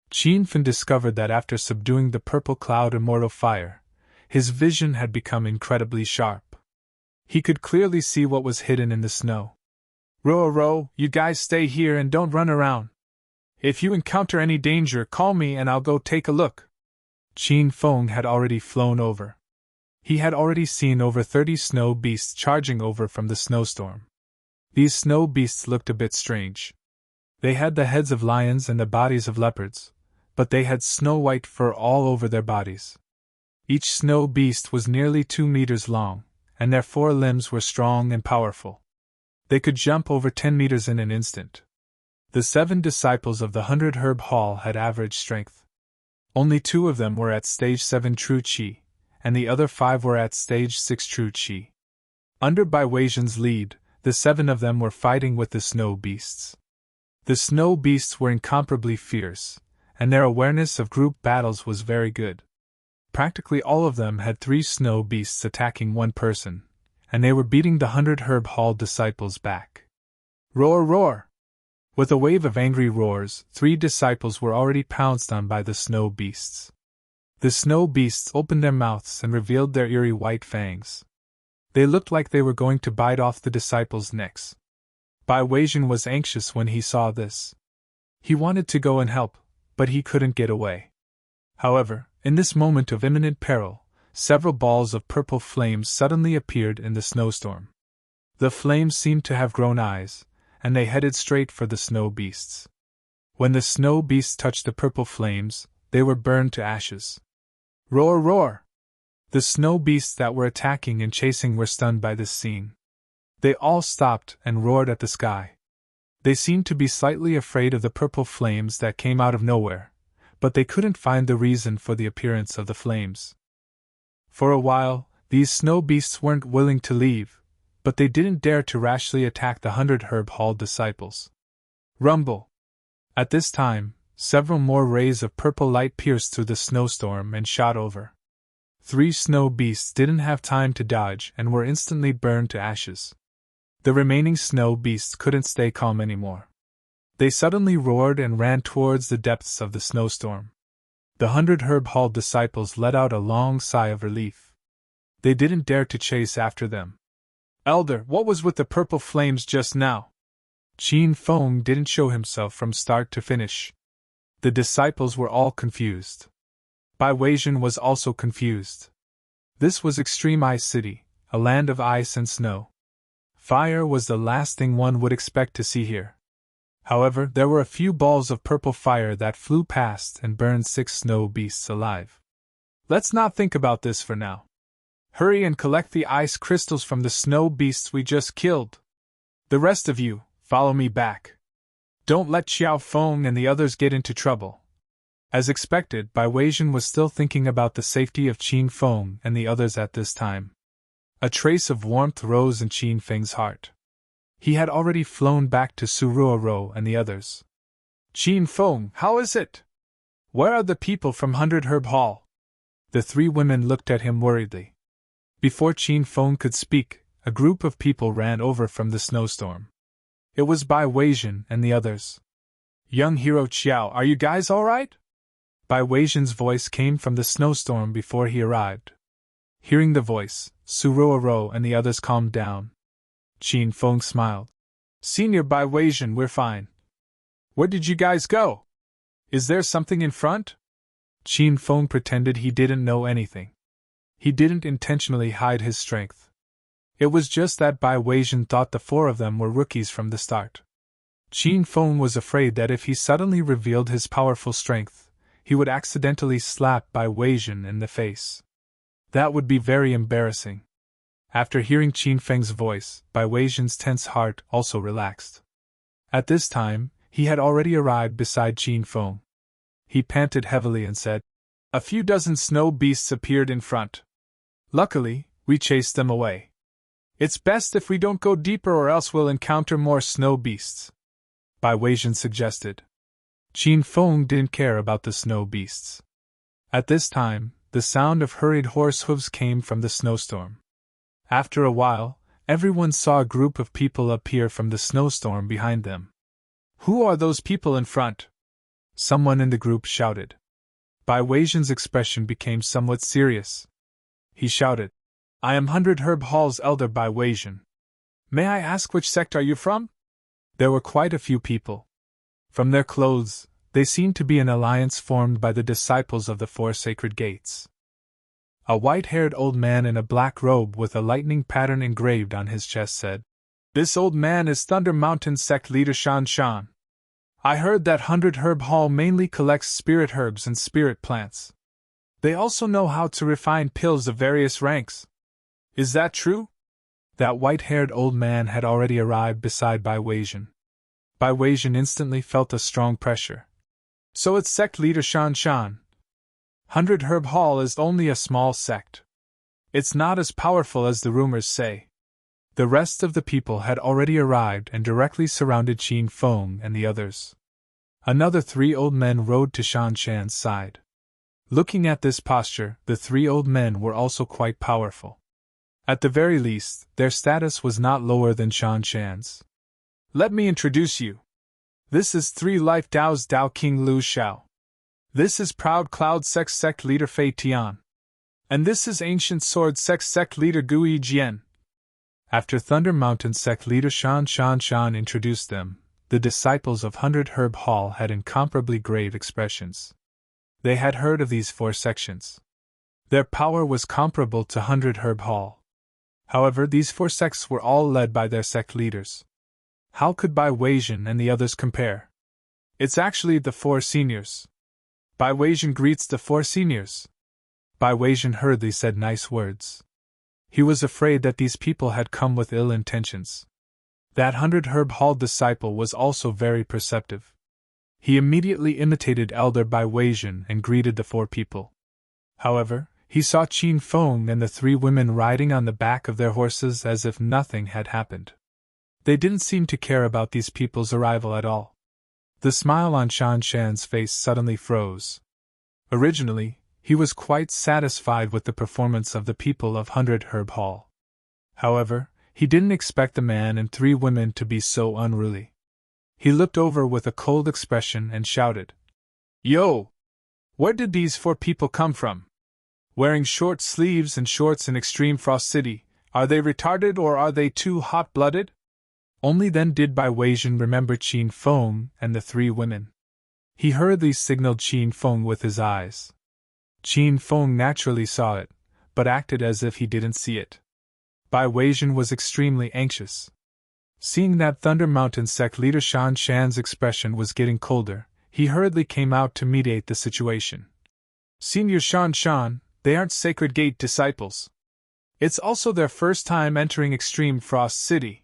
Qin Fen discovered that after subduing the purple cloud immortal fire, his vision had become incredibly sharp. He could clearly see what was hidden in the snow. Row, you guys stay here and don't run around. If you encounter any danger, call me and I'll go take a look. Qin Feng had already flown over. He had already seen over 30 snow beasts charging over from the snowstorm. These snow beasts looked a bit strange. They had the heads of lions and the bodies of leopards, but they had snow-white fur all over their bodies. Each snow beast was nearly 2 meters long, and their 4 limbs were strong and powerful. They could jump over 10 meters in an instant. The 7 disciples of the 100-herb hall had average strength. Only 2 of them were at stage 7 true qi, and the other 5 were at stage 6 true qi. Under Bai Weijian's lead, the 7 of them were fighting with the snow beasts. The snow beasts were incomparably fierce, and their awareness of group battles was very good. Practically all of them had 3 snow beasts attacking one person, and they were beating the 100-herb hall disciples back. Roar! With a wave of angry roars, 3 disciples were already pounced on by the snow beasts. The snow beasts opened their mouths and revealed their eerie white fangs. They looked like they were going to bite off the disciples' necks. Bai Weijian was anxious when he saw this. He wanted to go and help, but he couldn't get away. However, in this moment of imminent peril, several balls of purple flames suddenly appeared in the snowstorm. The flames seemed to have grown eyes, and they headed straight for the snow beasts. When the snow beasts touched the purple flames, they were burned to ashes. Roar! The snow beasts that were attacking and chasing were stunned by this scene. They all stopped and roared at the sky. They seemed to be slightly afraid of the purple flames that came out of nowhere, but they couldn't find the reason for the appearance of the flames. For a while, these snow beasts weren't willing to leave, but they didn't dare to rashly attack the 100-herb hall disciples. Rumble! At this time, several more rays of purple light pierced through the snowstorm and shot over. 3 snow beasts didn't have time to dodge and were instantly burned to ashes. The remaining snow beasts couldn't stay calm anymore. They suddenly roared and ran towards the depths of the snowstorm. The 100-herb hall disciples let out a long sigh of relief. They didn't dare to chase after them. Elder, what was with the purple flames just now? Qin Feng didn't show himself from start to finish. The disciples were all confused. Bai Weijian was also confused. This was Extreme Ice City, a land of ice and snow. Fire was the last thing one would expect to see here. However, there were a few balls of purple fire that flew past and burned 6 snow beasts alive. Let's not think about this for now. Hurry and collect the ice crystals from the snow beasts we just killed. The rest of you, follow me back. Don't let Xiao Feng and the others get into trouble. As expected, Bai Weijian was still thinking about the safety of Qin Feng and the others at this time. A trace of warmth rose in Qin Feng's heart. He had already flown back to Suruoro and the others. Qin Feng, how is it? Where are the people from 100-herb hall? The 3 women looked at him worriedly. Before Qin Feng could speak, a group of people ran over from the snowstorm. It was Bai Weijian and the others. Young hero Qiao, are you guys all right? Bai Weijian's voice came from the snowstorm before he arrived. Hearing the voice, Suruoro and the others calmed down. Qin Feng smiled. Senior Bai Weijian, we're fine. Where did you guys go? Is there something in front? Qin Feng pretended he didn't know anything. He didn't intentionally hide his strength. It was just that Bai Weijian thought the 4 of them were rookies from the start. Qin Feng was afraid that if he suddenly revealed his powerful strength, he would accidentally slap Bai Weijian in the face. That would be very embarrassing. After hearing Qin Feng's voice, Bai Weijian's tense heart also relaxed. At this time, he had already arrived beside Qin Feng. He panted heavily and said, A few dozen snow beasts appeared in front. Luckily, we chased them away. It's best if we don't go deeper or else we'll encounter more snow beasts, Bai Weijian suggested. Qin Feng didn't care about the snow beasts. At this time, the sound of hurried horse hooves came from the snowstorm. After a while, Everyone saw a group of people appear from the snowstorm behind them. "Who are those people in front?" someone in the group shouted. Bai Weijian's expression became somewhat serious. He shouted, "I am 100 Herb Hall's elder Bai Weijian. May I ask which sect are you from?" There were quite a few people. From their clothes, they seemed to be an alliance formed by the disciples of the Four Sacred Gates. A white-haired old man in a black robe with a lightning pattern engraved on his chest said, "This old man is Thunder Mountain sect leader Shan Shan. I heard that 100 Herb Hall mainly collects spirit herbs and spirit plants. They also know how to refine pills of various ranks. Is that true?" That white-haired old man had already arrived beside Bai Weijian. Bai Weijian instantly felt a strong pressure. "So it's sect leader Shan Shan. 100 Herb Hall is only a small sect. It's not as powerful as the rumors say." The rest of the people had already arrived and directly surrounded Qin Feng and the others. Another 3 old men rode to Shan Shan's side. Looking at this posture, the 3 old men were also quite powerful. At the very least, their status was not lower than Shan Shan's. "Let me introduce you. This is 3 Life Dao's Dao King Lu Xiao. This is Proud Cloud sect leader Fei Tian. And this is Ancient Sword sect leader Gui Jian." After Thunder Mountain sect leader Shan introduced them, the disciples of 100 Herb Hall had incomparably grave expressions. They had heard of these 4 sections. Their power was comparable to 100 Herb Hall. However, these 4 sects were all led by their sect leaders. How could Bai Weijian and the others compare? "It's actually the 4 seniors. Bai Weijian greets the 4 seniors." Bai Weijian hurriedly said nice words. He was afraid that these people had come with ill intentions. That 100 Herb Hall disciple was also very perceptive. He immediately imitated Elder Bai Weijian and greeted the 4 people. However, he saw Qin Feng and the 3 women riding on the back of their horses as if nothing had happened. They didn't seem to care about these people's arrival at all. The smile on Shan Shan's face suddenly froze. Originally, he was quite satisfied with the performance of the people of 100 Herb Hall. However, he didn't expect the man and 3 women to be so unruly. He looked over with a cold expression and shouted, "Yo! Where did these 4 people come from? Wearing short sleeves and shorts in extreme frost city, are they retarded or are they too hot-blooded?" Only then did Bai Weijian remember Qin Feng and the 3 women. He hurriedly signaled Qin Feng with his eyes. Qin Feng naturally saw it, but acted as if he didn't see it. Bai Weijian was extremely anxious. Seeing that Thunder Mountain sect leader Shan Shan's expression was getting colder, he hurriedly came out to mediate the situation. "Senior Shan Shan, they aren't Sacred Gate disciples. It's also their first time entering Extreme Frost City.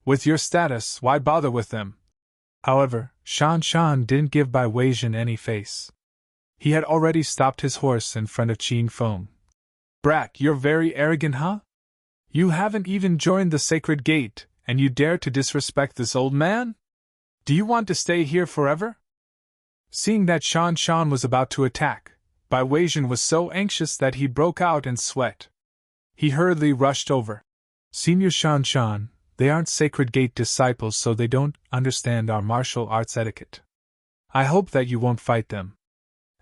With your status, why bother with them?" However, Shan Shan didn't give Bai Weijian any face. He had already stopped his horse in front of Qin Feng. "Brat, you're very arrogant, huh? You haven't even joined the Sacred Gate, and you dare to disrespect this old man? Do you want to stay here forever?" Seeing that Shan Shan was about to attack, Bai Weijian was so anxious that he broke out in sweat. He hurriedly rushed over. "Senior Shan Shan, they aren't Sacred Gate disciples, so they don't understand our martial arts etiquette. I hope that you won't fight them."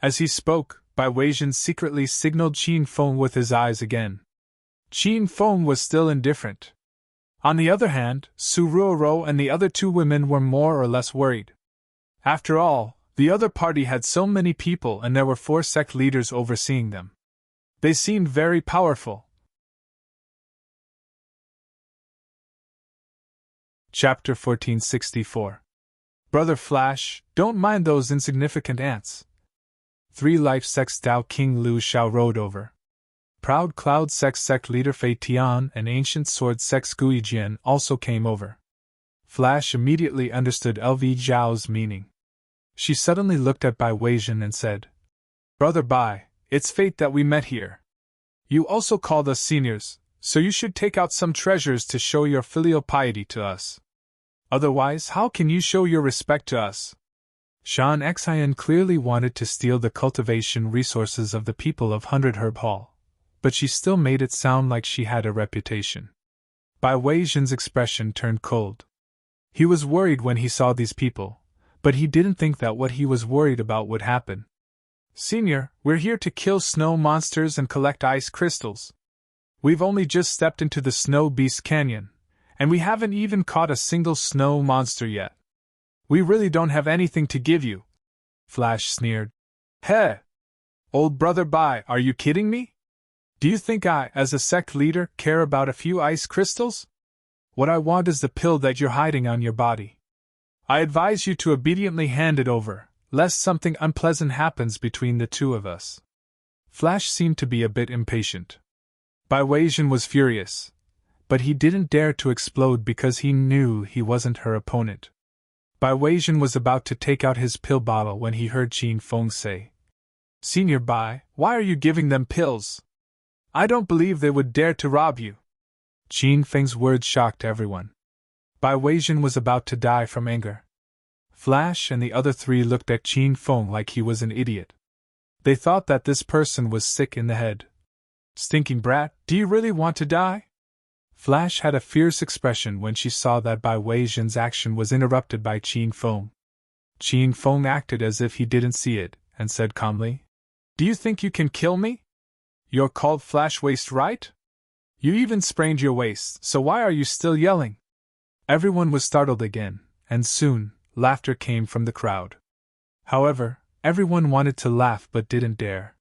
As he spoke, Bai Weijian secretly signaled Qin Feng with his eyes again. Qin Feng was still indifferent. On the other hand, Su Ruoro and the other 2 women were more or less worried. After all, the other party had so many people and there were 4 sect leaders overseeing them. They seemed very powerful. Chapter 1464. Brother Flash, don't mind those insignificant ants. 3 Life Sects Dao King Lu Xiao rode over. Proud Cloud sect leader Fei Tian and Ancient Sword sect Gui Jian also came over. Flash immediately understood LV Zhao's meaning. She suddenly looked at Bai Weijian and said, "Brother Bai, it's fate that we met here. You also called us seniors, so you should take out some treasures to show your filial piety to us. Otherwise, how can you show your respect to us?" Shan Xian clearly wanted to steal the cultivation resources of the people of 100 Herb Hall, but she still made it sound like she had a reputation. Bai Weijian's expression turned cold. He was worried when he saw these people, but he didn't think that what he was worried about would happen. Senior, we're here to kill snow monsters and collect ice crystals. We've only just stepped into the Snow Beast Canyon, and we haven't even caught a single snow monster yet. We really don't have anything to give you. Flash sneered. Heh! Old brother Bai, are you kidding me? Do you think I, as a sect leader, care about a few ice crystals? What I want is the pill that you're hiding on your body. I advise you to obediently hand it over, lest something unpleasant happens between the two of us. Flash seemed to be a bit impatient. Bai Weijian was furious, but he didn't dare to explode because he knew he wasn't her opponent. Bai Weijian was about to take out his pill bottle when he heard Qin Feng say, Senior Bai, why are you giving them pills? I don't believe they would dare to rob you. Qin Feng's words shocked everyone. Bai Weijian was about to die from anger. Flash and the other three looked at Qin Feng like he was an idiot. They thought that this person was sick in the head. Stinking brat, do you really want to die? Flash had a fierce expression when she saw that Bai Weijian's action was interrupted by Qin Feng. Qin Feng acted as if he didn't see it, and said calmly, Do you think you can kill me? You're called Flash Waist, right? You even sprained your waist, so why are you still yelling? Everyone was startled again, and soon, laughter came from the crowd. However, everyone wanted to laugh but didn't dare.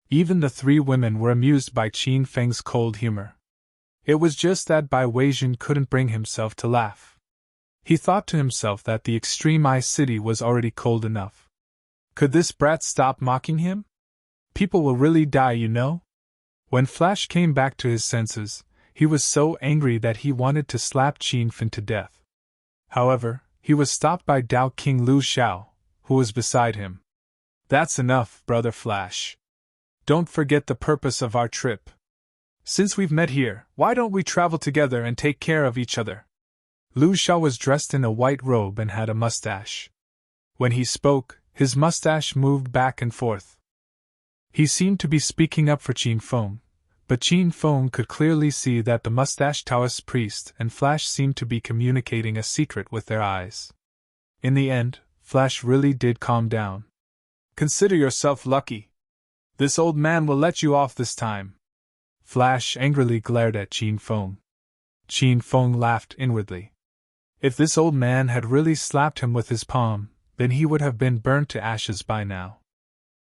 Even the three women were amused by Qin Feng's cold humor. It was just that Bai Weijian couldn't bring himself to laugh. He thought to himself that the extreme ice city was already cold enough. Could this brat stop mocking him? People will really die, you know? When Flash came back to his senses, he was so angry that he wanted to slap Qin Feng to death. However, he was stopped by Dao King Lu Xiao, who was beside him. That's enough, Brother Flash. Don't forget the purpose of our trip. Since we've met here, why don't we travel together and take care of each other? Lu Xiao was dressed in a white robe and had a mustache. When he spoke, his mustache moved back and forth. He seemed to be speaking up for Qin Feng, but Qin Feng could clearly see that the mustached Taoist priest and Flash seemed to be communicating a secret with their eyes. In the end, Flash really did calm down. Consider yourself lucky. This old man will let you off this time. Flash angrily glared at Qin Feng. Qin Feng laughed inwardly. If this old man had really slapped him with his palm, then he would have been burnt to ashes by now.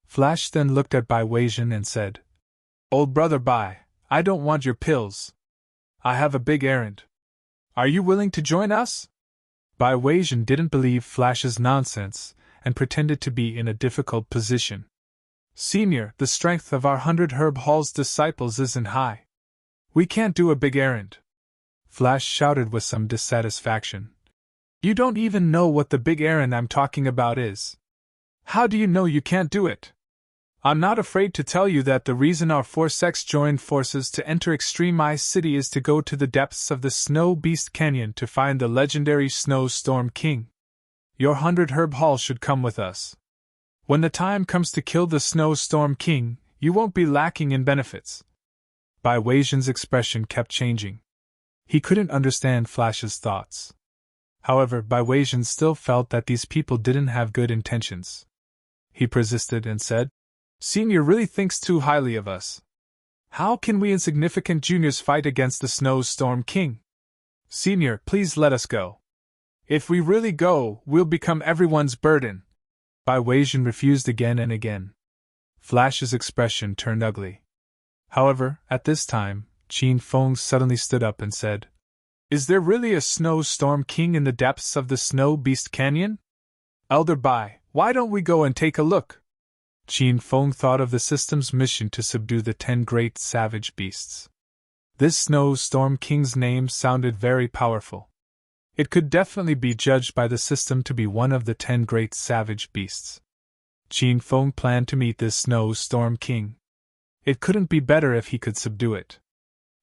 Flash then looked at Bai Weijian and said, Old brother Bai, I don't want your pills. I have a big errand. Are you willing to join us? Bai Weijian didn't believe Flash's nonsense and pretended to be in a difficult position. Senior, the strength of our 100 Herb Hall's disciples isn't high. We can't do a big errand. Flash shouted with some dissatisfaction. You don't even know what the big errand I'm talking about is. How do you know you can't do it? I'm not afraid to tell you that the reason our four sects joined forces to enter Extreme Ice City is to go to the depths of the Snow Beast Canyon to find the legendary Snow Storm King. Your 100 Herb Hall should come with us. When the time comes to kill the Snow Storm King, you won't be lacking in benefits. Bai Weijian's expression kept changing. He couldn't understand Flash's thoughts. However, Bai Weijian still felt that these people didn't have good intentions. He persisted and said, Senior really thinks too highly of us. How can we insignificant juniors fight against the Snow Storm King? Senior, please let us go. If we really go, we'll become everyone's burden. Bai Weijian refused again and again. Flash's expression turned ugly. However, at this time, Qin Feng suddenly stood up and said, Is there really a Snow Storm King in the depths of the Snow Beast Canyon? Elder Bai, why don't we go and take a look? Qin Feng thought of the system's mission to subdue the 10 great savage beasts. This Snow Storm King's name sounded very powerful. It could definitely be judged by the system to be one of the 10 great savage beasts. Qin Feng planned to meet this Snow Storm King. It couldn't be better if he could subdue it.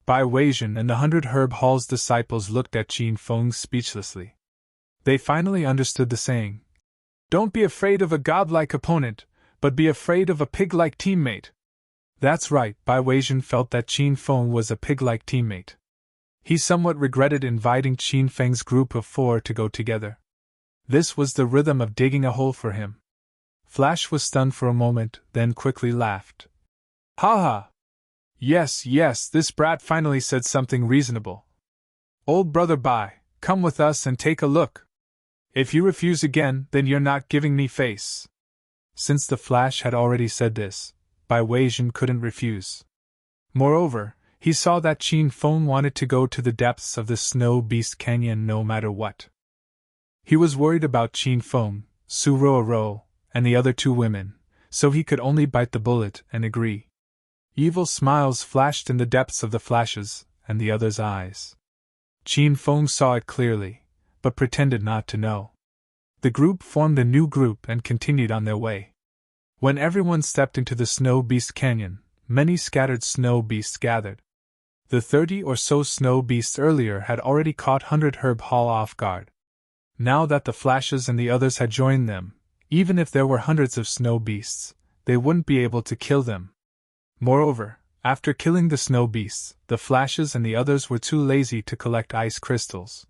Bai Weijian and the 100 Herb Hall's disciples looked at Qin Feng speechlessly. They finally understood the saying, Don't be afraid of a godlike opponent, but be afraid of a pig-like teammate. That's right, Bai Weijian felt that Qin Feng was a pig-like teammate. He somewhat regretted inviting Qin Feng's group of 4 to go together. This was the rhythm of digging a hole for him. Flash was stunned for a moment, then quickly laughed. Ha ha! Yes, this brat finally said something reasonable. Old brother Bai, come with us and take a look. If you refuse again, then you're not giving me face. Since the Flash had already said this, Bai Weijian couldn't refuse. Moreover, he saw that Qin Feng wanted to go to the depths of the Snow Beast Canyon no matter what. He was worried about Qin Feng, Su Ro, and the other 2 women, so he could only bite the bullet and agree. Evil smiles flashed in the depths of the Flash's and the others' eyes. Qin Feng saw it clearly, but pretended not to know. The group formed a new group and continued on their way. When everyone stepped into the Snow Beast Canyon, many scattered snow beasts gathered. The 30 or so snow beasts earlier had already caught 100 Herb Hall off guard. Now that the Flashes and the others had joined them, even if there were hundreds of snow beasts, they wouldn't be able to kill them. Moreover, after killing the snow beasts, the Flashes and the others were too lazy to collect ice crystals.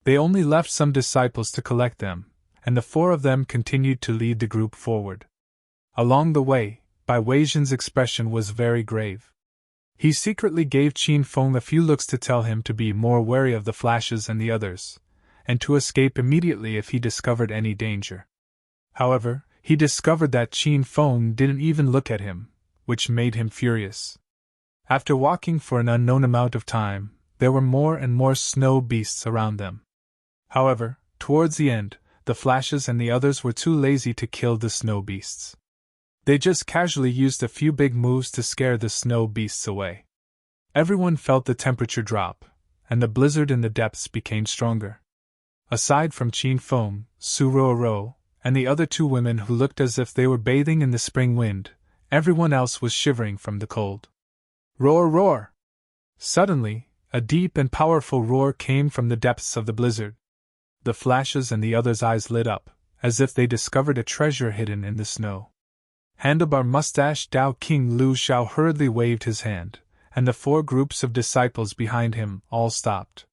They only left some disciples to collect them, and the 4 of them continued to lead the group forward. Along the way, Bai Weijian's expression was very grave. He secretly gave Qin Feng a few looks to tell him to be more wary of the Flashes and the others, and to escape immediately if he discovered any danger. However, he discovered that Qin Feng didn't even look at him, which made him furious. After walking for an unknown amount of time, there were more and more snow beasts around them. However, towards the end, the Flashes and the others were too lazy to kill the snow beasts. They just casually used a few big moves to scare the snow beasts away. Everyone felt the temperature drop, and the blizzard in the depths became stronger. Aside from Qin Feng, Su Ro, and the other 2 women who looked as if they were bathing in the spring wind, everyone else was shivering from the cold. Roar! Suddenly, a deep and powerful roar came from the depths of the blizzard. The Flashes and the others' eyes lit up, as if they discovered a treasure hidden in the snow. Handlebar Mustache Dao King Lu Xiao hurriedly waved his hand, and the 4 groups of disciples behind him all stopped.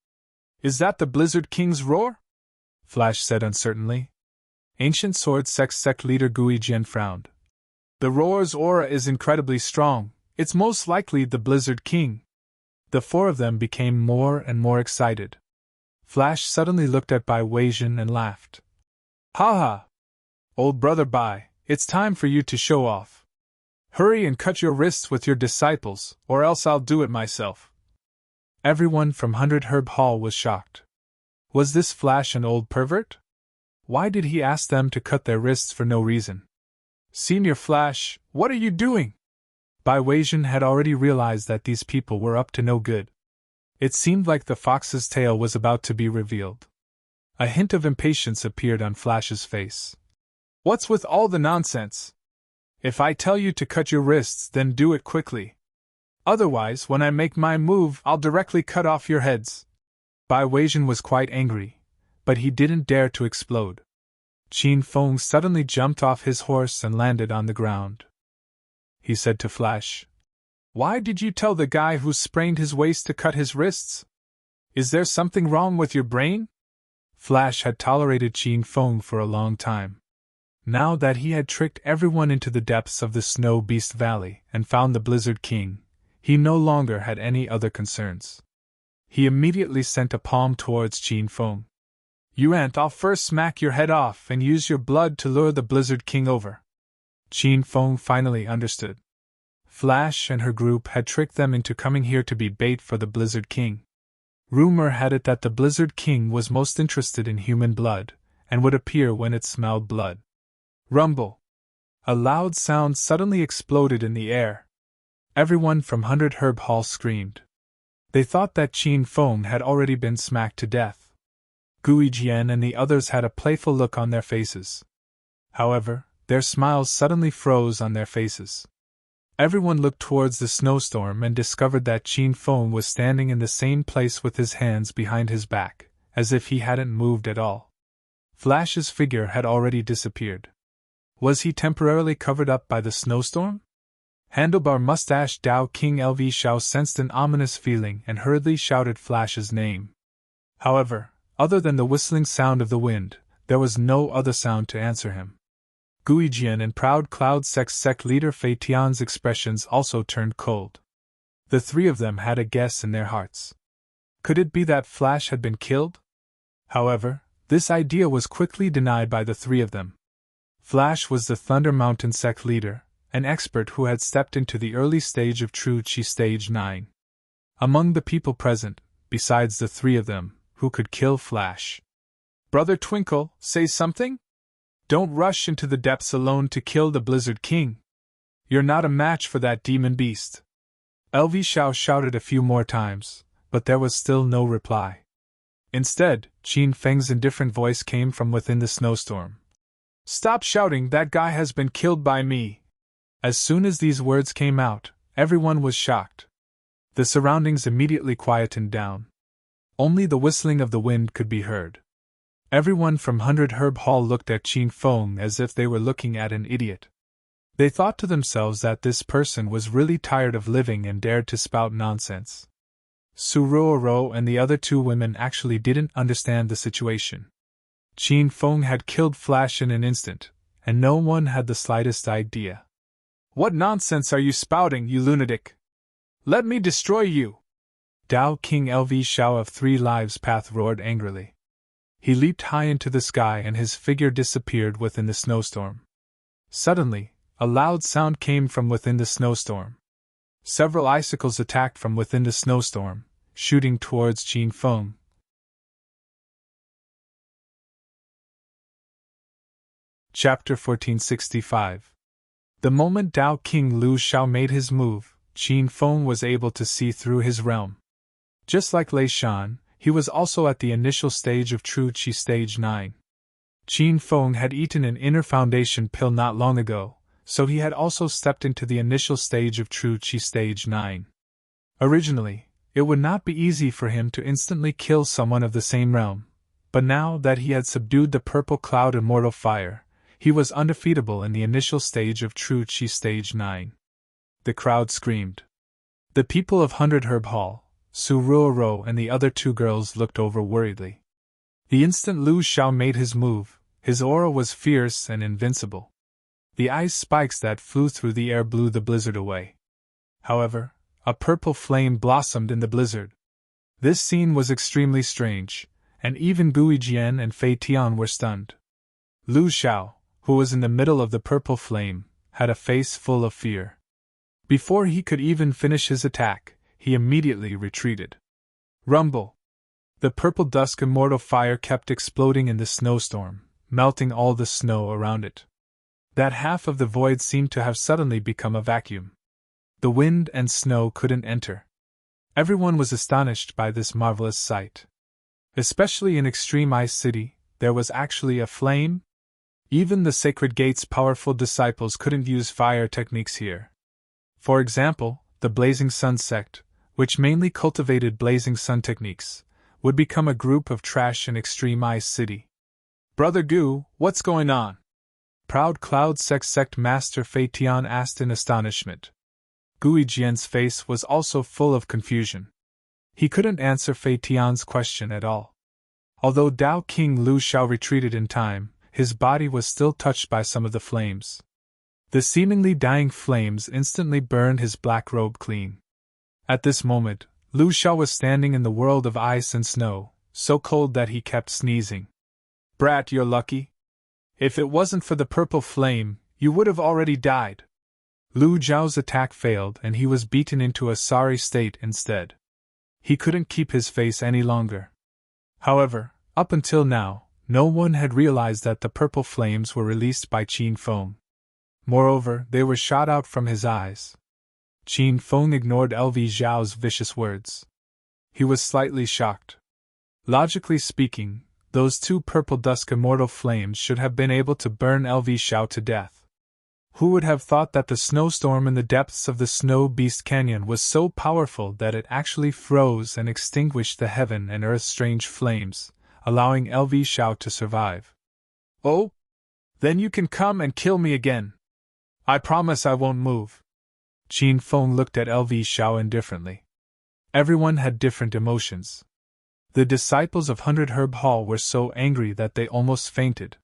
Is that the Blizzard King's roar? Flash said uncertainly. Ancient Sword Sect leader Gui Jian frowned. The roar's aura is incredibly strong, it's most likely the Blizzard King. The 4 of them became more and more excited. Flash suddenly looked at Bai Weijian and laughed. Ha ha! Old brother Bai, it's time for you to show off. Hurry and cut your wrists with your disciples, or else I'll do it myself. Everyone from 100 Herb Hall was shocked. Was this Flash an old pervert? Why did he ask them to cut their wrists for no reason? Senior Flash, what are you doing? Bai Weijian had already realized that these people were up to no good. It seemed like the fox's tail was about to be revealed. A hint of impatience appeared on Flash's face. What's with all the nonsense? If I tell you to cut your wrists, then do it quickly. Otherwise, when I make my move, I'll directly cut off your heads. Bai Weijian was quite angry, but he didn't dare to explode. Qin Feng suddenly jumped off his horse and landed on the ground. He said to Flash, Why did you tell the guy who sprained his waist to cut his wrists? Is there something wrong with your brain? Flash had tolerated Qin Feng for a long time. Now that he had tricked everyone into the depths of the Snow Beast Valley and found the Blizzard King, he no longer had any other concerns. He immediately sent a palm towards Qin Feng. I'll first smack your head off and use your blood to lure the Blizzard King over. Qin Feng finally understood. Flash and her group had tricked them into coming here to be bait for the Blizzard King. Rumor had it that the Blizzard King was most interested in human blood, and would appear when it smelled blood. Rumble! A loud sound suddenly exploded in the air. Everyone from 100 Herb Hall screamed. They thought that Qin Feng had already been smacked to death. Gui Jian and the others had a playful look on their faces. However, their smiles suddenly froze on their faces. Everyone looked towards the snowstorm and discovered that Qin Feng was standing in the same place with his hands behind his back, as if he hadn't moved at all. Flash's figure had already disappeared. Was he temporarily covered up by the snowstorm? Handlebar Mustache Dao King LV Xiao sensed an ominous feeling and hurriedly shouted Flash's name. However, other than the whistling sound of the wind, there was no other sound to answer him. Guijian and Proud Cloud sect leader Fei Tian's expressions also turned cold. The three of them had a guess in their hearts. Could it be that Flash had been killed? However, this idea was quickly denied by the three of them. Flash was the Thunder Mountain sect leader, an expert who had stepped into the early stage of True Chi Stage 9. Among the people present, besides the three of them, who could kill Flash? Brother Twinkle, say something? Don't rush into the depths alone to kill the Blizzard King. You're not a match for that demon beast. LV Xiao shouted a few more times, but there was still no reply. Instead, Qin Feng's indifferent voice came from within the snowstorm. Stop shouting, that guy has been killed by me. As soon as these words came out, everyone was shocked. The surroundings immediately quietened down. Only the whistling of the wind could be heard. Everyone from 100 Herb Hall looked at Qin Feng as if they were looking at an idiot. They thought to themselves that this person was really tired of living and dared to spout nonsense. Su Ruoro and the other two women actually didn't understand the situation. Qin Feng had killed Flash in an instant, and no one had the slightest idea. What nonsense are you spouting, you lunatic? Let me destroy you! Dao King LV Xiao of 3 Lives Path roared angrily. He leaped high into the sky and his figure disappeared within the snowstorm. Suddenly, a loud sound came from within the snowstorm. Several icicles attacked from within the snowstorm, shooting towards Qin Feng. Chapter 1465. The moment Dao King Lu Xiao made his move, Qin Feng was able to see through his realm. Just like Lei Shan, he was also at the initial stage of True Chi Stage 9. Qin Feng had eaten an inner foundation pill not long ago, so he had also stepped into the initial stage of True Chi Stage 9. Originally, it would not be easy for him to instantly kill someone of the same realm, but now that he had subdued the purple cloud immortal fire, he was undefeatable in the initial stage of True Chi Stage 9. The crowd screamed. The people of 100 Herb Hall, Su Ruoro and the other two girls looked over worriedly. The instant Lu Xiao made his move, his aura was fierce and invincible. The ice spikes that flew through the air blew the blizzard away. However, a purple flame blossomed in the blizzard. This scene was extremely strange, and even Guijian and Fei Tian were stunned. Lu Xiao, who was in the middle of the purple flame, had a face full of fear. Before he could even finish his attack, he immediately retreated. Rumble! The purple dusk immortal fire kept exploding in the snowstorm, melting all the snow around it. That half of the void seemed to have suddenly become a vacuum. The wind and snow couldn't enter. Everyone was astonished by this marvelous sight. Especially in Extreme Ice City, there was actually a flame. Even the Sacred Gate's powerful disciples couldn't use fire techniques here. For example, the Blazing Sun sect, which mainly cultivated blazing sun techniques, would become a group of trash in Extreme Ice City. Brother Gu, what's going on? Proud Cloud sect Master Fei Tian asked in astonishment. Guijian's face was also full of confusion. He couldn't answer Fei Tian's question at all. Although Dao King Lu Xiao retreated in time, his body was still touched by some of the flames. The seemingly dying flames instantly burned his black robe clean. At this moment, Lu Xiao was standing in the world of ice and snow, so cold that he kept sneezing. Brat, you're lucky. If it wasn't for the purple flame, you would have already died. Lu Zhao's attack failed and he was beaten into a sorry state instead. He couldn't keep his face any longer. However, up until now, no one had realized that the purple flames were released by Qin Feng. Moreover, they were shot out from his eyes. Qin Feng ignored LV Zhao's vicious words. He was slightly shocked. Logically speaking, those two purple dusk immortal flames should have been able to burn LV Xiao to death. Who would have thought that the snowstorm in the depths of the Snow Beast Canyon was so powerful that it actually froze and extinguished the heaven and earth's strange flames, allowing LV Xiao to survive? Oh? Then you can come and kill me again. I promise I won't move. Qin Feng looked at LV Xiao indifferently. Everyone had different emotions. The disciples of 100 Herb Hall were so angry that they almost fainted.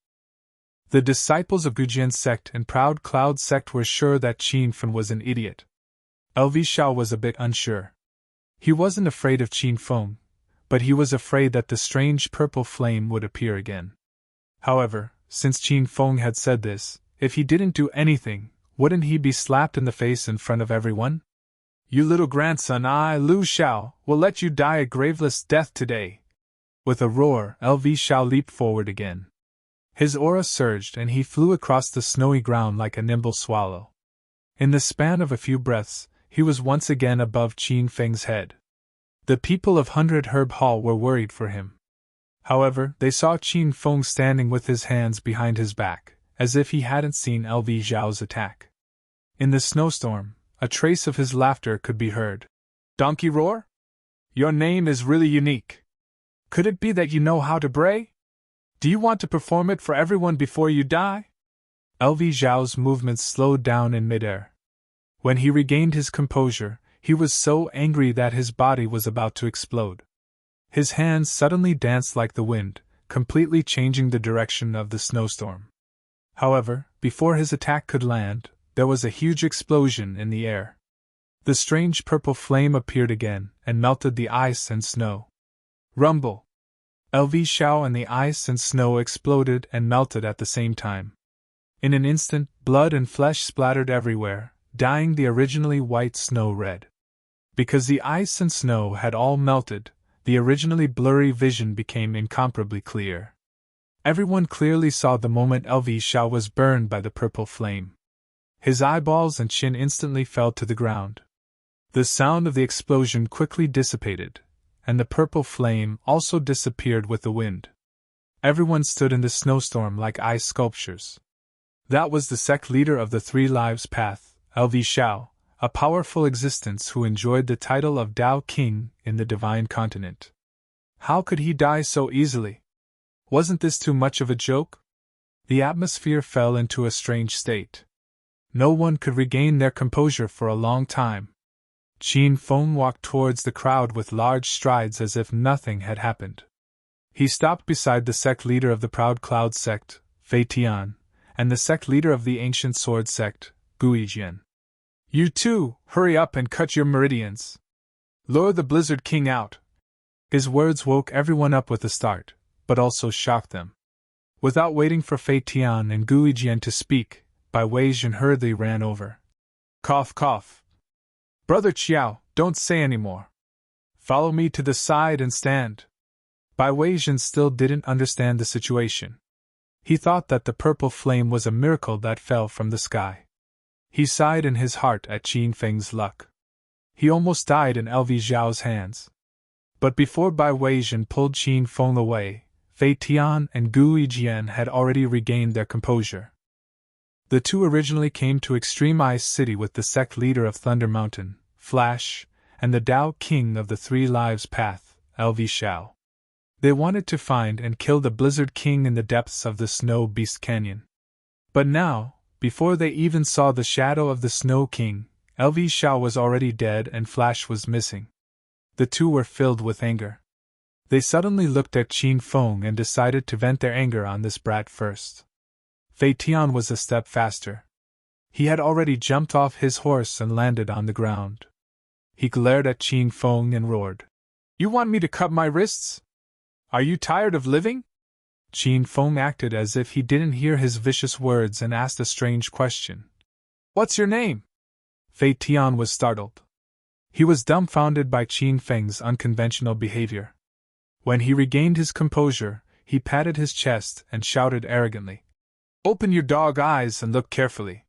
The disciples of Gujian sect and Proud Cloud sect were sure that Qin Feng was an idiot. LV Xiao was a bit unsure. He wasn't afraid of Qin Feng, but he was afraid that the strange purple flame would appear again. However, since Qin Feng had said this, if he didn't do anything, wouldn't he be slapped in the face in front of everyone? You little grandson, I, Lu Xiao, will let you die a graveless death today. With a roar, LV Xiao leaped forward again. His aura surged and he flew across the snowy ground like a nimble swallow. In the span of a few breaths, he was once again above Qin Feng's head. The people of 100 Herb Hall were worried for him. However, they saw Qin Feng standing with his hands behind his back, as if he hadn't seen LV Xiao's attack. In the snowstorm, a trace of his laughter could be heard. Donkey roar? Your name is really unique. Could it be that you know how to bray? Do you want to perform it for everyone before you die? LV Xiao's movements slowed down in midair. When he regained his composure, he was so angry that his body was about to explode. His hands suddenly danced like the wind, completely changing the direction of the snowstorm. However, before his attack could land, there was a huge explosion in the air. The strange purple flame appeared again and melted the ice and snow. Rumble! LV Xiao and the ice and snow exploded and melted at the same time. In an instant, blood and flesh splattered everywhere, dyeing the originally white snow red. Because the ice and snow had all melted, the originally blurry vision became incomparably clear. Everyone clearly saw the moment LV Xiao was burned by the purple flame. His eyeballs and chin instantly fell to the ground. The sound of the explosion quickly dissipated, and the purple flame also disappeared with the wind. Everyone stood in the snowstorm like ice sculptures. That was the sect leader of the Three Lives Path, LV Xiao, a powerful existence who enjoyed the title of Tao King in the Divine Continent. How could he die so easily? Wasn't this too much of a joke? The atmosphere fell into a strange state. No one could regain their composure for a long time. Qin Feng walked towards the crowd with large strides as if nothing had happened. He stopped beside the sect leader of the Proud Cloud sect, Fei Tian, and the sect leader of the Ancient Sword sect, Guijian. You two, hurry up and cut your meridians. Lure the Blizzard King out. His words woke everyone up with a start, but also shocked them. Without waiting for Fei Tian and Guijian to speak, Bai Weijin hurriedly ran over. Cough, cough. Brother Qiao, don't say any more. Follow me to the side and stand. Bai Weijin still didn't understand the situation. He thought that the purple flame was a miracle that fell from the sky. He sighed in his heart at Qin Feng's luck. He almost died in LV Xiao's hands. But before Bai Weijin pulled Qin Feng away, Fei Tian and Guijian had already regained their composure. The two originally came to Extreme Ice City with the sect leader of Thunder Mountain, Flash, and the Tao King of the Three Lives Path, LV Xiao. They wanted to find and kill the Blizzard King in the depths of the Snow Beast Canyon. But now, before they even saw the shadow of the Snow King, LV Xiao was already dead and Flash was missing. The two were filled with anger. They suddenly looked at Qin Feng and decided to vent their anger on this brat first. Fei Tian was a step faster. He had already jumped off his horse and landed on the ground. He glared at Qin Feng and roared. You want me to cut my wrists? Are you tired of living? Qin Feng acted as if he didn't hear his vicious words and asked a strange question. What's your name? Fei Tian was startled. He was dumbfounded by Qin Feng's unconventional behavior. When he regained his composure, he patted his chest and shouted arrogantly. Open your dog eyes and look carefully.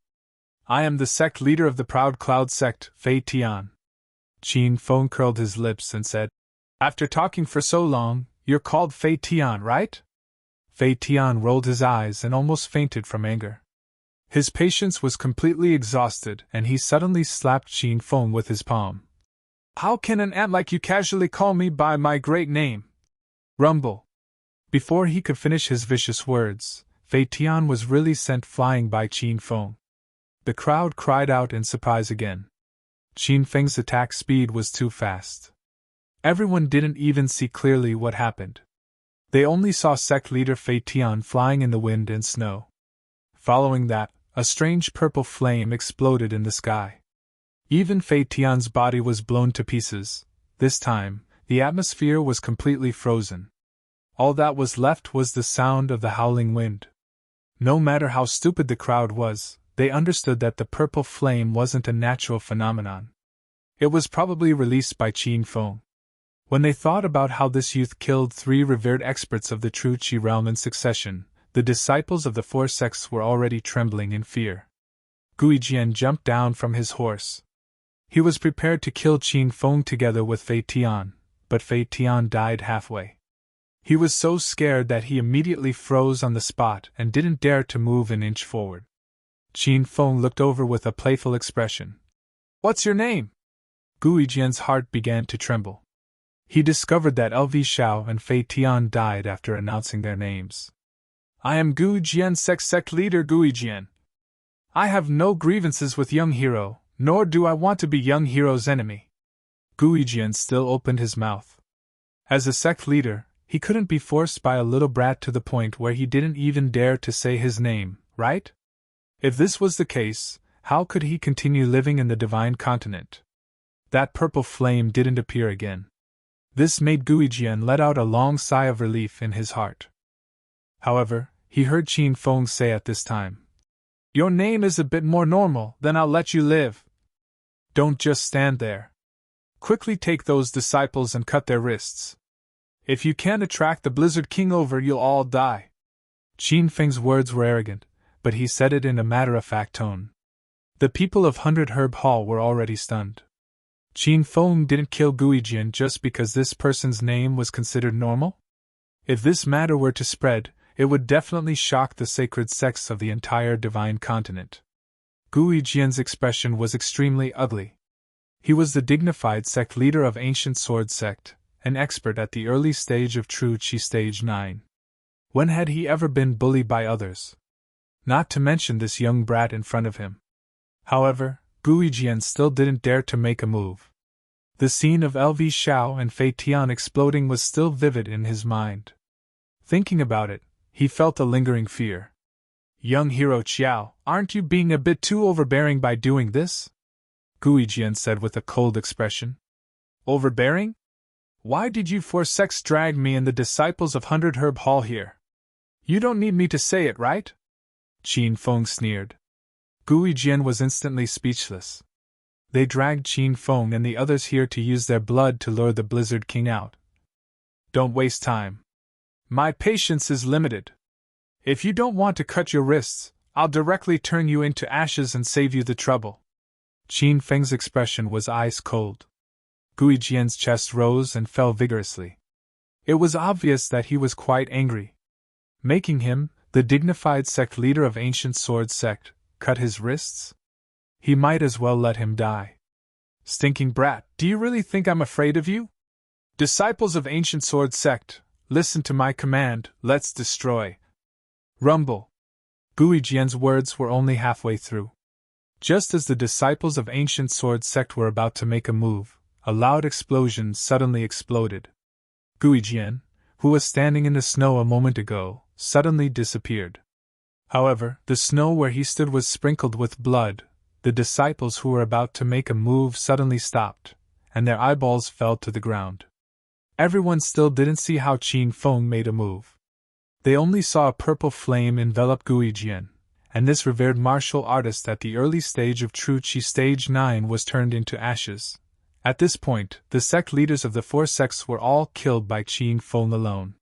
I am the sect leader of the Proud Cloud sect, Fei Tian. Qin Feng curled his lips and said, After talking for so long, you're called Fei Tian, right? Fei Tian rolled his eyes and almost fainted from anger. His patience was completely exhausted and he suddenly slapped Qin Feng with his palm. How can an ant like you casually call me by my great name? Rumble. Before he could finish his vicious words, Fei Tian was really sent flying by Qin Feng. The crowd cried out in surprise again. Qin Feng's attack speed was too fast. Everyone didn't even see clearly what happened. They only saw sect leader Fei Tian flying in the wind and snow. Following that, a strange purple flame exploded in the sky. Even Fei Tian's body was blown to pieces. This time, the atmosphere was completely frozen. All that was left was the sound of the howling wind. No matter how stupid the crowd was, they understood that the purple flame wasn't a natural phenomenon. It was probably released by Qin Feng. When they thought about how this youth killed 3 revered experts of the true Qi realm in succession, the disciples of the 4 sects were already trembling in fear. Guijian jumped down from his horse. He was prepared to kill Qin Feng together with Fei Tian, but Fei Tian died halfway. He was so scared that he immediately froze on the spot and didn't dare to move an inch forward. Qin Feng looked over with a playful expression. "What's your name?" Guijian's heart began to tremble. He discovered that LV Xiao and Fei Tian died after announcing their names. "I am Guijian sect leader Guijian. I have no grievances with young hero, nor do I want to be young hero's enemy." Guijian still opened his mouth. As a sect leader, he couldn't be forced by a little brat to the point where he didn't even dare to say his name, right? If this was the case, how could he continue living in the divine continent? That purple flame didn't appear again. This made Guijian let out a long sigh of relief in his heart. However, he heard Qin Feng say at this time, "Your name is a bit more normal, then I'll let you live. Don't just stand there. Quickly take those disciples and cut their wrists. If you can't attract the Blizzard King over, you'll all die." Qin Feng's words were arrogant, but he said it in a matter-of-fact tone. The people of 100 Herb Hall were already stunned. Qin Feng didn't kill Guijian just because this person's name was considered normal? If this matter were to spread, it would definitely shock the sacred sects of the entire divine continent. Guijian's expression was extremely ugly. He was the dignified sect leader of Ancient Sword Sect, an expert at the early stage of True Qi Stage 9. When had he ever been bullied by others? Not to mention this young brat in front of him. However, Guijian still didn't dare to make a move. The scene of LV Xiao and Fei Tian exploding was still vivid in his mind. Thinking about it, he felt a lingering fear. "Young hero Qiao, aren't you being a bit too overbearing by doing this?" Guijian said with a cold expression. "Overbearing? Why did you 4 sects drag me and the disciples of 100 Herb Hall here? You don't need me to say it, right?" Qin Feng sneered. Guijian was instantly speechless. They dragged Qin Feng and the others here to use their blood to lure the Blizzard King out. "Don't waste time. My patience is limited. If you don't want to cut your wrists, I'll directly turn you into ashes and save you the trouble." Qin Feng's expression was ice cold. Guijian's chest rose and fell vigorously. It was obvious that he was quite angry. Making him, the dignified sect leader of Ancient Sword Sect, cut his wrists? He might as well let him die. "Stinking brat, do you really think I'm afraid of you? Disciples of Ancient Sword Sect, listen to my command, let's destroy." Rumble. Guijian's words were only halfway through. Just as the disciples of Ancient Sword Sect were about to make a move, a loud explosion suddenly exploded. Guijian, who was standing in the snow a moment ago, suddenly disappeared. However, the snow where he stood was sprinkled with blood. The disciples who were about to make a move suddenly stopped, and their eyeballs fell to the ground. Everyone still didn't see how Qin Feng made a move. They only saw a purple flame envelop Guijian, and this revered martial artist at the early stage of True Qi Stage 9 was turned into ashes. At this point, the sect leaders of the 4 sects were all killed by Qin Feng alone.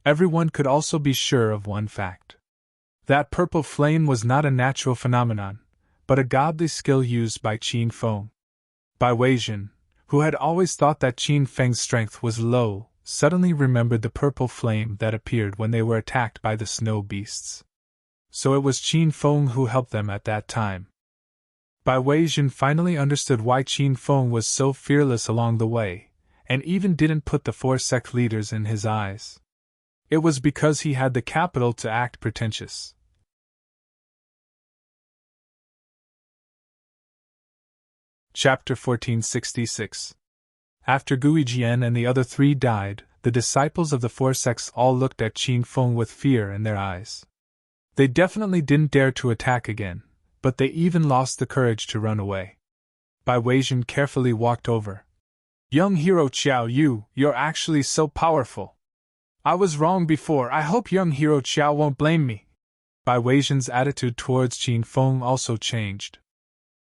Everyone could also be sure of one fact. That purple flame was not a natural phenomenon, but a godly skill used by Qin Feng. Bai Weijin, who had always thought that Qin Feng's strength was low, suddenly remembered the purple flame that appeared when they were attacked by the snow beasts. So it was Qin Feng who helped them at that time. Bai Weijin finally understood why Qin Feng was so fearless along the way, and even didn't put the 4 sect leaders in his eyes. It was because he had the capital to act pretentious. Chapter 1466. After Guijian and the other three died, the disciples of the four sects all looked at Qin Feng with fear in their eyes. They definitely didn't dare to attack again, but they even lost the courage to run away. Bai Weijian carefully walked over. Young hero Qiao Yu, you're actually so powerful. I was wrong before. I hope young hero Qiao won't blame me. Bai Weijian's attitude towards Qin Feng also changed.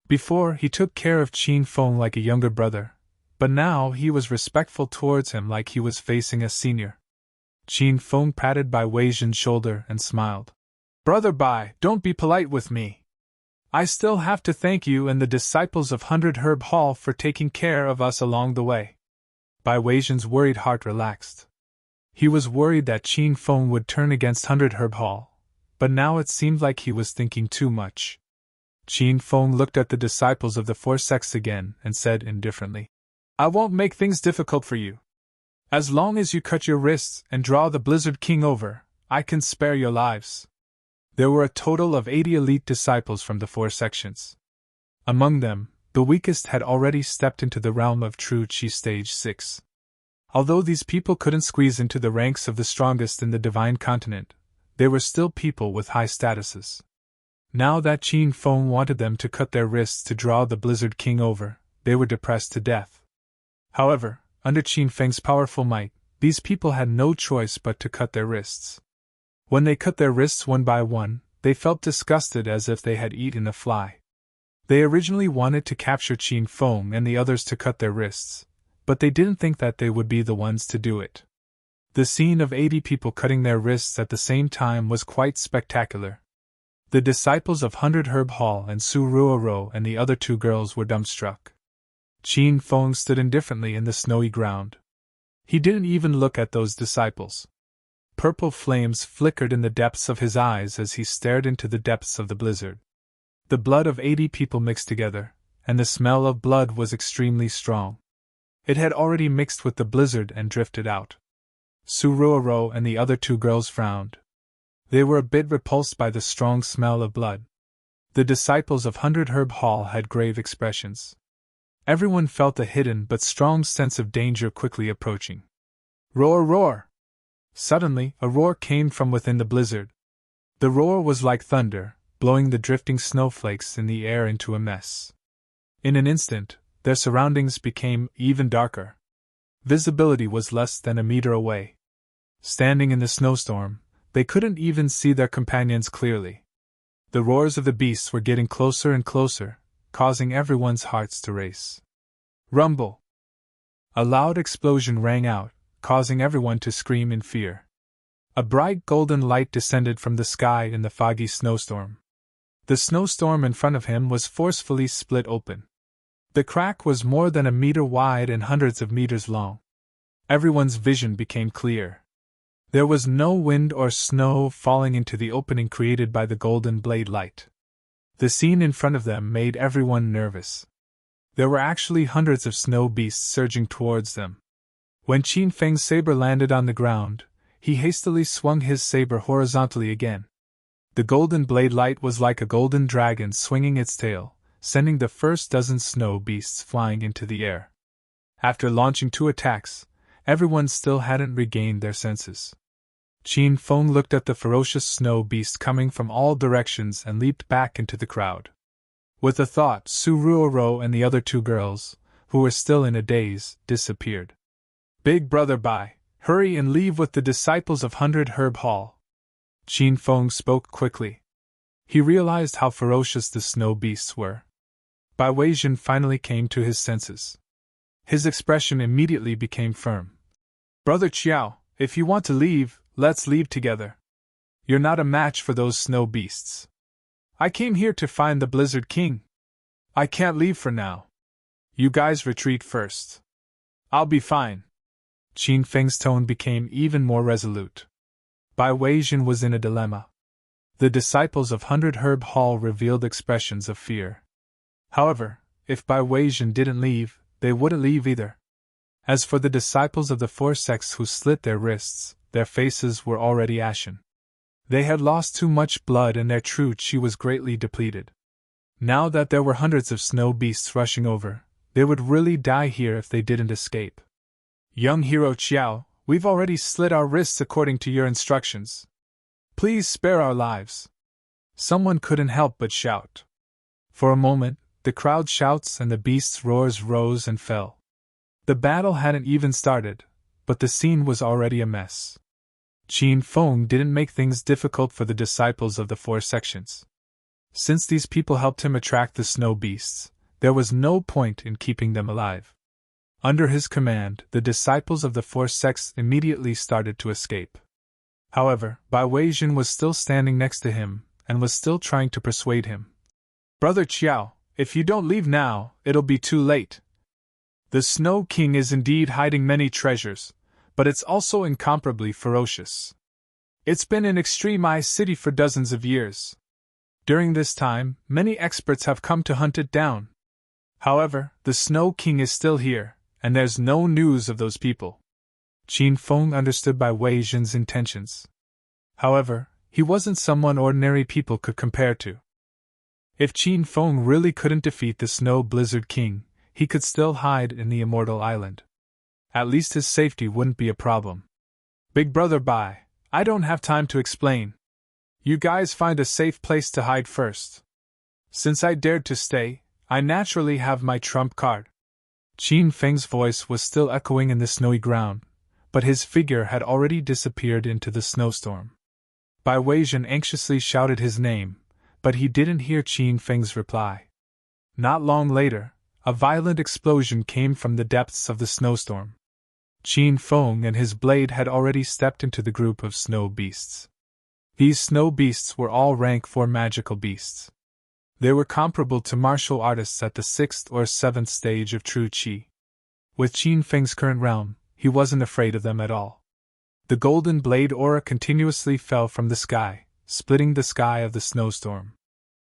Before, he took care of Qin Feng like a younger brother, but now he was respectful towards him like he was facing a senior. Qin Feng patted Bai Weijian's shoulder and smiled. Brother Bai, don't be polite with me. I still have to thank you and the disciples of 100 Herb Hall for taking care of us along the way. Bai Weijian's worried heart relaxed. He was worried that Qin Feng would turn against 100 Herb Hall, but now it seemed like he was thinking too much. Qin Feng looked at the disciples of the four sects again and said indifferently, I won't make things difficult for you. As long as you cut your wrists and draw the Blizzard King over, I can spare your lives. There were a total of 80 elite disciples from the four sections. Among them, the weakest had already stepped into the realm of True Qi Stage 6. Although these people couldn't squeeze into the ranks of the strongest in the Divine Continent, they were still people with high statuses. Now that Qin Feng wanted them to cut their wrists to draw the Blizzard King over, they were depressed to death. However, under Qin Feng's powerful might, these people had no choice but to cut their wrists. When they cut their wrists one by one, they felt disgusted as if they had eaten a fly. They originally wanted to capture Qin Feng and the others to cut their wrists, but they didn't think that they would be the ones to do it. The scene of 80 people cutting their wrists at the same time was quite spectacular. The disciples of 100 Herb Hall and Su Ruoro and the other two girls were dumbstruck. Qin Feng stood indifferently in the snowy ground. He didn't even look at those disciples. Purple flames flickered in the depths of his eyes as he stared into the depths of the blizzard. The blood of 80 people mixed together, and the smell of blood was extremely strong. It had already mixed with the blizzard and drifted out. Su Ruoro and the other two girls frowned. They were a bit repulsed by the strong smell of blood. The disciples of 100 Herb Hall had grave expressions. Everyone felt a hidden but strong sense of danger quickly approaching. Roar, roar! Suddenly, a roar came from within the blizzard. The roar was like thunder, blowing the drifting snowflakes in the air into a mess. In an instant, their surroundings became even darker. Visibility was less than a meter away. Standing in the snowstorm, they couldn't even see their companions clearly. The roars of the beasts were getting closer and closer, causing everyone's hearts to race. Rumble! A loud explosion rang out, causing everyone to scream in fear. A bright golden light descended from the sky in the foggy snowstorm. The snowstorm in front of him was forcefully split open. The crack was more than a meter wide and hundreds of meters long. Everyone's vision became clear. There was no wind or snow falling into the opening created by the golden blade light. The scene in front of them made everyone nervous. There were actually hundreds of snow beasts surging towards them. When Qin Feng's saber landed on the ground, he hastily swung his saber horizontally again. The golden blade light was like a golden dragon swinging its tail, sending the first dozen snow beasts flying into the air. After launching 2 attacks, everyone still hadn't regained their senses. Qin Feng looked at the ferocious snow beast coming from all directions and leaped back into the crowd. With a thought, Su Ruoro and the other two girls, who were still in a daze, disappeared. Big Brother Bai, hurry and leave with the disciples of 100 Herb Hall. Qin Feng spoke quickly. He realized how ferocious the snow beasts were. Bai Weijian finally came to his senses. His expression immediately became firm. Brother Qiao, if you want to leave, let's leave together. You're not a match for those snow beasts. I came here to find the Blizzard King. I can't leave for now. You guys retreat first. I'll be fine. Qin Feng's tone became even more resolute. Bai Weijian was in a dilemma. The disciples of 100 Herb Hall revealed expressions of fear. However, if Bai Weijian didn't leave, they wouldn't leave either. As for the disciples of the four sects who slit their wrists, their faces were already ashen. They had lost too much blood and their true qi was greatly depleted. Now that there were hundreds of snow beasts rushing over, they would really die here if they didn't escape. Young hero Qiao, we've already slit our wrists according to your instructions. Please spare our lives. Someone couldn't help but shout. For a moment, the crowd's shouts and the beasts' roars rose and fell. The battle hadn't even started, but the scene was already a mess. Qin Feng didn't make things difficult for the disciples of the four sections. Since these people helped him attract the snow beasts, there was no point in keeping them alive. Under his command, the disciples of the four sects immediately started to escape. However, Bai Weijin was still standing next to him, and was still trying to persuade him. Brother Qiao, if you don't leave now, it'll be too late. The Snow King is indeed hiding many treasures, but it's also incomparably ferocious. It's been in Extreme Eye City for dozens of years. During this time, many experts have come to hunt it down. However, the Snow King is still here, and there's no news of those people. Qin Feng understood Bai Weijin's intentions. However, he wasn't someone ordinary people could compare to. If Qin Feng really couldn't defeat the Snow Blizzard King, he could still hide in the Immortal Island. At least his safety wouldn't be a problem. Big Brother Bai, I don't have time to explain. You guys find a safe place to hide first. Since I dared to stay, I naturally have my trump card. Qin Feng's voice was still echoing in the snowy ground, but his figure had already disappeared into the snowstorm. Bai Weijin anxiously shouted his name, but he didn't hear Qin Feng's reply. Not long later, a violent explosion came from the depths of the snowstorm. Qin Feng and his blade had already stepped into the group of snow beasts. These snow beasts were all rank 4 magical beasts. They were comparable to martial artists at the 6th or 7th stage of true Qi. With Qin Feng's current realm, he wasn't afraid of them at all. The golden blade aura continuously fell from the sky, splitting the sky of the snowstorm.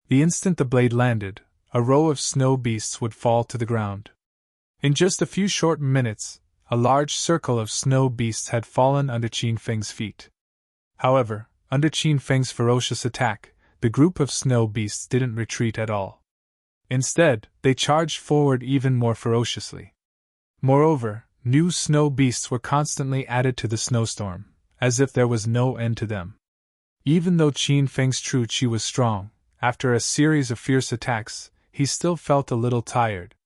The instant the blade landed, a row of snow beasts would fall to the ground. In just a few short minutes, a large circle of snow beasts had fallen under Qin Feng's feet. However, under Qin Feng's ferocious attack, the group of snow beasts didn't retreat at all. Instead, they charged forward even more ferociously. Moreover, new snow beasts were constantly added to the snowstorm, as if there was no end to them. Even though Qin Feng's true Qi was strong, after a series of fierce attacks, he still felt a little tired.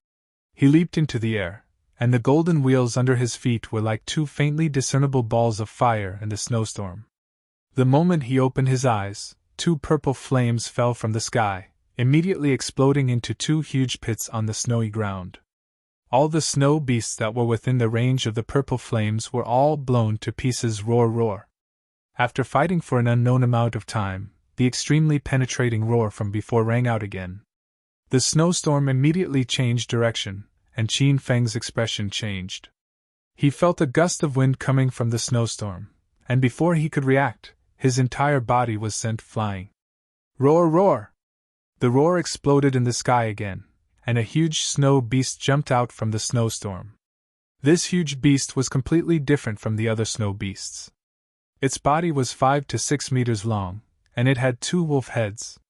He leaped into the air, and the golden wheels under his feet were like 2 faintly discernible balls of fire in the snowstorm. The moment he opened his eyes, 2 purple flames fell from the sky, immediately exploding into 2 huge pits on the snowy ground. All the snow beasts that were within the range of the purple flames were all blown to pieces. Roar, roar. After fighting for an unknown amount of time, the extremely penetrating roar from before rang out again. The snowstorm immediately changed direction, and Qin Feng's expression changed. He felt a gust of wind coming from the snowstorm, and before he could react, his entire body was sent flying. Roar, roar! The roar exploded in the sky again, and a huge snow beast jumped out from the snowstorm. This huge beast was completely different from the other snow beasts. Its body was 5 to 6 meters long, and it had 2 wolf heads.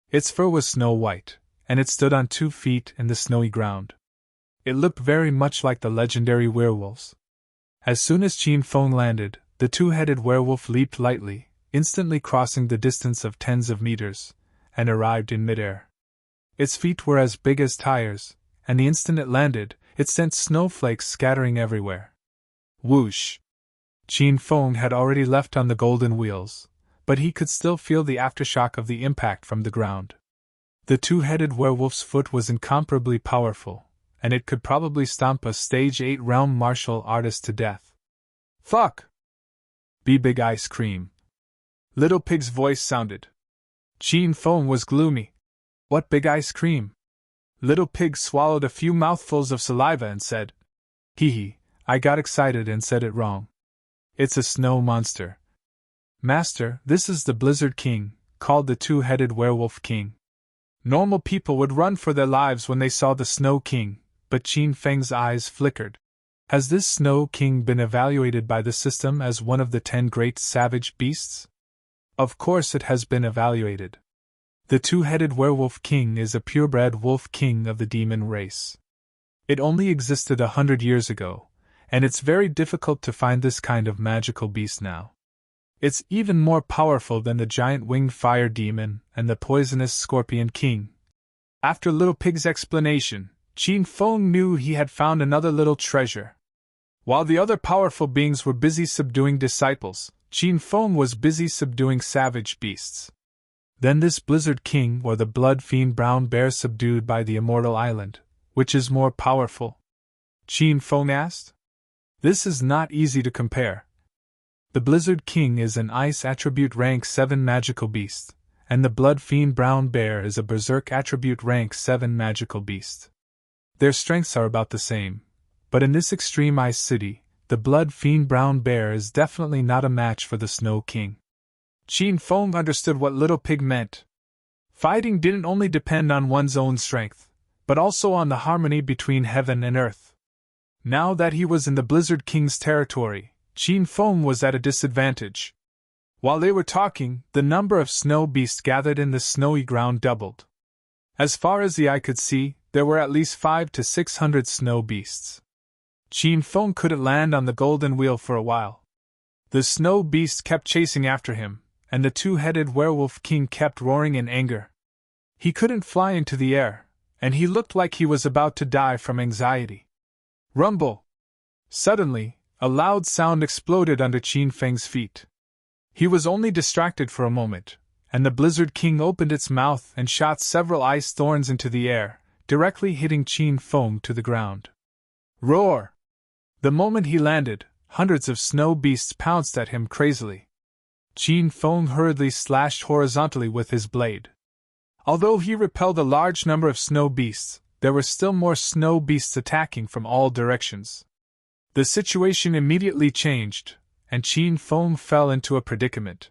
Its fur was snow white, and it stood on 2 feet in the snowy ground. It looked very much like the legendary werewolves. As soon as Qin Feng landed, the 2-headed werewolf leaped lightly, instantly crossing the distance of tens of meters, and arrived in midair. Its feet were as big as tires, and the instant it landed, it sent snowflakes scattering everywhere. Whoosh! Qin Feng had already left on the golden wheels, but he could still feel the aftershock of the impact from the ground. The 2-headed werewolf's foot was incomparably powerful, and it could probably stomp a stage 8 realm martial artist to death. Fuck! Be big ice cream. Little Pig's voice sounded. Qin Feng was gloomy. What big ice cream? Little Pig swallowed a few mouthfuls of saliva and said, Hee hee, I got excited and said it wrong. It's a snow monster. Master, this is the Blizzard King, called the 2-headed werewolf king. Normal people would run for their lives when they saw the Snow King, but Qin Feng's eyes flickered. Has this Snow King been evaluated by the system as one of the 10 great savage beasts? Of course it has been evaluated. The two-headed werewolf king is a purebred wolf king of the demon race. It only existed 100 years ago, and it's very difficult to find this kind of magical beast now. It's even more powerful than the giant winged fire demon and the poisonous scorpion king. After Little Pig's explanation, Qin Feng knew he had found another little treasure. While the other powerful beings were busy subduing disciples, Qin Feng was busy subduing savage beasts. Then this Blizzard King or the blood fiend brown bear subdued by the immortal island, which is more powerful? Qin Feng asked. This is not easy to compare. The Blizzard King is an ice attribute rank 7 magical beast, and the blood fiend brown bear is a berserk attribute rank 7 magical beast. Their strengths are about the same, but in this extreme ice city, the blood fiend brown bear is definitely not a match for the Snow King. Qin Feng understood what Little Pig meant. Fighting didn't only depend on one's own strength, but also on the harmony between heaven and earth. Now that he was in the Blizzard King's territory, Qin Feng was at a disadvantage. While they were talking, the number of snow beasts gathered in the snowy ground doubled. As far as the eye could see, there were at least 500 to 600 snow beasts. Qin Feng couldn't land on the golden wheel for a while. The snow beasts kept chasing after him, and the two-headed werewolf king kept roaring in anger. He couldn't fly into the air, and he looked like he was about to die from anxiety. Rumble! Suddenly, a loud sound exploded under Qin Feng's feet. He was only distracted for a moment, and the Blizzard King opened its mouth and shot several ice thorns into the air, directly hitting Qin Feng to the ground. Roar! The moment he landed, hundreds of snow beasts pounced at him crazily. Qin Feng hurriedly slashed horizontally with his blade. Although he repelled a large number of snow beasts, there were still more snow beasts attacking from all directions. The situation immediately changed, and Qin Feng fell into a predicament.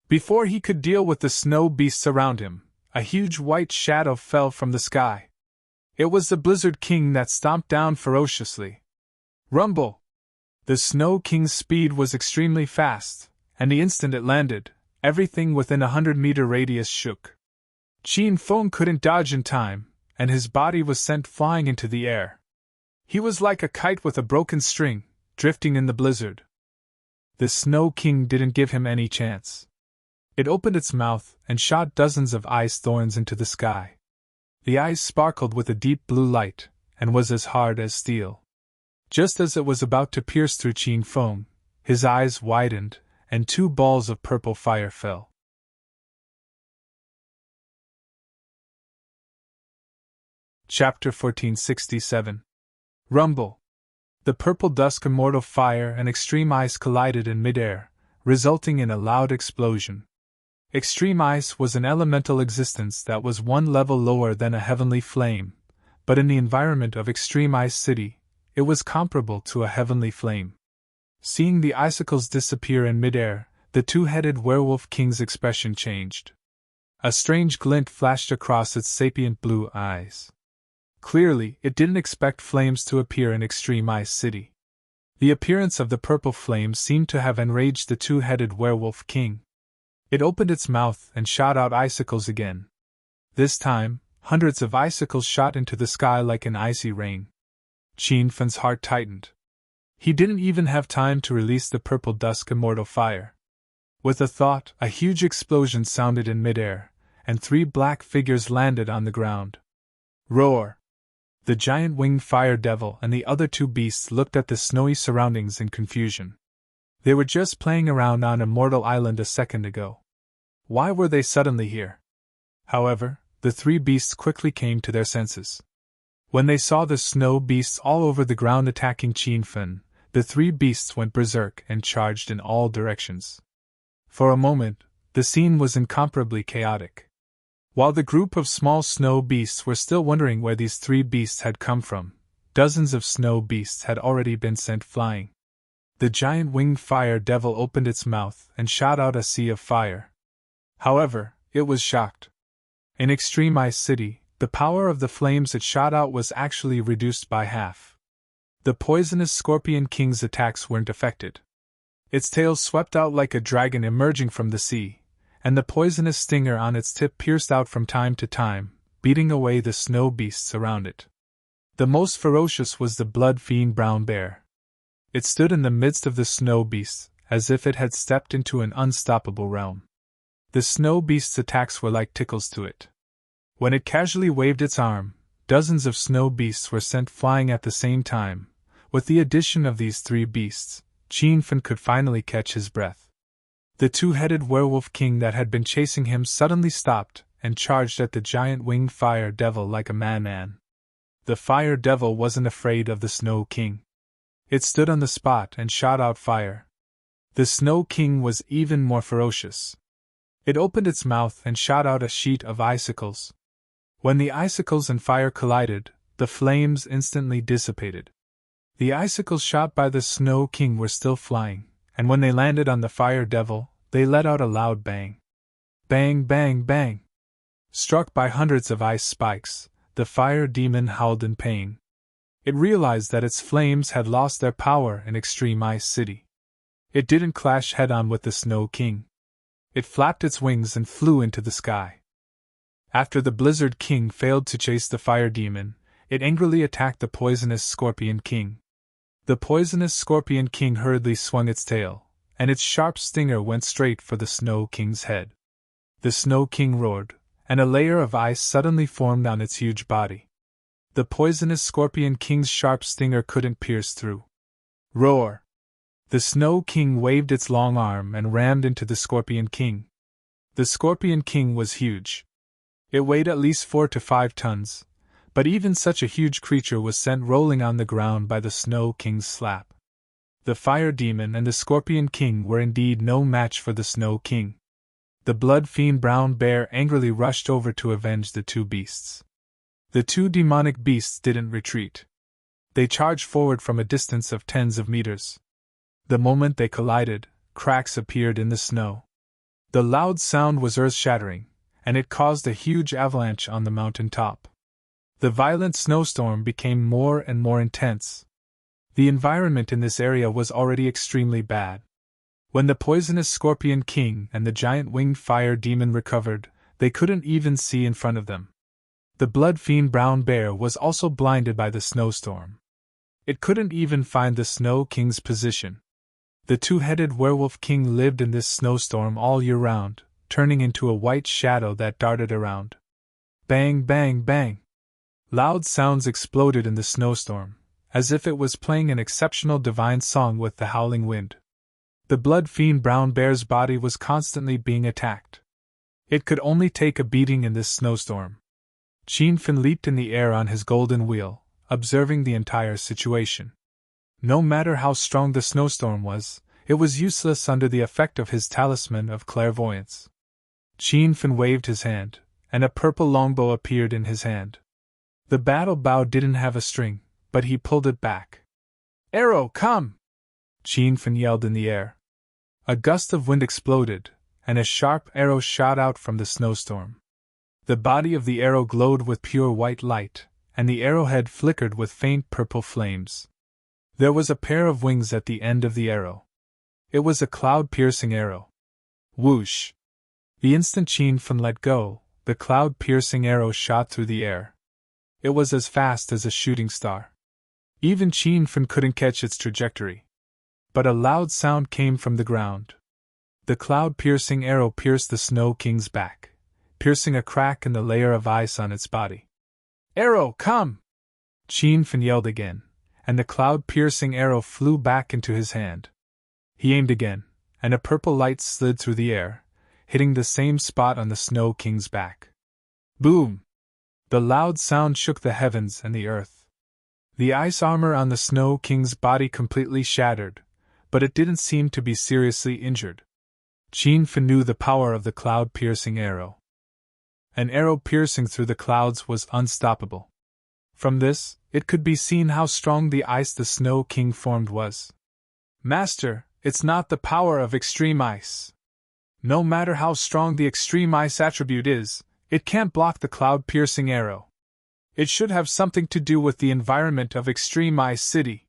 Before he could deal with the snow beasts around him, a huge white shadow fell from the sky. It was the Blizzard King that stomped down ferociously. Rumble! The Snow King's speed was extremely fast, and the instant it landed, everything within a 100-meter radius shook. Qin Feng couldn't dodge in time, and his body was sent flying into the air. He was like a kite with a broken string, drifting in the blizzard. The Snow King didn't give him any chance. It opened its mouth and shot dozens of ice thorns into the sky. The eyes sparkled with a deep blue light, and was as hard as steel. Just as it was about to pierce through Qin Feng, his eyes widened, and 2 balls of purple fire fell. Chapter 1467. Rumble! The purple dusk immortal fire and extreme ice collided in midair, resulting in a loud explosion. Extreme ice was an elemental existence that was one level lower than a heavenly flame, but in the environment of Extreme Ice City, it was comparable to a heavenly flame. Seeing the icicles disappear in midair, the two-headed werewolf king's expression changed. A strange glint flashed across its sapient blue eyes. Clearly, it didn't expect flames to appear in Extreme Ice City. The appearance of the purple flame seemed to have enraged the two-headed werewolf king. It opened its mouth and shot out icicles again. This time, hundreds of icicles shot into the sky like an icy rain. Qin Feng's heart tightened. He didn't even have time to release the purple dusk immortal fire. With a thought, a huge explosion sounded in midair, and 3 black figures landed on the ground. Roar! The giant winged fire devil and the other 2 beasts looked at the snowy surroundings in confusion. They were just playing around on Immortal Island a second ago. Why were they suddenly here? However, the 3 beasts quickly came to their senses. When they saw the snow beasts all over the ground attacking Qin Feng, the 3 beasts went berserk and charged in all directions. For a moment, the scene was incomparably chaotic. While the group of small snow beasts were still wondering where these 3 beasts had come from, dozens of snow beasts had already been sent flying. The giant winged fire devil opened its mouth and shot out a sea of fire. However, it was shocked. In Extreme Ice City, the power of the flames it shot out was actually reduced by half. The poisonous Scorpion King's attacks weren't affected. Its tail swept out like a dragon emerging from the sea, and the poisonous stinger on its tip pierced out from time to time, beating away the snow beasts around it. The most ferocious was the blood-fiend brown bear. It stood in the midst of the snow beasts, as if it had stepped into an unstoppable realm. The snow beast's attacks were like tickles to it. When it casually waved its arm, dozens of snow beasts were sent flying at the same time. With the addition of these 3 beasts, Qianfen could finally catch his breath. The 2-headed werewolf king that had been chasing him suddenly stopped and charged at the giant winged fire devil like a madman. The fire devil wasn't afraid of the Snow King. It stood on the spot and shot out fire. The Snow King was even more ferocious. It opened its mouth and shot out a sheet of icicles. When the icicles and fire collided, the flames instantly dissipated. The icicles shot by the Snow King were still flying, and when they landed on the fire devil, they let out a loud bang. Bang, bang, bang. Struck by hundreds of ice spikes, the fire demon howled in pain. It realized that its flames had lost their power in Extreme Ice City. It didn't clash head-on with the Snow King. It flapped its wings and flew into the sky. After the Blizzard King failed to chase the fire demon, it angrily attacked the poisonous Scorpion King. The poisonous Scorpion King hurriedly swung its tail, and its sharp stinger went straight for the Snow King's head. The Snow King roared, and a layer of ice suddenly formed on its huge body. The poisonous Scorpion King's sharp stinger couldn't pierce through. Roar! The Snow King waved its long arm and rammed into the Scorpion King. The Scorpion King was huge. It weighed at least 4 to 5 tons, but even such a huge creature was sent rolling on the ground by the Snow King's slap. The Fire Demon and the Scorpion King were indeed no match for the Snow King. The blood-fiend brown bear angrily rushed over to avenge the 2 beasts. The 2 demonic beasts didn't retreat. They charged forward from a distance of tens of meters. The moment they collided, cracks appeared in the snow. The loud sound was earth-shattering, and it caused a huge avalanche on the mountain top. The violent snowstorm became more and more intense. The environment in this area was already extremely bad. When the poisonous Scorpion King and the giant winged fire demon recovered, they couldn't even see in front of them. The blood-fiend brown bear was also blinded by the snowstorm. It couldn't even find the Snow King's position. The 2-headed werewolf king lived in this snowstorm all year round, turning into a white shadow that darted around. Bang, bang, bang! Loud sounds exploded in the snowstorm, as if it was playing an exceptional divine song with the howling wind. The blood-fiend brown bear's body was constantly being attacked. It could only take a beating in this snowstorm. Qianfen leaped in the air on his golden wheel, observing the entire situation. No matter how strong the snowstorm was, it was useless under the effect of his talisman of clairvoyance. Qianfen waved his hand, and a purple longbow appeared in his hand. The battle bow didn't have a string, but he pulled it back. "Arrow, come!" Qianfen yelled in the air. A gust of wind exploded, and a sharp arrow shot out from the snowstorm. The body of the arrow glowed with pure white light, and the arrowhead flickered with faint purple flames. There was a pair of wings at the end of the arrow. It was a cloud-piercing arrow. Whoosh! The instant Qianfen let go, the cloud-piercing arrow shot through the air. It was as fast as a shooting star. Even Qianfen couldn't catch its trajectory. But a loud sound came from the ground. The cloud-piercing arrow pierced the Snow King's back, piercing a crack in the layer of ice on its body. "Arrow, come!" Qianfen yelled again, and the cloud-piercing arrow flew back into his hand. He aimed again, and a purple light slid through the air, hitting the same spot on the Snow King's back. Boom! The loud sound shook the heavens and the earth. The ice armor on the Snow King's body completely shattered, but it didn't seem to be seriously injured. Qianfen knew the power of the cloud-piercing arrow. An arrow piercing through the clouds was unstoppable. From this, it could be seen how strong the ice the Snow King formed was. "Master, it's not the power of extreme ice. No matter how strong the extreme ice attribute is, it can't block the cloud-piercing arrow. It should have something to do with the environment of Extreme Ice City.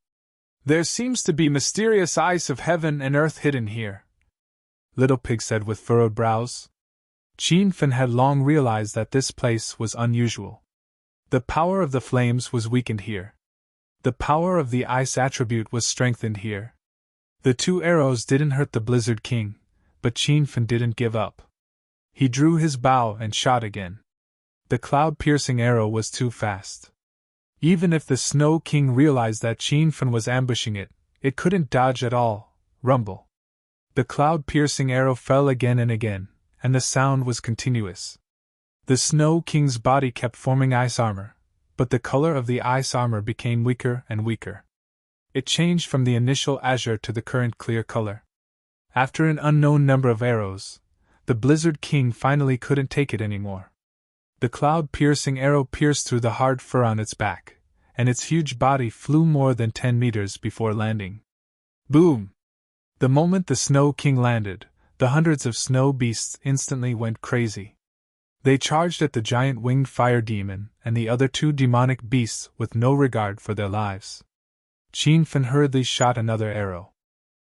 There seems to be mysterious ice of heaven and earth hidden here," Little Pig said with furrowed brows. Qianfen had long realized that this place was unusual. The power of the flames was weakened here. The power of the ice attribute was strengthened here. The 2 arrows didn't hurt the Blizzard King, but Qianfen didn't give up. He drew his bow and shot again. The cloud-piercing arrow was too fast. Even if the Snow King realized that Qianfen was ambushing it, it couldn't dodge at all. Rumble. The cloud-piercing arrow fell again and again, and the sound was continuous. The Snow King's body kept forming ice armor, but the color of the ice armor became weaker and weaker. It changed from the initial azure to the current clear color. After an unknown number of arrows, the Blizzard King finally couldn't take it anymore. The cloud-piercing arrow pierced through the hard fur on its back, and its huge body flew more than 10 meters before landing. Boom! The moment the Snow King landed, the hundreds of snow beasts instantly went crazy. They charged at the giant winged fire demon and the other 2 demonic beasts with no regard for their lives. Qianfen hurriedly shot another arrow.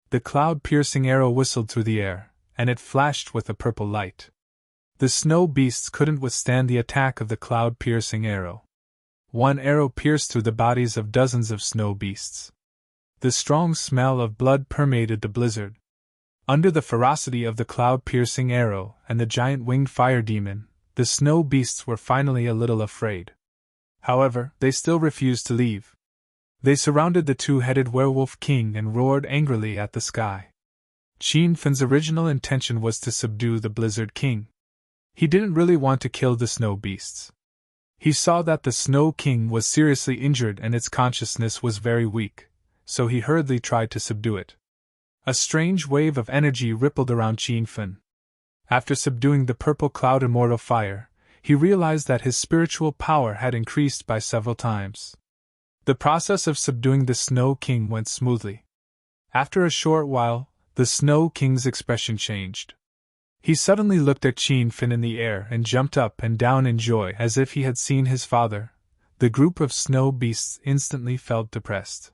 The cloud-piercing arrow whistled through the air, and it flashed with a purple light. The snow beasts couldn't withstand the attack of the cloud-piercing arrow. 1 arrow pierced through the bodies of dozens of snow beasts. The strong smell of blood permeated the blizzard. Under the ferocity of the cloud-piercing arrow and the giant winged fire demon, the snow beasts were finally a little afraid. However, they still refused to leave. They surrounded the 2-headed werewolf king and roared angrily at the sky. Qianfen's original intention was to subdue the Blizzard King. He didn't really want to kill the snow beasts. He saw that the Snow King was seriously injured and its consciousness was very weak, so he hurriedly tried to subdue it. A strange wave of energy rippled around Qianfen. After subduing the purple cloud immortal fire, he realized that his spiritual power had increased by several times. The process of subduing the Snow King went smoothly. After a short while, the Snow King's expression changed. He suddenly looked at Qianfen in the air and jumped up and down in joy as if he had seen his father. The group of snow beasts instantly felt depressed.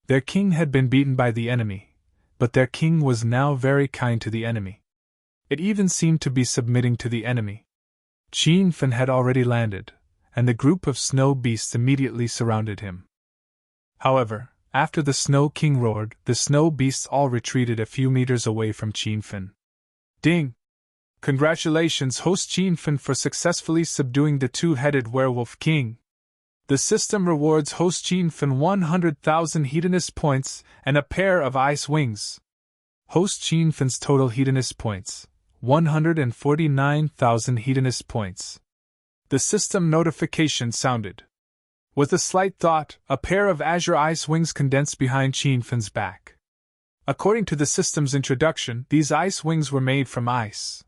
Their king had been beaten by the enemy, but their king was now very kind to the enemy. It even seemed to be submitting to the enemy. Qianfen had already landed, and the group of snow beasts immediately surrounded him. However, after the Snow King roared, the snow beasts all retreated a few meters away from Qianfen. Ding! Congratulations, host Qianfen, for successfully subduing the 2-headed werewolf king. The system rewards host Qianfen 100,000 hedonist points and a pair of ice wings. Host Qianfen's total hedonist points: 149,000 hedonist points. The system notification sounded. With a slight thought, a pair of azure ice wings condensed behind Qianfen's back. According to the system's introduction, these ice wings were made from ice.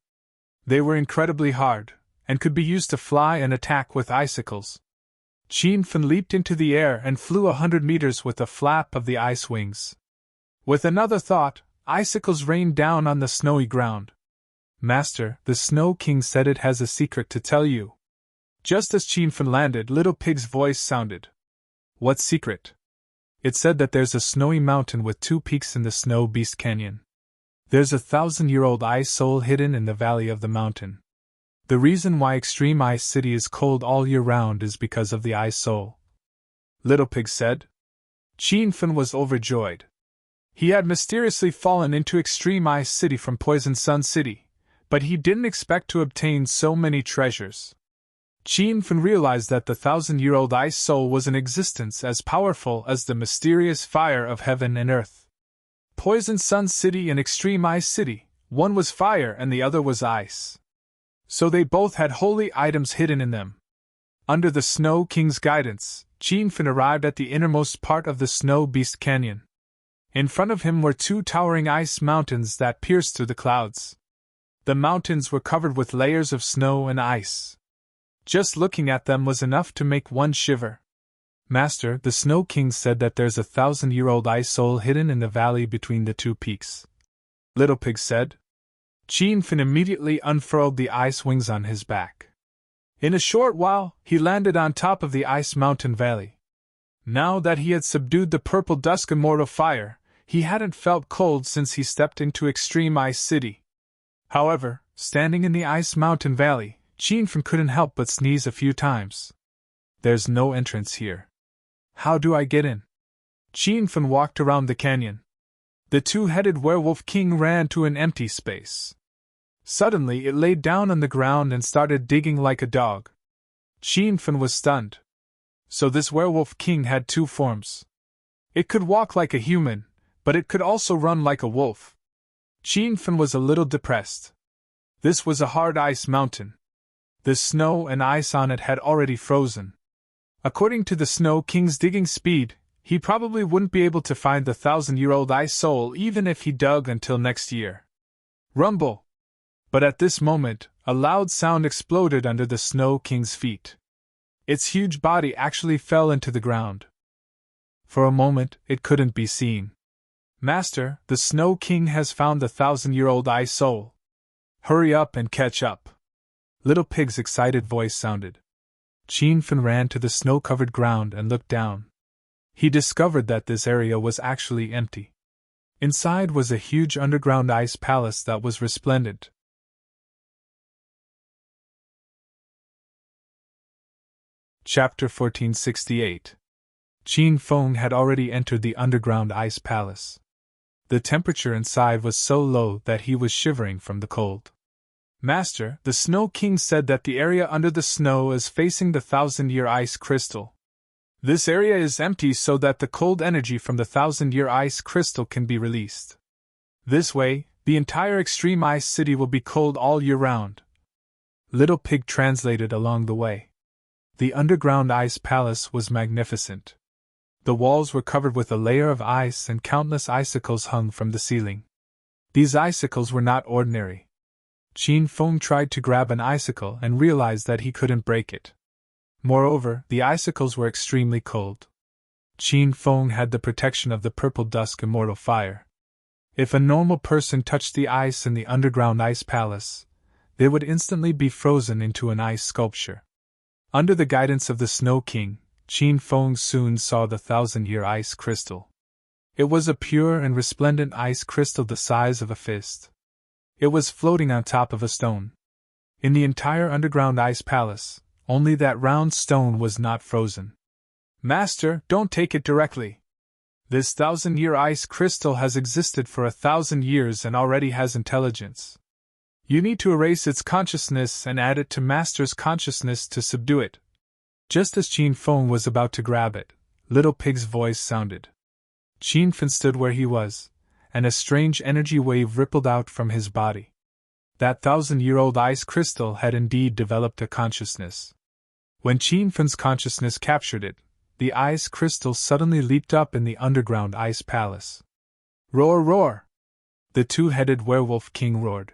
They were incredibly hard, and could be used to fly and attack with icicles. Qianfen leaped into the air and flew 100 meters with a flap of the ice wings. With another thought, icicles rained down on the snowy ground. Master, the Snow King said it has a secret to tell you. Just as Qianfen landed, Little Pig's voice sounded. What secret? It said that there's a snowy mountain with 2 peaks in the Snow Beast Canyon. There's a 1,000-year-old ice soul hidden in the valley of the mountain. The reason why Extreme Ice City is cold all year round is because of the ice soul. Little Pig said. Qianfen was overjoyed. He had mysteriously fallen into Extreme Ice City from Poison Sun City, but he didn't expect to obtain so many treasures. Qianfen realized that the 1,000-year-old ice soul was in existence as powerful as the mysterious fire of heaven and earth. Poison Sun City and Extreme Ice City, one was fire and the other was ice. So they both had holy items hidden in them. Under the Snow King's guidance, Qianfen arrived at the innermost part of the Snow Beast Canyon. In front of him were 2 towering ice mountains that pierced through the clouds. The mountains were covered with layers of snow and ice. Just looking at them was enough to make one shiver. Master, the Snow King said that there's a 1,000-year-old ice soul hidden in the valley between the 2 peaks. Little Pig said. Qianfen immediately unfurled the ice wings on his back. In a short while, he landed on top of the ice mountain valley. Now that he had subdued the purple dusk immortal fire, he hadn't felt cold since he stepped into Extreme Ice City. However, Standing in the ice mountain valley, Qianfen couldn't help but sneeze a few times. There's no entrance here. How do I get in? Qianfen walked around the canyon. The two-headed werewolf king ran to an empty space. Suddenly it laid down on the ground and started digging like a dog. Qianfen was stunned. So this werewolf king had two forms. It could walk like a human, but it could also run like a wolf. Qianfen was a little depressed. This was a hard ice mountain. The snow and ice on it had already frozen. According to the Snow King's digging speed, he probably wouldn't be able to find the 1,000-year-old ice soul even if he dug until next year. Rumble! But at this moment, a loud sound exploded under the Snow King's feet. Its huge body actually fell into the ground. For a moment, it couldn't be seen. Master, the Snow King has found the 1,000-year-old ice soul. Hurry up and catch up. Little Pig's excited voice sounded. Qianfen ran to the snow-covered ground and looked down. He discovered that this area was actually empty. Inside was a huge underground ice palace that was resplendent. Chapter 1468. Qianfen had already entered the underground ice palace. The temperature inside was so low that he was shivering from the cold. Master, the Snow King said that the area under the snow is facing the 1,000-year ice crystal. This area is empty so that the cold energy from the 1,000-year ice crystal can be released. This way, the entire extreme ice city will be cold all year round. Little Pig translated along the way. The underground ice palace was magnificent. The walls were covered with a layer of ice and countless icicles hung from the ceiling. These icicles were not ordinary. Qianfen tried to grab an icicle and realized that he couldn't break it. Moreover, the icicles were extremely cold. Qianfen had the protection of the purple dusk immortal fire. If a normal person touched the ice in the underground ice palace, they would instantly be frozen into an ice sculpture. Under the guidance of the Snow King, Qianfen soon saw the 1,000-year ice crystal. It was a pure and resplendent ice crystal the size of a fist. It was floating on top of a stone. In the entire underground ice palace, only that round stone was not frozen. Master, don't take it directly. This 1,000-year ice crystal has existed for 1,000 years and already has intelligence. You need to erase its consciousness and add it to Master's consciousness to subdue it. Just as Qianfen was about to grab it, Little Pig's voice sounded. Qianfen stood where he was, and a strange energy wave rippled out from his body. That 1,000-year-old ice crystal had indeed developed a consciousness. When Qianfen's consciousness captured it, the ice crystal suddenly leaped up in the underground ice palace. Roar, roar! The two-headed werewolf king roared.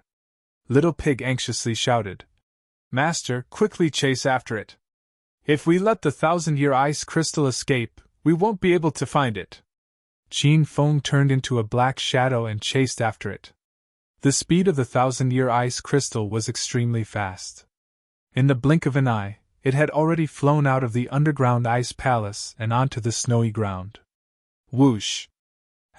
Little Pig anxiously shouted, Master, quickly chase after it. If we let the 1,000-year ice crystal escape, we won't be able to find it. Qianfen turned into a black shadow and chased after it. The speed of the 1,000-year ice crystal was extremely fast. In the blink of an eye, it had already flown out of the underground ice palace and onto the snowy ground. Whoosh!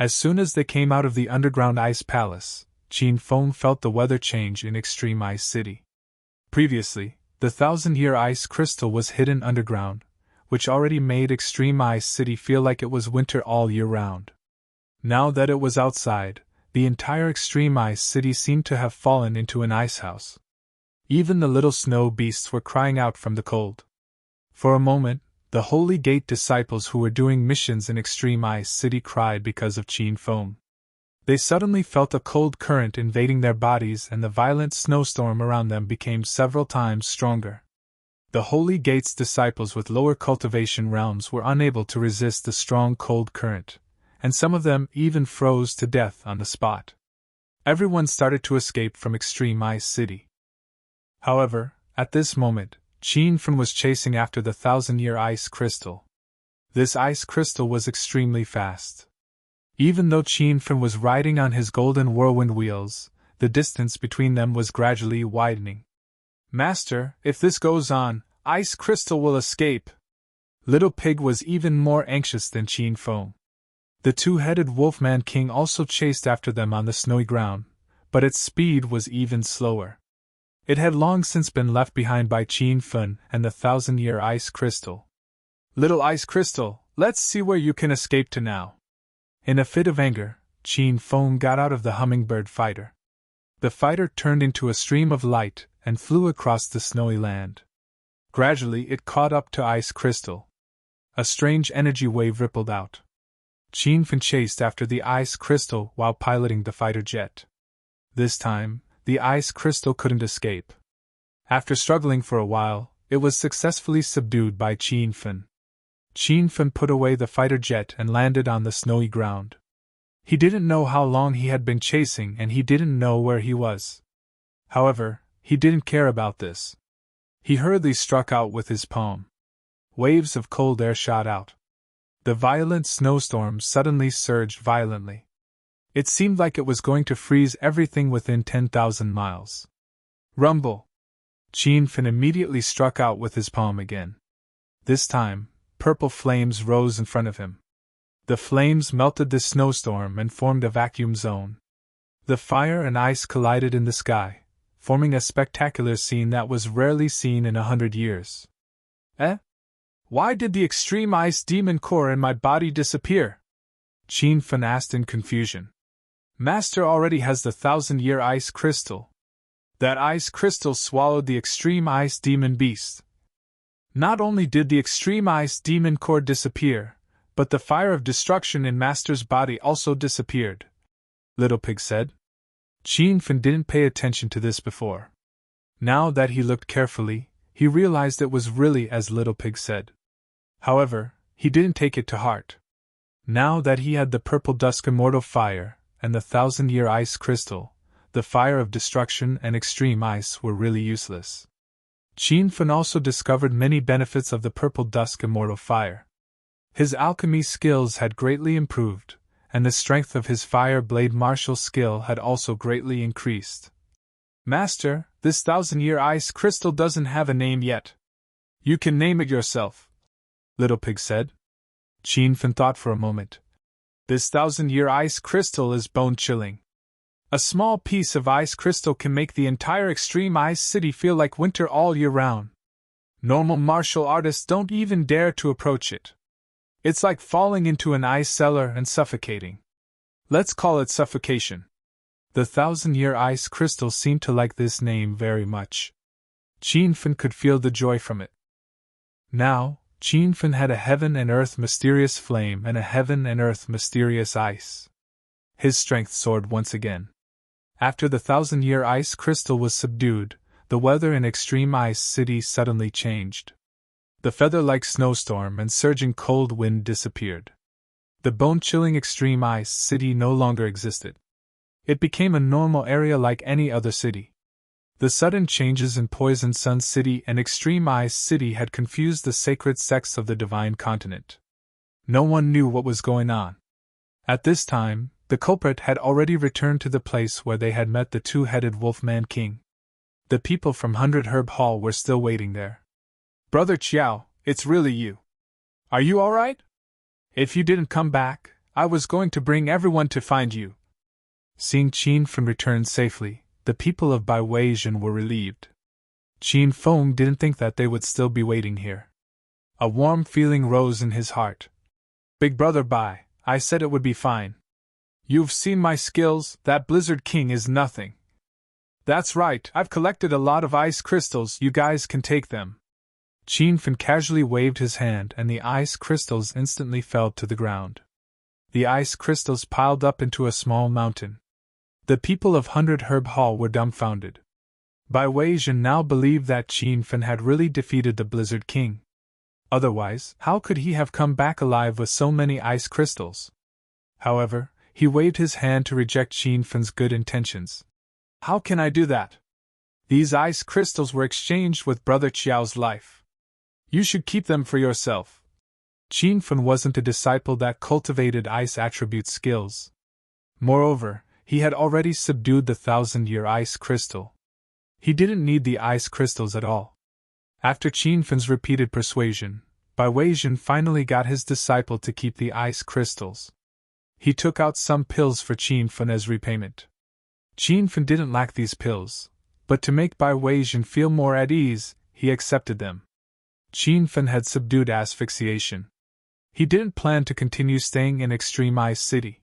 As soon as they came out of the underground ice palace, Qianfen felt the weather change in Extreme Ice City. Previously, the 1,000-year ice crystal was hidden underground, which already made Extreme Ice City feel like it was winter all year round. Now that it was outside, the entire Extreme Ice City seemed to have fallen into an icehouse. Even the little snow beasts were crying out from the cold. For a moment, the Holy Gate disciples who were doing missions in Extreme Ice City cried because of Qianfen. They suddenly felt a cold current invading their bodies and the violent snowstorm around them became several times stronger. The Holy Gate's disciples with lower cultivation realms were unable to resist the strong cold current, and some of them even froze to death on the spot. Everyone started to escape from Extreme Ice City. However, at this moment, Qianfen was chasing after the 1,000-year ice crystal. This ice crystal was extremely fast. Even though Qianfen was riding on his golden whirlwind wheels, the distance between them was gradually widening. Master, if this goes on, Ice Crystal will escape. Little Pig was even more anxious than Qianfen. The two-headed Wolfman King also chased after them on the snowy ground, but its speed was even slower. It had long since been left behind by Qin Feng and the 1,000-year ice crystal. Little ice crystal, let's see where you can escape to now. In a fit of anger, Qin Feng got out of the hummingbird fighter. The fighter turned into a stream of light and flew across the snowy land. Gradually it caught up to ice crystal. A strange energy wave rippled out. Qin Feng chased after the ice crystal while piloting the fighter jet. This time, the ice crystal couldn't escape. After struggling for a while, it was successfully subdued by Qin Feng. Qin Feng put away the fighter jet and landed on the snowy ground. He didn't know how long he had been chasing and he didn't know where he was. However, he didn't care about this. He hurriedly struck out with his palm. Waves of cold air shot out. The violent snowstorm suddenly surged violently. It seemed like it was going to freeze everything within 10,000 miles. Rumble! Qin Feng immediately struck out with his palm again. This time, purple flames rose in front of him. The flames melted the snowstorm and formed a vacuum zone. The fire and ice collided in the sky, forming a spectacular scene that was rarely seen in 100 years. Why did the extreme ice demon core in my body disappear? Qin Feng asked in confusion. Master already has the 1,000-year ice crystal. That ice crystal swallowed the extreme ice demon beast. Not only did the extreme ice demon core disappear, but the fire of destruction in Master's body also disappeared, Little Pig said. Qin Feng didn't pay attention to this before. Now that he looked carefully, he realized it was really as Little Pig said. However, he didn't take it to heart. Now that he had the purple dusk immortal fire and the 1,000-year ice crystal, the fire of destruction and extreme ice were really useless. Qin Feng also discovered many benefits of the purple dusk immortal fire. His alchemy skills had greatly improved, and the strength of his fire blade martial skill had also greatly increased. Master, this 1,000-year ice crystal doesn't have a name yet. You can name it yourself, Little Pig said. Qin Feng thought for a moment. This 1,000-year ice crystal is bone-chilling. A small piece of ice crystal can make the entire extreme ice city feel like winter all year round. Normal martial artists don't even dare to approach it. It's like falling into an ice cellar and suffocating. Let's call it suffocation. The 1,000-year ice crystal seemed to like this name very much. Qin Feng could feel the joy from it. Now, Qin Feng had a heaven and earth mysterious flame and a heaven and earth mysterious ice. His strength soared once again. After the 1,000-year ice crystal was subdued, the weather in Extreme Ice City suddenly changed. The feather-like snowstorm and surging cold wind disappeared. The bone-chilling Extreme Ice City no longer existed. It became a normal area like any other city. The sudden changes in Poison Sun City and Extreme Ice City had confused the sacred sects of the Divine Continent. No one knew what was going on. At this time, the culprit had already returned to the place where they had met the two-headed Wolfman King. The people from 100 Herb Hall were still waiting there. Brother Chiao, it's really you. Are you all right? If you didn't come back, I was going to bring everyone to find you. Seeing Qin Feng return safely, the people of Baiweizhen were relieved. Qin Feng didn't think that they would still be waiting here. A warm feeling rose in his heart. Big brother Bai, I said it would be fine. You've seen my skills, that Blizzard King is nothing. That's right, I've collected a lot of ice crystals, you guys can take them. Qin Feng casually waved his hand and the ice crystals instantly fell to the ground. The ice crystals piled up into a small mountain. The people of 100 Herb Hall were dumbfounded. Baiweizhen now believed that Qin Feng had really defeated the Blizzard King. Otherwise, how could he have come back alive with so many ice crystals? However, he waved his hand to reject Qin Feng's good intentions. How can I do that? These ice crystals were exchanged with Brother Chiao's life. You should keep them for yourself. Qin Feng wasn't a disciple that cultivated ice attribute skills. Moreover, he had already subdued the 1,000-year ice crystal. He didn't need the ice crystals at all. After Qin Feng's repeated persuasion, Baiweizhen finally got his disciple to keep the ice crystals. He took out some pills for Qin Feng as repayment. Qin Feng didn't lack these pills, but to make Bai Weijian feel more at ease, he accepted them. Qin Fen had subdued asphyxiation. He didn't plan to continue staying in Extreme Ice City.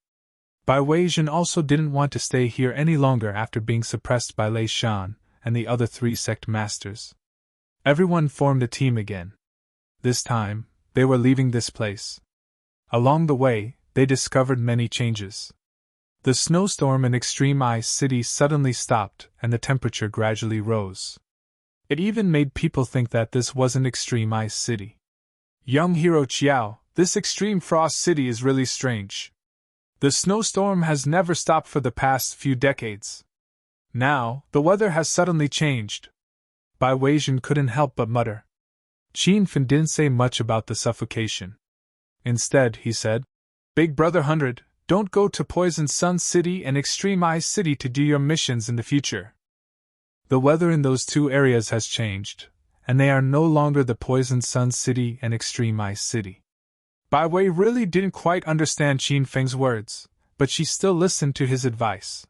Bai Weijian also didn't want to stay here any longer after being suppressed by Lei Shan and the other 3 sect masters. Everyone formed a team again. This time, they were leaving this place. Along the way, they discovered many changes. The snowstorm in Extreme Ice City suddenly stopped and the temperature gradually rose. It even made people think that this wasn't Extreme Ice City. Young hero Qiao, this Extreme Frost City is really strange. The snowstorm has never stopped for the past few decades. Now, the weather has suddenly changed. Bai Weijian couldn't help but mutter. Qin Fen didn't say much about the suffocation. Instead, he said, "Big Brother 100, don't go to Poison Sun City and Extreme Ice City to do your missions in the future. The weather in those 2 areas has changed, and they are no longer the Poison Sun City and Extreme Ice City." Bai Wei really didn't quite understand Qin Feng's words, but she still listened to his advice.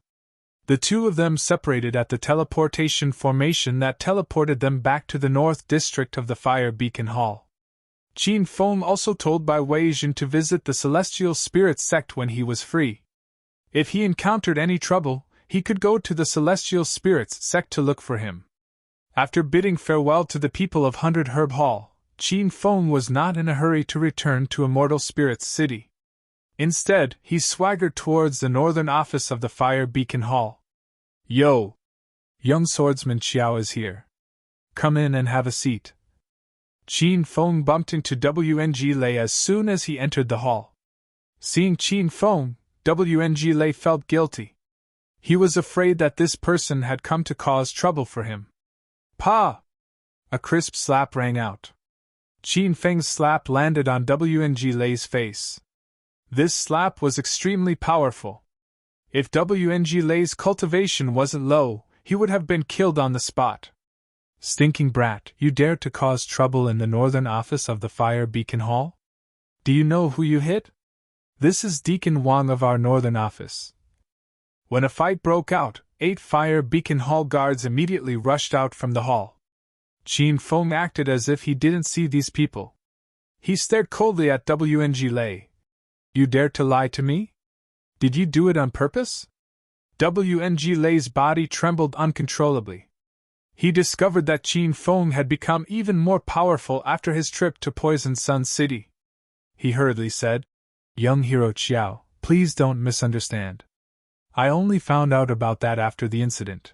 The 2 of them separated at the teleportation formation that teleported them back to the North District of the Fire Beacon Hall. Qin Feng also told Bai Weijian to visit the Celestial Spirit sect when he was free. If he encountered any trouble, he could go to the Celestial Spirits sect to look for him. After bidding farewell to the people of 100 Herb Hall, Qin Feng was not in a hurry to return to Immortal Spirits City. Instead, he swaggered towards the northern office of the Fire Beacon Hall. "Yo! Young swordsman Qiao is here. Come in and have a seat." Qin Feng bumped into WNG Lei as soon as he entered the hall. Seeing Qin Feng, WNG Lei felt guilty. He was afraid that this person had come to cause trouble for him. "Pa!" A crisp slap rang out. Qin Feng's slap landed on WNG Lei's face. This slap was extremely powerful. If WNG Lei's cultivation wasn't low, he would have been killed on the spot. "Stinking brat, you dare to cause trouble in the northern office of the Fire Beacon Hall? Do you know who you hit? This is Deacon Wang of our northern office." When a fight broke out, 8 Fire Beacon Hall guards immediately rushed out from the hall. Qin Feng acted as if he didn't see these people. He stared coldly at WNG Lei. "You dare to lie to me? Did you do it on purpose?" WNG Lei's body trembled uncontrollably. He discovered that Qin Feng had become even more powerful after his trip to Poison Sun City. He hurriedly said, "Young hero Qiao, please don't misunderstand. I only found out about that after the incident.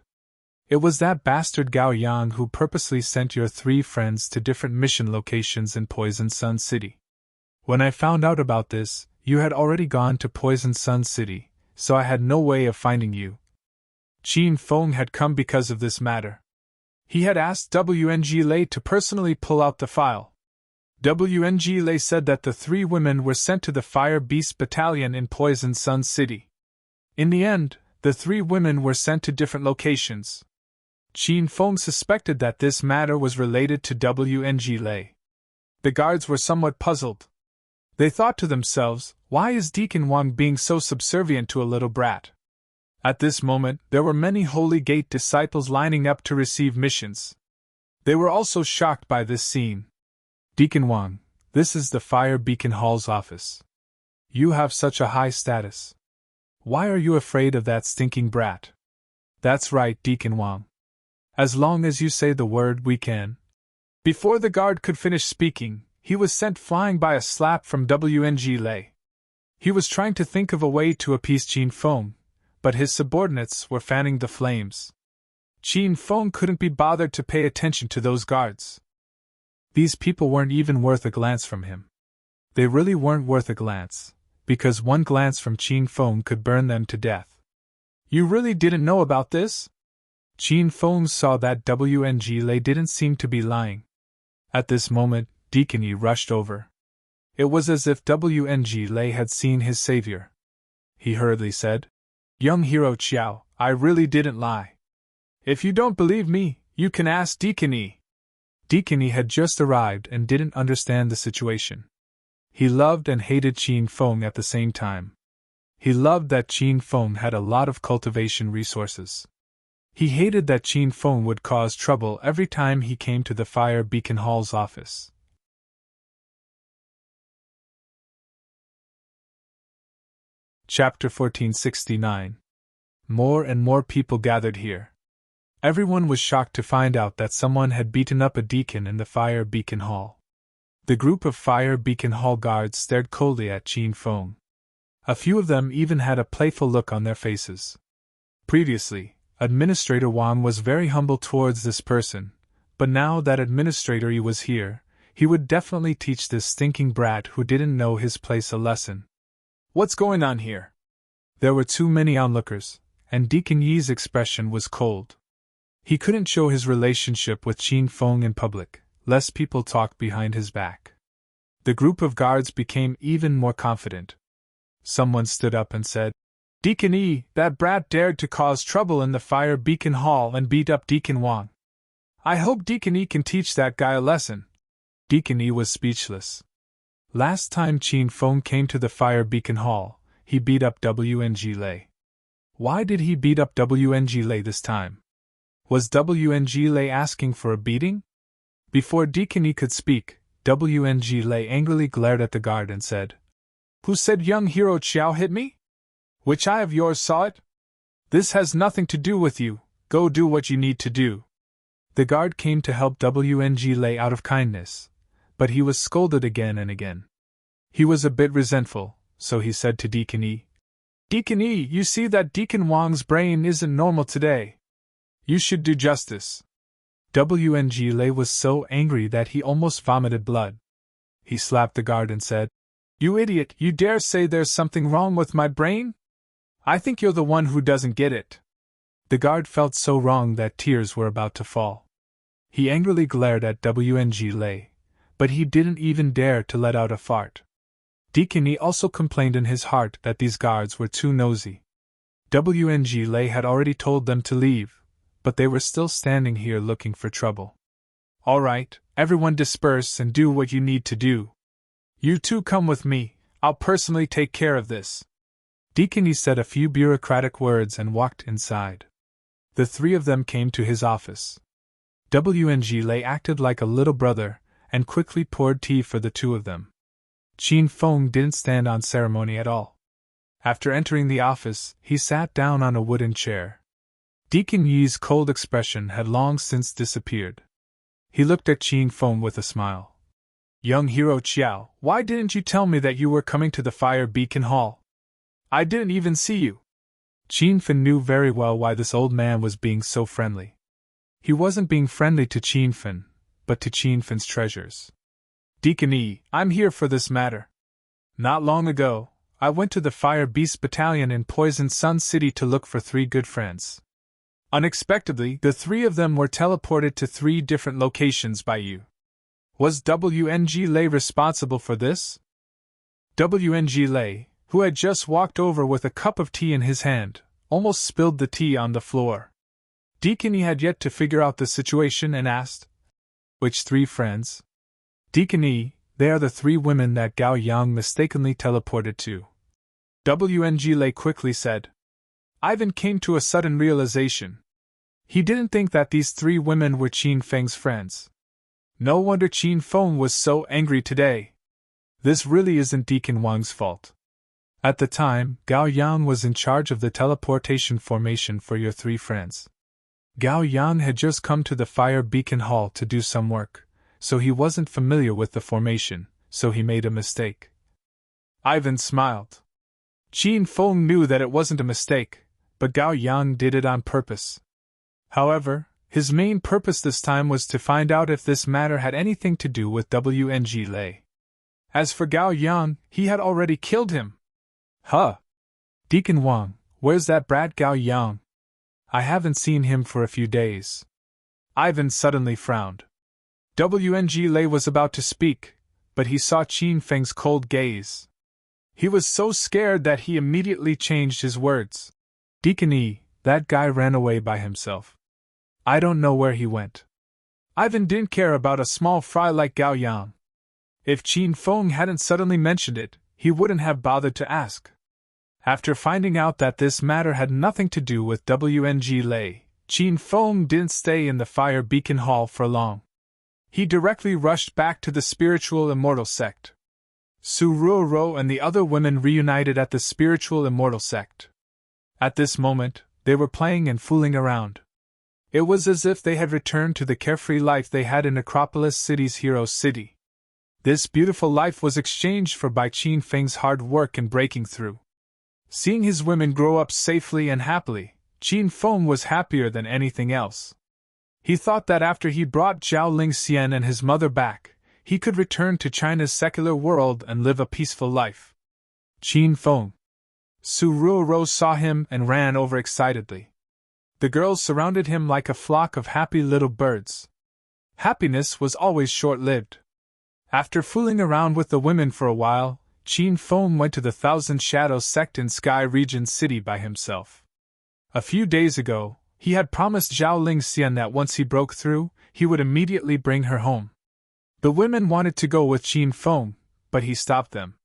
It was that bastard Gao Yang who purposely sent your 3 friends to different mission locations in Poison Sun City. When I found out about this, you had already gone to Poison Sun City, so I had no way of finding you." Qin Feng had come because of this matter. He had asked WNG Lei to personally pull out the file. WNG Lei said that the 3 women were sent to the Fire Beast Battalion in Poison Sun City. In the end, the 3 women were sent to different locations. Qin Feng suspected that this matter was related to WNG Lei. The guards were somewhat puzzled. They thought to themselves, why is Deacon Wang being so subservient to a little brat? At this moment, there were many Holy Gate disciples lining up to receive missions. They were also shocked by this scene. "Deacon Wang, this is the Fire Beacon Hall's office. You have such a high status. Why are you afraid of that stinking brat?" "That's right, Deacon Wang. As long as you say the word, we can." Before the guard could finish speaking, he was sent flying by a slap from WNG Lei. He was trying to think of a way to appease Qin Feng, but his subordinates were fanning the flames. Qin Feng couldn't be bothered to pay attention to those guards. These people weren't even worth a glance from him. They really weren't worth a glance, because one glance from Qin Feng could burn them to death. "You really didn't know about this?" Qin Feng saw that WNG Lei didn't seem to be lying. At this moment, Deacon Yi rushed over. It was as if WNG Lei had seen his savior. He hurriedly said, "Young hero Qiao, I really didn't lie. If you don't believe me, you can ask Deacon Yi." Deacon Yi had just arrived and didn't understand the situation. He loved and hated Qin Feng at the same time. He loved that Qin Feng had a lot of cultivation resources. He hated that Qin Feng would cause trouble every time he came to the Fire Beacon Hall's office. Chapter 1469. More and more people gathered here. Everyone was shocked to find out that someone had beaten up a deacon in the Fire Beacon Hall. The group of Fire Beacon Hall guards stared coldly at Qin Feng. A few of them even had a playful look on their faces. Previously, Administrator Wang was very humble towards this person, but now that Administrator Yi was here, he would definitely teach this stinking brat who didn't know his place a lesson. What's going on here? There were too many onlookers, and Deacon Yi's expression was cold. He couldn't show his relationship with Qin Feng in public, lest people talk behind his back. The group of guards became even more confident. Someone stood up and said, "Deacon Yi, that brat dared to cause trouble in the Fire Beacon Hall and beat up Deacon Wang. I hope Deacon Yi can teach that guy a lesson." Deacon Yi was speechless. Last time Qin Feng came to the Fire Beacon Hall, he beat up WNG Lei. Why did he beat up WNG Lei this time? Was WNG Lei asking for a beating? Before Deacon Yi could speak, WNG Lei angrily glared at the guard and said, "Who said young hero Qiao hit me? Which eye of yours saw it? This has nothing to do with you, go do what you need to do." The guard came to help WNG Lei out of kindness, but he was scolded again and again. He was a bit resentful, so he said to Deacon Yi, "Deacon Yi, you see that Deacon Wang's brain isn't normal today. You should do justice." WNG Lei was so angry that he almost vomited blood. He slapped the guard and said, "You idiot, you dare say there's something wrong with my brain? I think you're the one who doesn't get it." The guard felt so wrong that tears were about to fall. He angrily glared at WNG Lei, but he didn't even dare to let out a fart. Deacon Yi also complained in his heart that these guards were too nosy. WNG Lei had already told them to leave, but they were still standing here looking for trouble. "All right, everyone disperse and do what you need to do. You two come with me, I'll personally take care of this." Deacon Yi said a few bureaucratic words and walked inside. The three of them came to his office. WNG Lei acted like a little brother, and quickly poured tea for the two of them. Qin Feng didn't stand on ceremony at all. After entering the office, he sat down on a wooden chair. Deacon Yi's cold expression had long since disappeared. He looked at Qin Feng with a smile. "Young hero Qiao, why didn't you tell me that you were coming to the Fire Beacon Hall? I didn't even see you." Qin Feng knew very well why this old man was being so friendly. He wasn't being friendly to Qin Feng, but to Qin Feng's treasures. "Deacon Yi, I'm here for this matter. Not long ago, I went to the Fire Beast Battalion in Poison Sun City to look for 3 good friends. Unexpectedly, the 3 of them were teleported to 3 different locations by you. Was WNG Lei responsible for this?" WNG Lei, who had just walked over with a cup of tea in his hand, almost spilled the tea on the floor. Deacon Yi had yet to figure out the situation and asked, "Which 3 friends?" "Deacon Yi, they are the 3 women that Gao Yang mistakenly teleported to." WNG Lei quickly said. Ivan came to a sudden realization. He didn't think that these 3 women were Qin Feng's friends. No wonder Qin Feng was so angry today. This really isn't Deacon Wang's fault. At the time, Gao Yang was in charge of the teleportation formation for your 3 friends. Gao Yang had just come to the Fire Beacon Hall to do some work, so he wasn't familiar with the formation, so he made a mistake. Ivan smiled. Qin Feng knew that it wasn't a mistake, but Gao Yang did it on purpose. However, his main purpose this time was to find out if this matter had anything to do with WNG Lei. As for Gao Yang, he had already killed him. "Huh! Deacon Wang, where's that brat Gao Yang? I haven't seen him for a few days." Ivan suddenly frowned. WNG Lei was about to speak, but he saw Qin Feng's cold gaze. He was so scared that he immediately changed his words. "Deacon Yi, that guy ran away by himself. I don't know where he went." Ivan didn't care about a small fry like Gao Yang. If Qin Feng hadn't suddenly mentioned it, he wouldn't have bothered to ask. After finding out that this matter had nothing to do with WNG Lei, Qin Feng didn't stay in the Fire Beacon Hall for long. He directly rushed back to the spiritual immortal sect. Su Ruoro and the other women reunited at the spiritual immortal sect. At this moment, they were playing and fooling around. It was as if they had returned to the carefree life they had in Acropolis City's hero city. This beautiful life was exchanged for by Qin Feng's hard work and breaking through. Seeing his women grow up safely and happily, Qin Feng was happier than anything else. He thought that after he brought Zhao Lingxian and his mother back, he could return to China's secular world and live a peaceful life. Qin Feng. Su Ruoro saw him and ran over excitedly. The girls surrounded him like a flock of happy little birds. Happiness was always short-lived. After fooling around with the women for a while, Qin Feng went to the Thousand Shadows sect in Sky Region City by himself. A few days ago, he had promised Zhao Lingxian that once he broke through, he would immediately bring her home. The women wanted to go with Qin Feng, but he stopped them.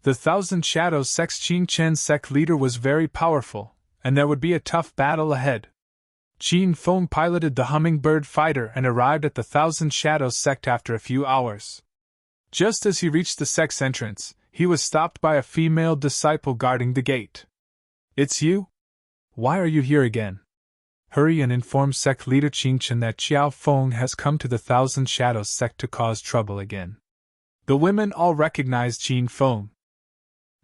The Thousand Shadows sect's Qin Chen sect leader was very powerful, and there would be a tough battle ahead. Qin Feng piloted the hummingbird fighter and arrived at the Thousand Shadows sect after a few hours. Just as he reached the sect's entrance, he was stopped by a female disciple guarding the gate. "It's you? Why are you here again? Hurry and inform sect leader Qin Chen that Xiao Feng has come to the Thousand Shadows sect to cause trouble again." The women all recognized Qin Feng.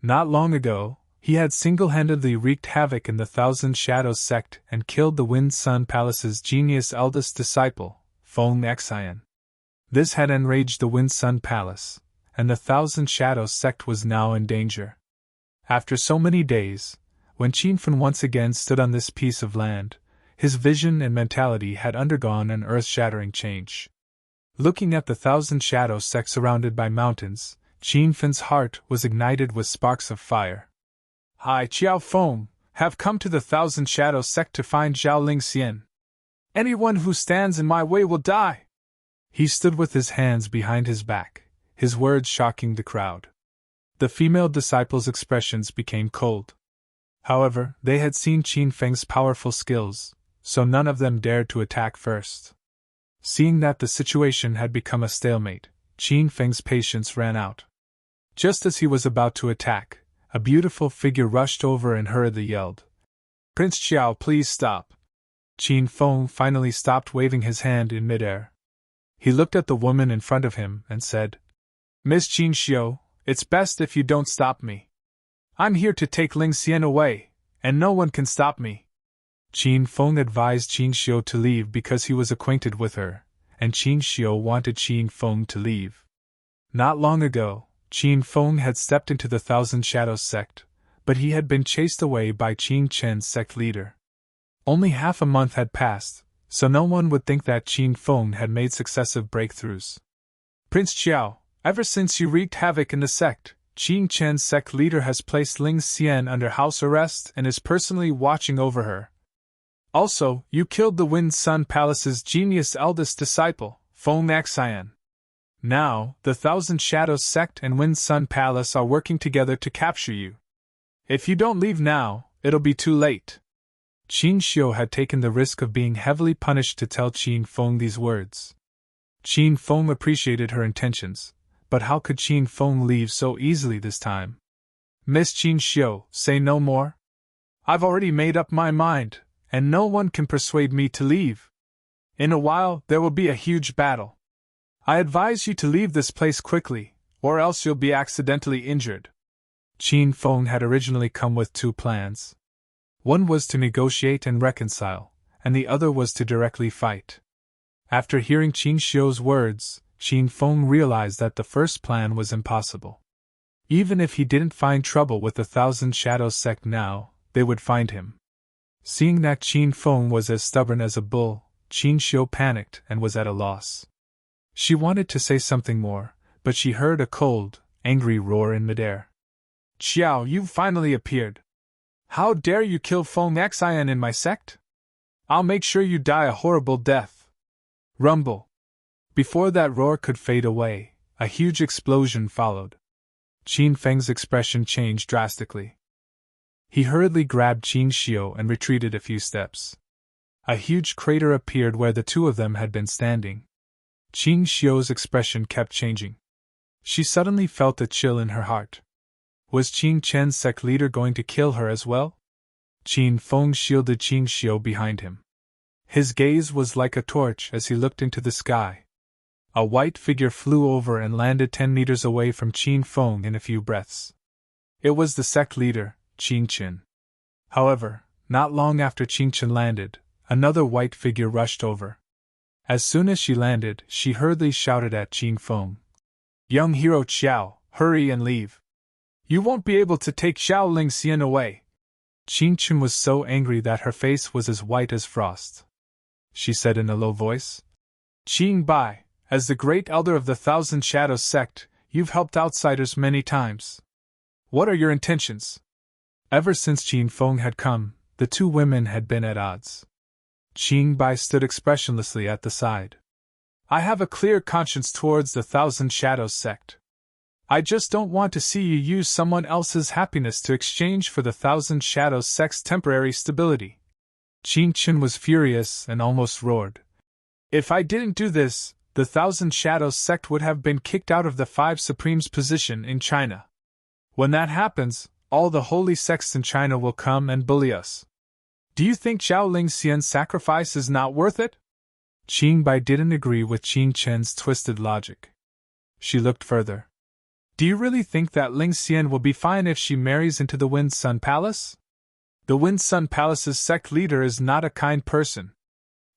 Not long ago, he had single-handedly wreaked havoc in the Thousand Shadows sect and killed the Wind Sun Palace's genius eldest disciple, Feng Xian. This had enraged the Wind Sun Palace, and the Thousand Shadows sect was now in danger. After so many days, when Qin Feng once again stood on this piece of land, his vision and mentality had undergone an earth-shattering change. Looking at the Thousand Shadows sect surrounded by mountains, Qin Feng's heart was ignited with sparks of fire. "I, Xiao Feng, have come to the Thousand Shadows sect to find Zhao Lingxian. Anyone who stands in my way will die." He stood with his hands behind his back, his words shocking the crowd. The female disciples' expressions became cold. However, they had seen Qin Feng's powerful skills, so none of them dared to attack first. Seeing that the situation had become a stalemate, Qin Feng's patience ran out. Just as he was about to attack, a beautiful figure rushed over and hurriedly yelled, "Prince Xiao, please stop." Qin Feng finally stopped waving his hand in midair. He looked at the woman in front of him and said, "Miss Qin Xiao, it's best if you don't stop me. I'm here to take Lingxian away, and no one can stop me." Qin Feng advised Qin Xiao to leave because he was acquainted with her, and Qin Xiao wanted Qin Feng to leave. Not long ago, Qin Feng had stepped into the Thousand Shadows sect, but he had been chased away by Qin Chen's sect leader. Only half a month had passed, so no one would think that Qin Feng had made successive breakthroughs. "Prince Xiao, ever since you wreaked havoc in the sect, Qin Chen's sect leader has placed Lingxian under house arrest and is personally watching over her. Also, you killed the Wind Sun Palace's genius eldest disciple, Feng Xian. Now, the Thousand Shadows sect and Wind Sun Palace are working together to capture you. If you don't leave now, it'll be too late." Qin Xiao had taken the risk of being heavily punished to tell Qin Feng these words. Qin Feng appreciated her intentions, but how could Qin Feng leave so easily this time? "Miss Qin Xiao, say no more. I've already made up my mind, and no one can persuade me to leave. In a while, there will be a huge battle. I advise you to leave this place quickly, or else you'll be accidentally injured." Qin Feng had originally come with two plans. One was to negotiate and reconcile, and the other was to directly fight. After hearing Qin Xiao's words, Qin Feng realized that the first plan was impossible. Even if he didn't find trouble with the Thousand Shadows sect now, they would find him. Seeing that Qin Feng was as stubborn as a bull, Qin Xiao panicked and was at a loss. She wanted to say something more, but she heard a cold, angry roar in midair. "Xiao, you've finally appeared. How dare you kill Feng Xian in my sect? I'll make sure you die a horrible death." Rumble. Before that roar could fade away, a huge explosion followed. Qin Feng's expression changed drastically. He hurriedly grabbed Qin Xiao and retreated a few steps. A huge crater appeared where the two of them had been standing. Qing Xiu's expression kept changing. She suddenly felt a chill in her heart. Was Qing Chen's sect leader going to kill her as well? Qin Feng shielded Qing Xiu behind him. His gaze was like a torch as he looked into the sky. A white figure flew over and landed 10 meters away from Qin Feng in a few breaths. It was the sect leader, Qing Chen. However, not long after Qing Chen landed, another white figure rushed over. As soon as she landed, she hurriedly shouted at Qing Feng. "Young hero Xiao, hurry and leave. You won't be able to take Xiao Lingxian away." Qing Chen was so angry that her face was as white as frost. She said in a low voice, "Qing Bai, as the great elder of the Thousand Shadows sect, you've helped outsiders many times. What are your intentions?" Ever since Qin Feng had come, the two women had been at odds. Qing Bai stood expressionlessly at the side. "I have a clear conscience towards the Thousand Shadows sect. I just don't want to see you use someone else's happiness to exchange for the Thousand Shadows sect's temporary stability." Qing Chen was furious and almost roared. "If I didn't do this, the Thousand Shadows sect would have been kicked out of the Five Supremes' position in China. When that happens, all the holy sects in China will come and bully us. Do you think Xiao Lingxian's sacrifice is not worth it?" Qing Bai didn't agree with Qing Chen's twisted logic. She looked further. "Do you really think that Lingxian will be fine if she marries into the Wind Sun Palace? The Wind Sun Palace's sect leader is not a kind person.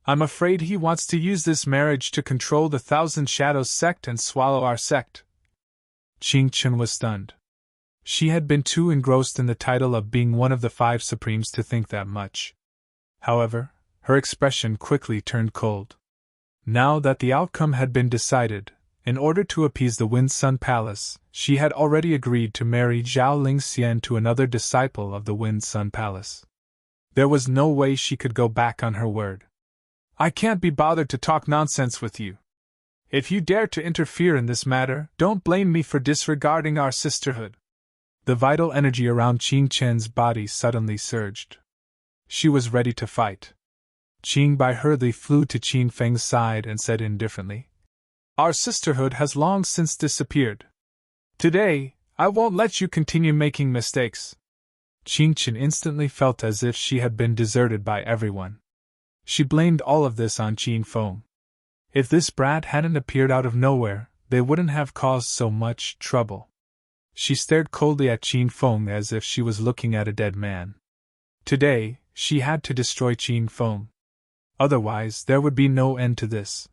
I'm afraid he wants to use this marriage to control the Thousand Shadows sect and swallow our sect." Qing Chen was stunned. She had been too engrossed in the title of being one of the Five Supremes to think that much. However, her expression quickly turned cold. Now that the outcome had been decided, in order to appease the Wind Sun Palace, she had already agreed to marry Zhao Lingxian to another disciple of the Wind Sun Palace. There was no way she could go back on her word. "I can't be bothered to talk nonsense with you. If you dare to interfere in this matter, don't blame me for disregarding our sisterhood." The vital energy around Qing Chen's body suddenly surged. She was ready to fight. Qing Bai hurriedly flew to Qin Feng's side and said indifferently, "Our sisterhood has long since disappeared. Today, I won't let you continue making mistakes." Qing Chen instantly felt as if she had been deserted by everyone. She blamed all of this on Qin Feng. If this brat hadn't appeared out of nowhere, they wouldn't have caused so much trouble. She stared coldly at Qin Feng as if she was looking at a dead man. Today, she had to destroy Qin Feng. Otherwise, there would be no end to this.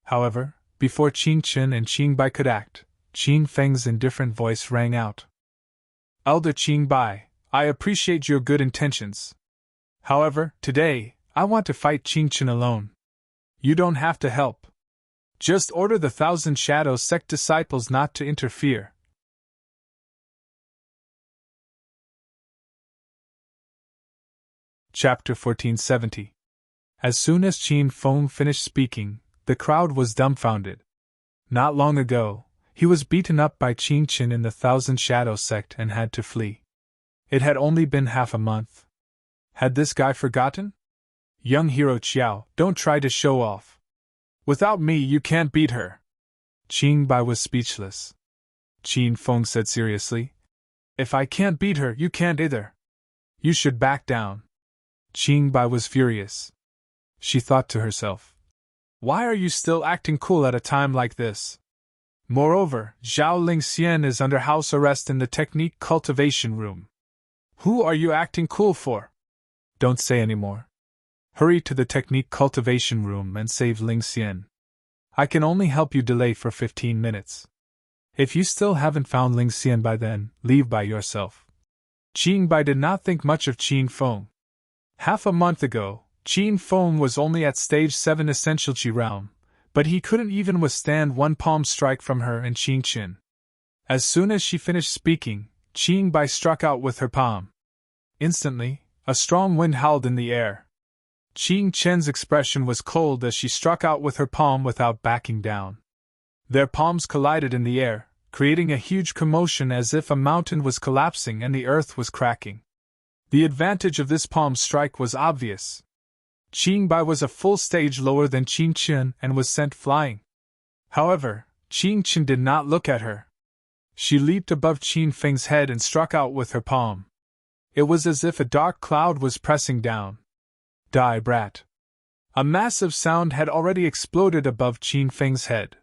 However, before Qing Chen and Qing Bai could act, Qin Feng's indifferent voice rang out. "Elder Qing Bai, I appreciate your good intentions. However, today, I want to fight Qing Chen alone. You don't have to help. Just order the Thousand Shadows sect disciples not to interfere." Chapter 1470. As soon as Qin Feng finished speaking, the crowd was dumbfounded. Not long ago, he was beaten up by Qing Chen in the Thousand Shadows sect and had to flee. It had only been half a month. Had this guy forgotten? "Young hero Xiao, don't try to show off. Without me, you can't beat her." Qing Bai was speechless. Qin Feng said seriously, "If I can't beat her, you can't either. You should back down." Qing Bai was furious. She thought to herself, "Why are you still acting cool at a time like this? Moreover, Zhao Lingxian is under house arrest in the technique cultivation room. Who are you acting cool for? Don't say any more. Hurry to the technique cultivation room and save Lingxian. I can only help you delay for 15 minutes. If you still haven't found Lingxian by then, leave by yourself." Qing Bai did not think much of Qin Feng. Half a month ago, Qin Feng was only at stage 7 essential Qi realm, but he couldn't even withstand one palm strike from her and Qing Chen. As soon as she finished speaking, Qing Bai struck out with her palm. Instantly, a strong wind howled in the air. Qing Chen's expression was cold as she struck out with her palm without backing down. Their palms collided in the air, creating a huge commotion as if a mountain was collapsing and the earth was cracking. The advantage of this palm strike was obvious. Qingbai was a full stage lower than Qing Chen and was sent flying. However, Qing Chen did not look at her. She leaped above Qin Feng's head and struck out with her palm. It was as if a dark cloud was pressing down. Die, brat! A massive sound had already exploded above Qin Feng's head.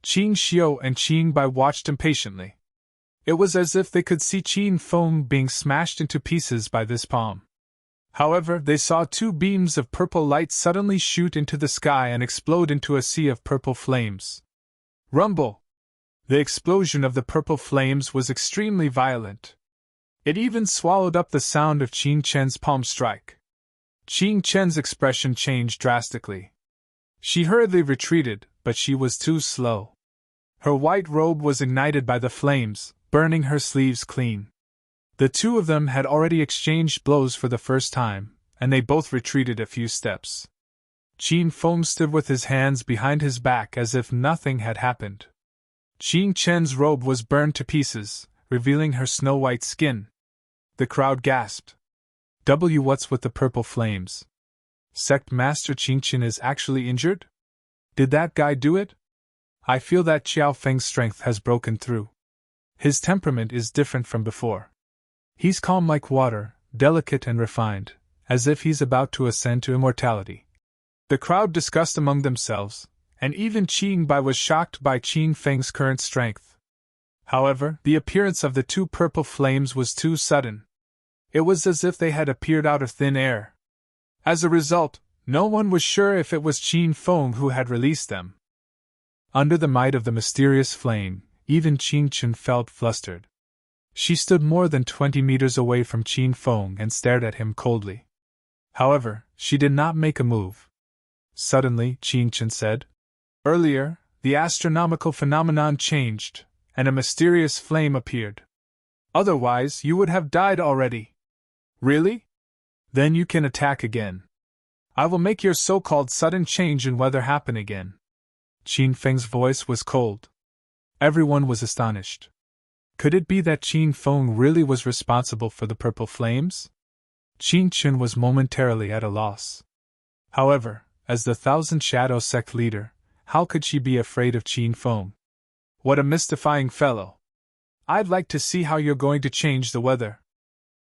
Qing Xiu and Qingbai watched impatiently. It was as if they could see Qin Feng being smashed into pieces by this palm. However, they saw two beams of purple light suddenly shoot into the sky and explode into a sea of purple flames. Rumble! The explosion of the purple flames was extremely violent. It even swallowed up the sound of Qing Chen's palm strike. Qing Chen's expression changed drastically. She hurriedly retreated, but she was too slow. Her white robe was ignited by the flames, burning her sleeves clean. The two of them had already exchanged blows for the first time, and they both retreated a few steps. Qin Feng stood with his hands behind his back as if nothing had happened. Qing Chen's robe was burned to pieces, revealing her snow-white skin. The crowd gasped. What's with the purple flames? Sect Master Qing Chen is actually injured? Did that guy do it? I feel that Qiao Feng's strength has broken through. His temperament is different from before. He's calm like water, delicate and refined, as if he's about to ascend to immortality. The crowd discussed among themselves, and even Qingbai was shocked by Qin Feng's current strength. However, the appearance of the two purple flames was too sudden. It was as if they had appeared out of thin air. As a result, no one was sure if it was Qin Feng who had released them. Under the might of the mysterious flame, even Qing Chen felt flustered. She stood more than 20 meters away from Qin Feng and stared at him coldly. However, she did not make a move. Suddenly, Qing Chen said, "Earlier, the astronomical phenomenon changed, and a mysterious flame appeared. Otherwise, you would have died already." "Really? Then you can attack again. I will make your so-called sudden change in weather happen again." Qin Feng's voice was cold. Everyone was astonished. Could it be that Qin Feng really was responsible for the purple flames? Qin Chen was momentarily at a loss. However, as the Thousand Shadow Sect leader, how could she be afraid of Qin Feng? What a mystifying fellow! I'd like to see how you're going to change the weather.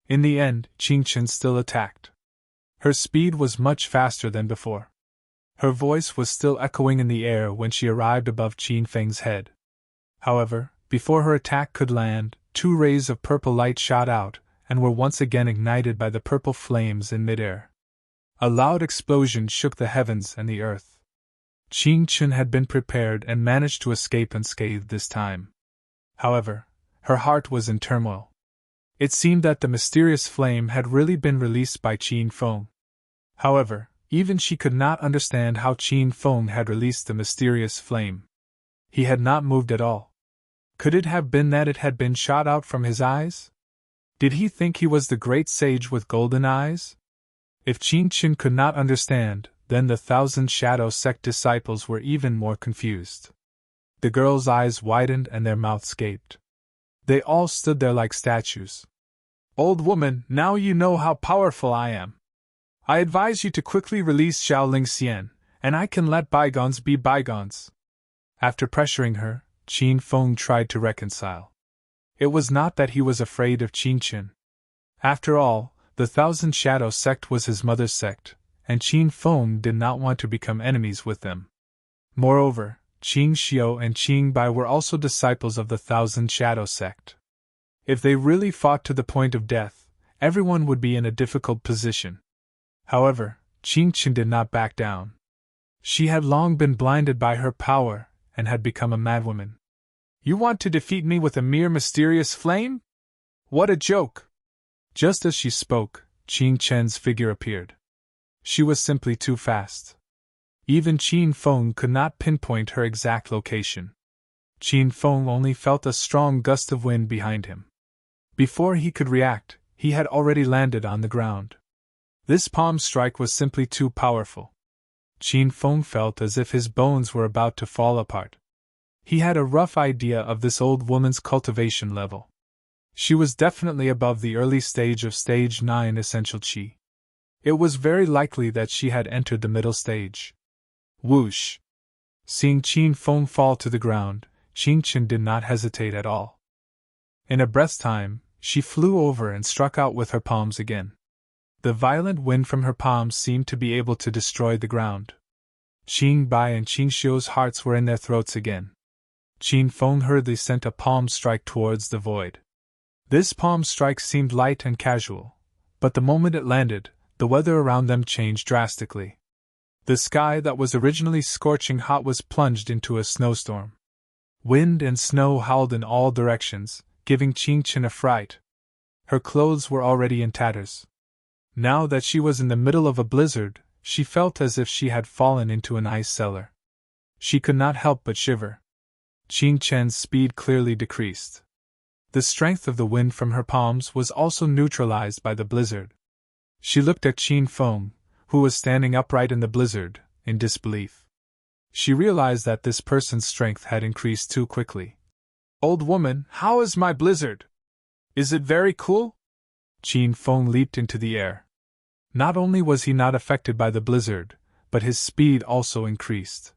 In the end, Qing Chen still attacked. Her speed was much faster than before. Her voice was still echoing in the air when she arrived above Qin Feng's head. However, before her attack could land, two rays of purple light shot out, and were once again ignited by the purple flames in midair. A loud explosion shook the heavens and the earth. Qing Chen had been prepared and managed to escape unscathed this time. However, her heart was in turmoil. It seemed that the mysterious flame had really been released by Qin Feng. However, even she could not understand how Qin Feng had released the mysterious flame. He had not moved at all. Could it have been that it had been shot out from his eyes? Did he think he was the great sage with golden eyes? If Qing Chen could not understand, then the Thousand Shadow Sect disciples were even more confused. The girls' eyes widened and their mouths gaped. They all stood there like statues. "Old woman, now you know how powerful I am. I advise you to quickly release Xiaoling Xian, and I can let bygones be bygones." After pressuring her, Qin Feng tried to reconcile. It was not that he was afraid of Qing Chen. After all, the Thousand Shadow Sect was his mother's sect, and Qin Feng did not want to become enemies with them. Moreover, Qing Xiu and Qingbai were also disciples of the Thousand Shadow Sect. If they really fought to the point of death, everyone would be in a difficult position. However, Qing Chen did not back down. She had long been blinded by her power, and had become a madwoman. "You want to defeat me with a mere mysterious flame? What a joke!" Just as she spoke, Qing Chen's figure appeared. She was simply too fast. Even Qin Feng could not pinpoint her exact location. Qin Feng only felt a strong gust of wind behind him. Before he could react, he had already landed on the ground. This palm strike was simply too powerful. Qin Feng felt as if his bones were about to fall apart. He had a rough idea of this old woman's cultivation level. She was definitely above the early stage of Stage 9 Essential Qi. It was very likely that she had entered the middle stage. Whoosh! Seeing Qin Feng fall to the ground, Qin Chen did not hesitate at all. In a breath's time, she flew over and struck out with her palms again. The violent wind from her palms seemed to be able to destroy the ground. Qin Bai and Qin Xiu's hearts were in their throats again. Qin Feng hurriedly sent a palm strike towards the void. This palm strike seemed light and casual, but the moment it landed, the weather around them changed drastically. The sky that was originally scorching hot was plunged into a snowstorm. Wind and snow howled in all directions, giving Qin Chen a fright. Her clothes were already in tatters. Now that she was in the middle of a blizzard, she felt as if she had fallen into an ice cellar. She could not help but shiver. Qin Chen's speed clearly decreased. The strength of the wind from her palms was also neutralized by the blizzard. She looked at Qin Feng, who was standing upright in the blizzard, in disbelief. She realized that this person's strength had increased too quickly. "Old woman, how is my blizzard? Is it very cool?" Qin Feng leaped into the air. Not only was he not affected by the blizzard, but his speed also increased.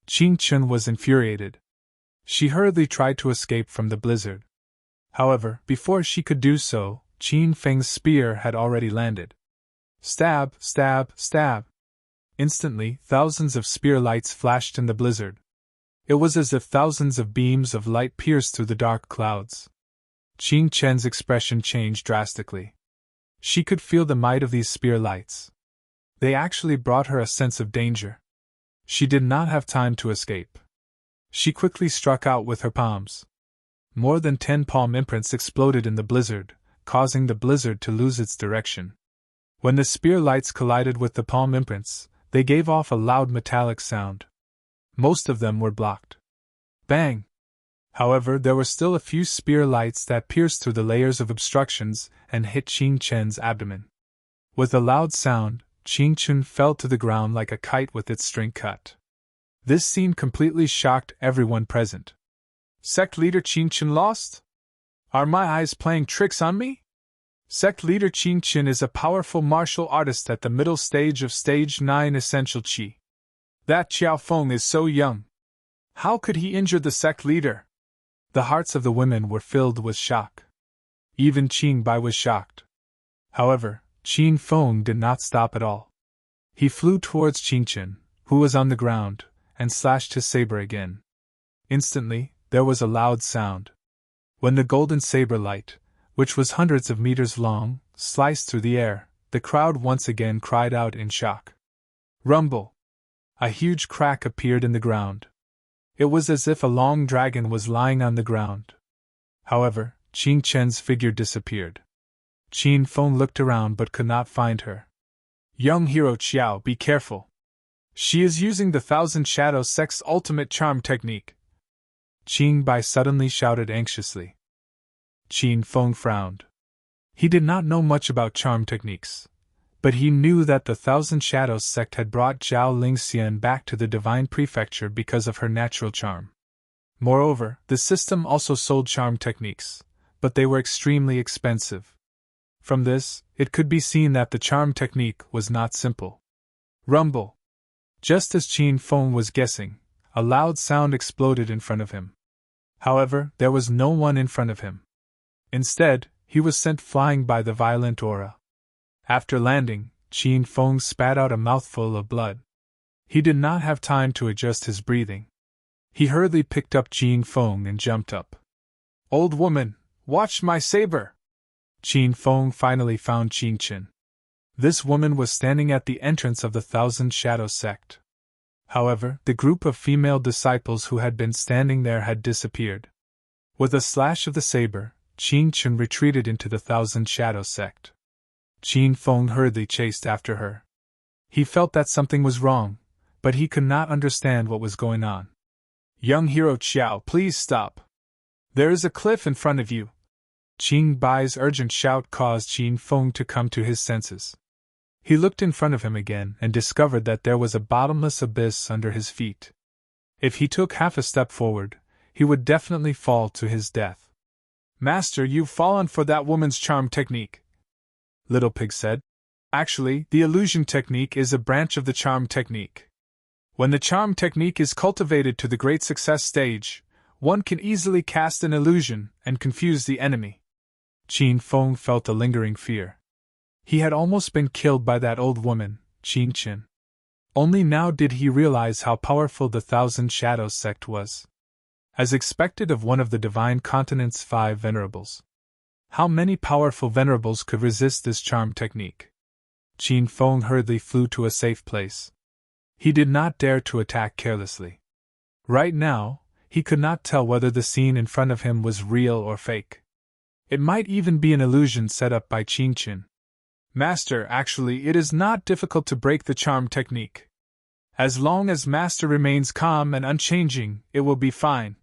Qin Chen was infuriated. She hurriedly tried to escape from the blizzard. However, before she could do so, Qin Feng's spear had already landed. Stab, stab, stab. Instantly, thousands of spear lights flashed in the blizzard. It was as if thousands of beams of light pierced through the dark clouds. Qin Chen's expression changed drastically. She could feel the might of these spear lights. They actually brought her a sense of danger. She did not have time to escape. She quickly struck out with her palms. More than 10 palm imprints exploded in the blizzard, causing the blizzard to lose its direction. When the spear lights collided with the palm imprints, they gave off a loud metallic sound. Most of them were blocked. Bang! However, there were still a few spear lights that pierced through the layers of obstructions and hit Qin Chen's abdomen. With a loud sound, Qin Chen fell to the ground like a kite with its string cut. This scene completely shocked everyone present. Sect leader Qin Chen lost? Are my eyes playing tricks on me? Sect leader Qin Chen is a powerful martial artist at the middle stage of Stage 9 Essential Qi. That Qiao Feng is so young. How could he injure the sect leader? The hearts of the women were filled with shock. Even Qin Bai was shocked. However, Qin Feng did not stop at all. He flew towards Qin Chen, who was on the ground, and slashed his saber again. Instantly, there was a loud sound. When the golden saber light, which was hundreds of meters long, sliced through the air, the crowd once again cried out in shock. Rumble! A huge crack appeared in the ground. It was as if a long dragon was lying on the ground. However, Qin Chen's figure disappeared. Qin Feng looked around but could not find her. Young hero Qiao, be careful. She is using the Thousand Shadows Sect's ultimate charm technique. Qin Bai suddenly shouted anxiously. Qin Feng frowned. He did not know much about charm techniques, but he knew that the Thousand Shadows sect had brought Zhao Lingxian back to the Divine Prefecture because of her natural charm. Moreover, the system also sold charm techniques, but they were extremely expensive. From this, it could be seen that the charm technique was not simple. Rumble! Just as Qin Feng was guessing, a loud sound exploded in front of him. However, there was no one in front of him. Instead, he was sent flying by the violent aura. After landing, Qin Feng spat out a mouthful of blood. He did not have time to adjust his breathing. He hurriedly picked up Qin Feng and jumped up. Old woman, watch my saber! Qin Feng finally found Qin Chen. This woman was standing at the entrance of the Thousand Shadows sect. However, the group of female disciples who had been standing there had disappeared. With a slash of the saber, Qin Chen retreated into the Thousand Shadows sect. Qin Feng hurriedly chased after her. He felt that something was wrong, but he could not understand what was going on. Young hero Qiao, please stop. There is a cliff in front of you. Qin Bai's urgent shout caused Qin Feng to come to his senses. He looked in front of him again and discovered that there was a bottomless abyss under his feet. If he took half a step forward, he would definitely fall to his death. Master, you've fallen for that woman's charm technique, Little Pig said. Actually, the illusion technique is a branch of the charm technique. When the charm technique is cultivated to the great success stage, one can easily cast an illusion and confuse the enemy. Qin Feng felt a lingering fear. He had almost been killed by that old woman, Qin Qin. Only now did he realize how powerful the Thousand Shadows sect was. As expected of one of the Divine Continent's 5 venerables. How many powerful venerables could resist this charm technique? Qin Feng hurriedly flew to a safe place. He did not dare to attack carelessly. Right now, he could not tell whether the scene in front of him was real or fake. It might even be an illusion set up by Qin Qin. Master, actually, it is not difficult to break the charm technique. As long as Master remains calm and unchanging, it will be fine.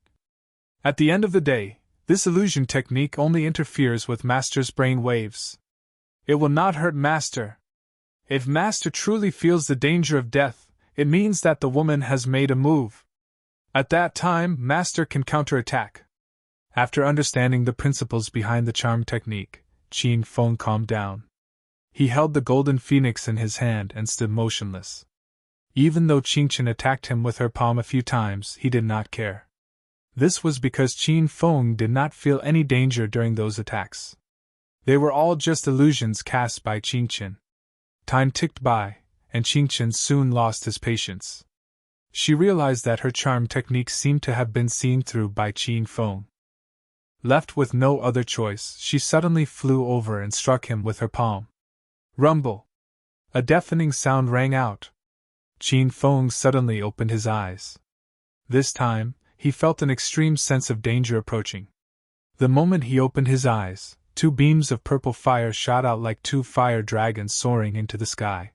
At the end of the day, this illusion technique only interferes with Master's brain waves. It will not hurt Master. If Master truly feels the danger of death, it means that the woman has made a move. At that time, Master can counterattack. After understanding the principles behind the charm technique, Qin Feng calmed down. He held the golden phoenix in his hand and stood motionless. Even though Qin Qin attacked him with her palm a few times, he did not care. This was because Qin Feng did not feel any danger during those attacks. They were all just illusions cast by Qin Qin. Time ticked by, and Qin Qin soon lost his patience. She realized that her charm technique seemed to have been seen through by Qin Feng. Left with no other choice, she suddenly flew over and struck him with her palm. Rumble! A deafening sound rang out. Qin Feng suddenly opened his eyes. This time, he felt an extreme sense of danger approaching. The moment he opened his eyes, 2 beams of purple fire shot out like 2 fire dragons soaring into the sky.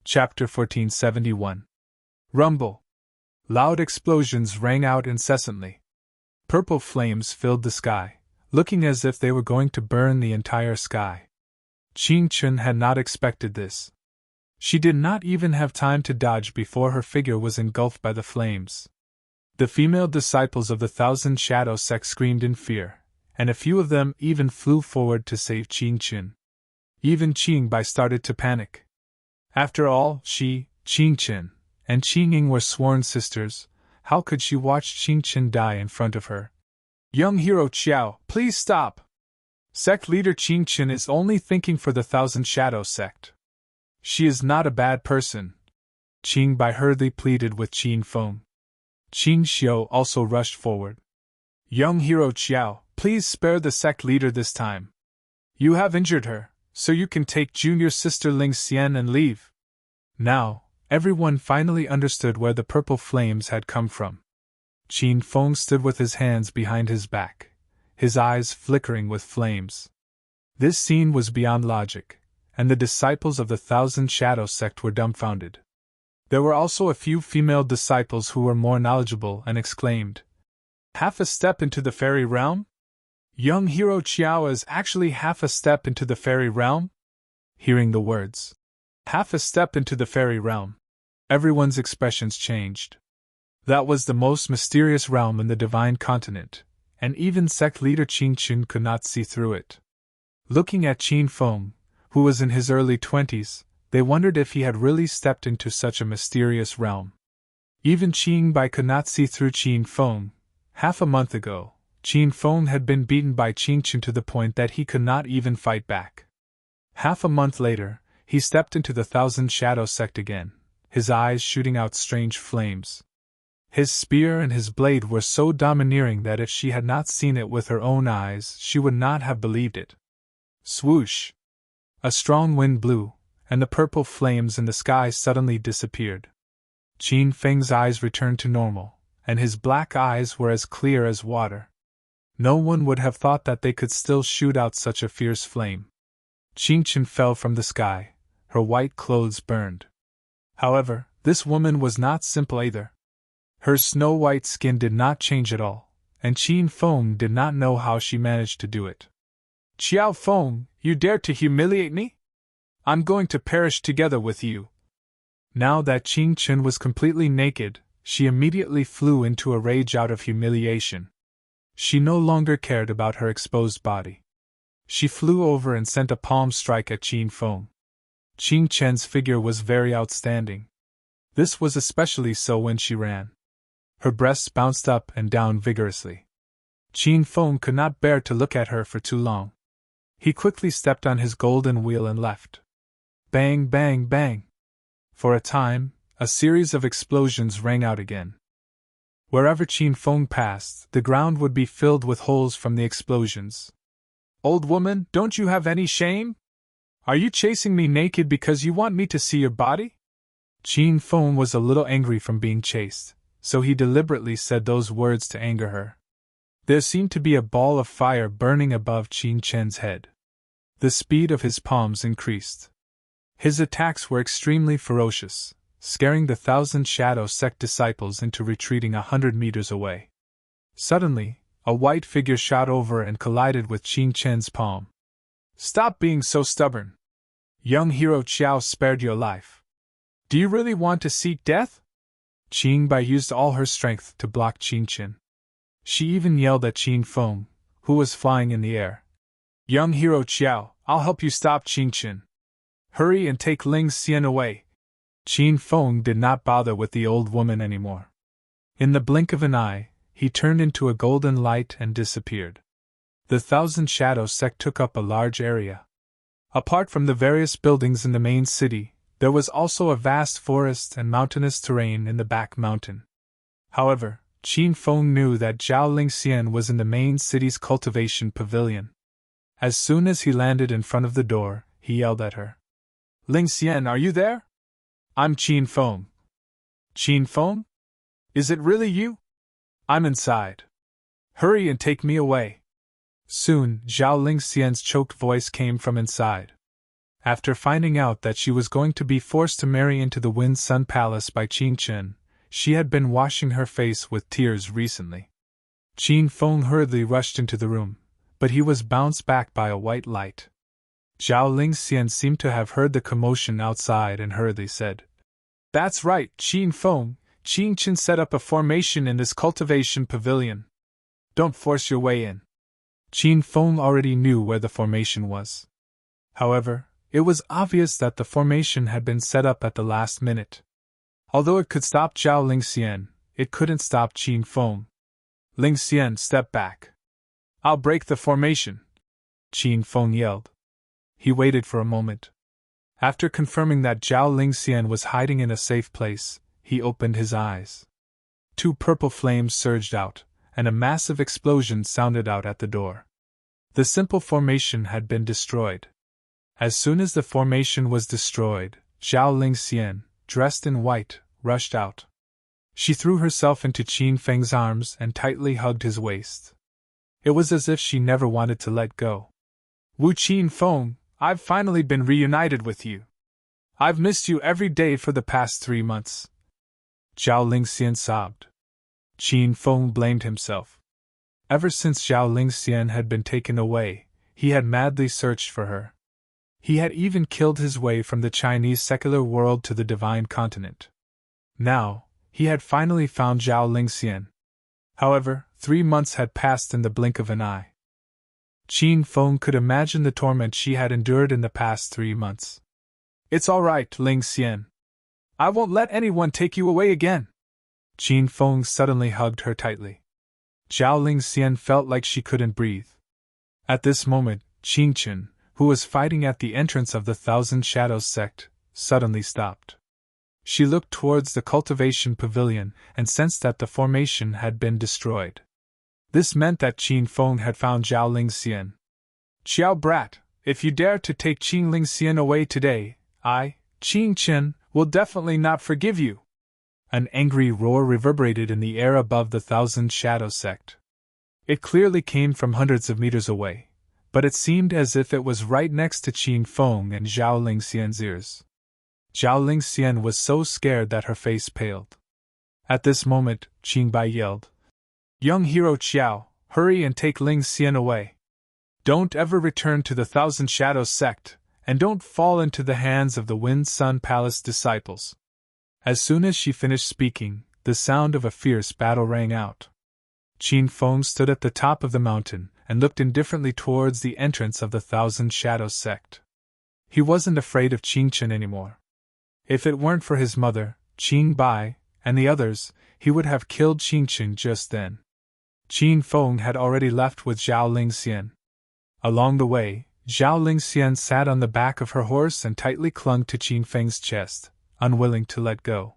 Chapter 1471. Rumble! Loud explosions rang out incessantly. Purple flames filled the sky, looking as if they were going to burn the entire sky. Qin Qin had not expected this. She did not even have time to dodge before her figure was engulfed by the flames. The female disciples of the Thousand Shadows sect screamed in fear, and a few of them even flew forward to save Qin Qin. Even Qing Bai started to panic. After all, she, Qin Qin, and Qin Ying were sworn sisters. How could she watch Qin Qin die in front of her? Young hero Qiao, please stop! Sect leader Qin Qin is only thinking for the Thousand Shadows sect. She is not a bad person. Qing Bai hurriedly pleaded with Qin Feng. Qin Xiu also rushed forward. Young hero Qiao, please spare the sect leader this time. You have injured her, so you can take junior sister Ling Xian and leave. Now, everyone finally understood where the purple flames had come from. Qin Feng stood with his hands behind his back, his eyes flickering with flames. This scene was beyond logic, and the disciples of the Thousand Shadows sect were dumbfounded. There were also a few female disciples who were more knowledgeable and exclaimed, "Half a step into the fairy realm? Young hero Qiao is actually half a step into the fairy realm?" Hearing the words, "half a step into the fairy realm," everyone's expressions changed. That was the most mysterious realm in the Divine Continent, and even sect leader Qin Qin could not see through it. Looking at Qin Feng, who was in his early 20s, they wondered if he had really stepped into such a mysterious realm. Even Qing Bai could not see through Qin Feng. Half a month ago, Qin Feng had been beaten by Qin Qin to the point that he could not even fight back. Half a month later, he stepped into the Thousand Shadows sect again, his eyes shooting out strange flames. His spear and his blade were so domineering that if she had not seen it with her own eyes, she would not have believed it. Swoosh! A strong wind blew, and the purple flames in the sky suddenly disappeared. Qin Feng's eyes returned to normal, and his black eyes were as clear as water. No one would have thought that they could still shoot out such a fierce flame. Qin Qin fell from the sky, her white clothes burned. However, this woman was not simple either. Her snow-white skin did not change at all, and Qin Feng did not know how she managed to do it. "Qiao Feng, you dare to humiliate me? I'm going to perish together with you." Now that Qin Qin was completely naked, she immediately flew into a rage out of humiliation. She no longer cared about her exposed body. She flew over and sent a palm strike at Qin Feng. Qin Chen's figure was very outstanding. This was especially so when she ran. Her breasts bounced up and down vigorously. Qin Feng could not bear to look at her for too long. He quickly stepped on his golden wheel and left. Bang, bang, bang. For a time, a series of explosions rang out again. Wherever Qin Feng passed, the ground would be filled with holes from the explosions. Old woman, don't you have any shame? Are you chasing me naked because you want me to see your body? Qin Feng was a little angry from being chased, so he deliberately said those words to anger her. There seemed to be a ball of fire burning above Qin Chen's head. The speed of his palms increased. His attacks were extremely ferocious, scaring the 1,000 Shadow Sect disciples into retreating 100 meters away. Suddenly, a white figure shot over and collided with Qin Chen's palm. Stop being so stubborn. Young hero Qiao spared your life. Do you really want to seek death? Qin Bai used all her strength to block Qin Chen. She even yelled at Qin Feng, who was flying in the air. Young hero Qiao, I'll help you stop Qin Chen. Hurry and take Ling Xian away. Qin Feng did not bother with the old woman anymore. In the blink of an eye, he turned into a golden light and disappeared. The 1,000 Shadow Sect took up a large area. Apart from the various buildings in the main city, there was also a vast forest and mountainous terrain in the back mountain. However, Qin Feng knew that Zhao Lingxian was in the main city's cultivation pavilion. As soon as he landed in front of the door, he yelled at her. Lingxian, are you there? I'm Qin Feng. Qin Feng? Is it really you? I'm inside. Hurry and take me away. Soon, Zhao Lingxian's choked voice came from inside. After finding out that she was going to be forced to marry into the Wind Sun Palace by Qin Chen, she had been washing her face with tears recently. Qin Feng hurriedly rushed into the room, but he was bounced back by a white light. Zhao Lingxian seemed to have heard the commotion outside and hurriedly said, That's right, Qin Feng. Qin Chen set up a formation in this cultivation pavilion. Don't force your way in. Qin Feng already knew where the formation was. However, it was obvious that the formation had been set up at the last minute. Although it could stop Zhao Lingxian, it couldn't stop Qin Feng. Lingxian, step back. I'll break the formation, Qin Feng yelled. He waited for a moment. After confirming that Zhao Lingxian was hiding in a safe place, he opened his eyes. 2 purple flames surged out, and a massive explosion sounded out at the door. The simple formation had been destroyed. As soon as the formation was destroyed, Zhao Lingxian, dressed in white, rushed out. She threw herself into Qin Feng's arms and tightly hugged his waist. It was as if she never wanted to let go. Wu Qin Feng, I've finally been reunited with you. I've missed you every day for the past 3 months. Zhao Lingxian sobbed. Qin Feng blamed himself. Ever since Zhao Lingxian had been taken away, he had madly searched for her. He had even killed his way from the Chinese secular world to the divine continent. Now, he had finally found Zhao Lingxian. However, 3 months had passed in the blink of an eye. Qin Feng could imagine the torment she had endured in the past 3 months. It's all right, Lingxian. I won't let anyone take you away again. Qin Feng suddenly hugged her tightly. Zhao Lingxian felt like she couldn't breathe. At this moment, Qin Chen, who was fighting at the entrance of the 1,000 Shadows sect, suddenly stopped. She looked towards the cultivation pavilion and sensed that the formation had been destroyed. This meant that Qin Feng had found Zhao Lingxian. Xiao brat, if you dare to take Qin Lingxian away today, I, Qin Chen, will definitely not forgive you. An angry roar reverberated in the air above the 1,000 Shadow sect. It clearly came from hundreds of meters away, but it seemed as if it was right next to Qin Feng and Zhao Lingxian's ears. Zhao Lingxian was so scared that her face paled. At this moment, Qin Bai yelled, Young hero Qiao, hurry and take Lingxian away. Don't ever return to the 1,000 Shadows sect, and don't fall into the hands of the Wind Sun Palace disciples. As soon as she finished speaking, the sound of a fierce battle rang out. Qin Feng stood at the top of the mountain and looked indifferently towards the entrance of the Thousand Shadows sect. He wasn't afraid of Qin Chen anymore. If it weren't for his mother, Qin Bai, and the others, he would have killed Qin Chen just then. Qin Feng had already left with Zhao Lingxian. Along the way, Zhao Lingxian sat on the back of her horse and tightly clung to Qin Feng's chest, unwilling to let go.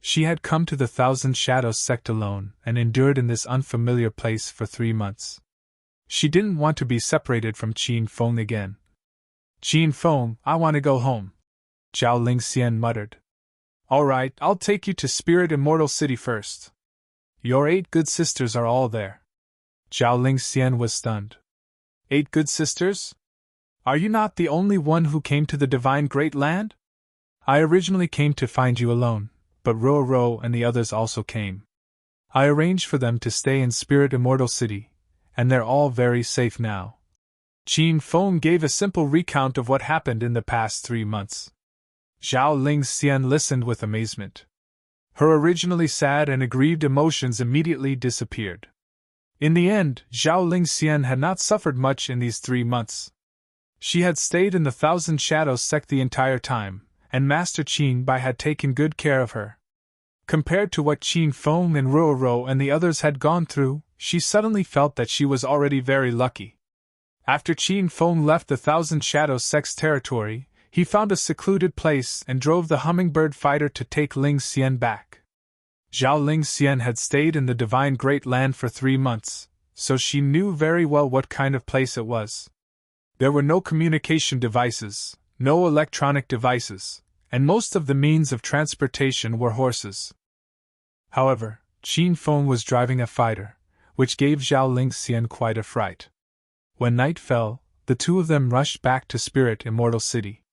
She had come to the Thousand Shadows sect alone and endured in this unfamiliar place for 3 months. She didn't want to be separated from Qin Feng again. "Qin Feng, I want to go home," Zhao Lingxian muttered. "All right, I'll take you to Spirit Immortal City first. Your 8 good sisters are all there." Zhao Lingxian was stunned. 8 good sisters? Are you not the only one who came to the Divine Great Land? I originally came to find you alone, but Ro and the others also came. I arranged for them to stay in Spirit Immortal City, and they're all very safe now. Qin Feng gave a simple recount of what happened in the past 3 months. Zhao Lingxian listened with amazement. Her originally sad and aggrieved emotions immediately disappeared. In the end, Zhao Lingxian had not suffered much in these 3 months. She had stayed in the Thousand Shadows sect the entire time, and Master Qin Bai had taken good care of her. Compared to what Qin Feng and Ro and the others had gone through, she suddenly felt that she was already very lucky. After Qin Feng left the Thousand Shadows sect's territory, he found a secluded place and drove the hummingbird fighter to take Lingxian back. Zhao Lingxian had stayed in the Divine Great Land for 3 months, so she knew very well what kind of place it was. There were no communication devices, no electronic devices, and most of the means of transportation were horses. However, Qin Feng was driving a fighter, which gave Zhao Lingxian quite a fright. When night fell, the 2 of them rushed back to Spirit Immortal City.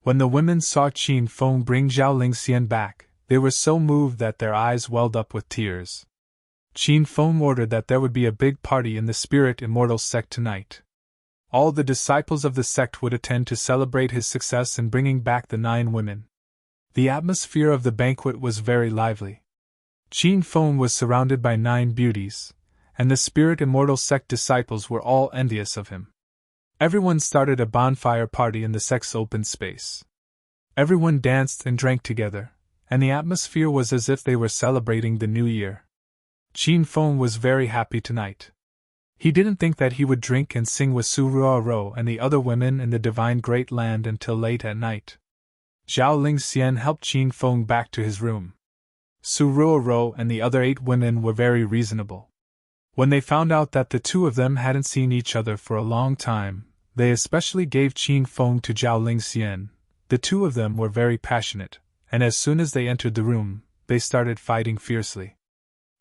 When the women saw Qin Feng bring Zhao Lingxian back, they were so moved that their eyes welled up with tears. Qin Feng ordered that there would be a big party in the Spirit Immortal sect tonight. All the disciples of the sect would attend to celebrate his success in bringing back the 9 women. The atmosphere of the banquet was very lively. Qin Feng was surrounded by 9 beauties, and the Spirit Immortal sect disciples were all envious of him. Everyone started a bonfire party in the sect's open space. Everyone danced and drank together, and the atmosphere was as if they were celebrating the new year. Qin Feng was very happy tonight. He didn't think that he would drink and sing with Su Ruo and the other women in the Divine Great Land until late at night. Zhao Lingxian helped Qin Feng back to his room. Su Ruo and the other 8 women were very reasonable. When they found out that the 2 of them hadn't seen each other for a long time, they especially gave Qin Feng to Zhao Lingxian. The 2 of them were very passionate, and as soon as they entered the room, they started fighting fiercely.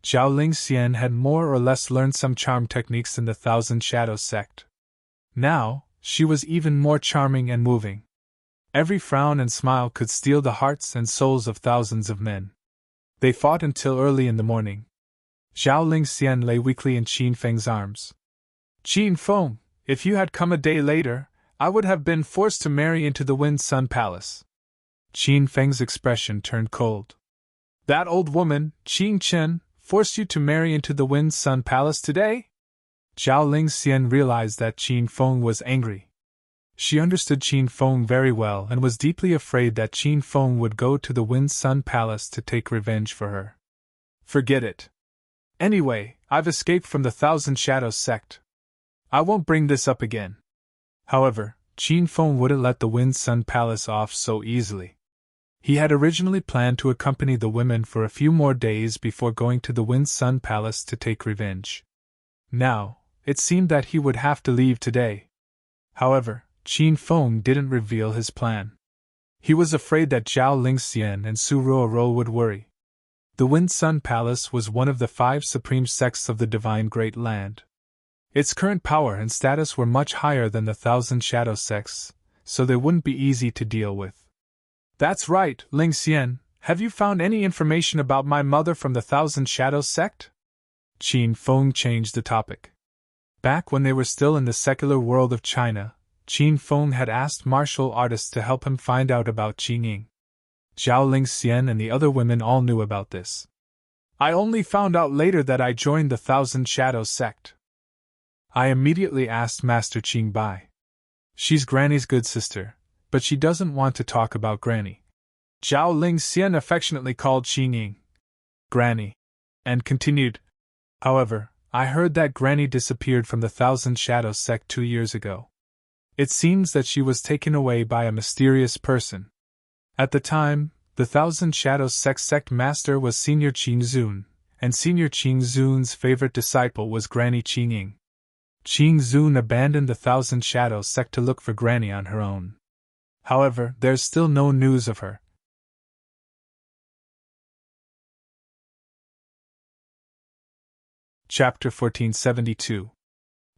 Zhao Lingxian had more or less learned some charm techniques in the Thousand Shadows sect. Now, she was even more charming and moving. Every frown and smile could steal the hearts and souls of thousands of men. They fought until early in the morning. Zhao Lingxian lay weakly in Qin Feng's arms. "Qin Feng, if you had come a day later, I would have been forced to marry into the Wind Sun Palace." Qin Feng's expression turned cold. "That old woman, Qin Chen, forced you to marry into the Wind Sun Palace today?" Zhao Lingxian realized that Qin Feng was angry. She understood Qin Feng very well and was deeply afraid that Qin Feng would go to the Wind Sun Palace to take revenge for her. "Forget it. Anyway, I've escaped from the Thousand Shadows sect. I won't bring this up again." However, Qin Feng wouldn't let the Wind Sun Palace off so easily. He had originally planned to accompany the women for a few more days before going to the Wind Sun Palace to take revenge. Now, it seemed that he would have to leave today. However, Qin Feng didn't reveal his plan. He was afraid that Zhao Lingxian and Su Ruo would worry. The Wind Sun Palace was one of the 5 supreme sects of the Divine Great Land. Its current power and status were much higher than the Thousand Shadow sects, so they wouldn't be easy to deal with. "That's right, Lingxian, have you found any information about my mother from the Thousand Shadows sect?" Qin Feng changed the topic. Back when they were still in the secular world of China, Qin Feng had asked martial artists to help him find out about Qin Ying. Zhao Lingxian and the other women all knew about this. I only found out later that I joined the Thousand Shadows sect. I immediately asked Master Qing Bai. She's Granny's good sister, but she doesn't want to talk about Granny. Zhao Ling Xian affectionately called Qing Ying Granny, and continued, however, I heard that Granny disappeared from the Thousand Shadows sect 2 years ago. It seems that she was taken away by a mysterious person. At the time, the Thousand Shadows sect master was Senior Qing Zun, and Senior Qing Zun's favorite disciple was Granny Qing Ying. Qing Zun abandoned the Thousand Shadows sect to look for Granny on her own. However, there's still no news of her. Chapter 1472.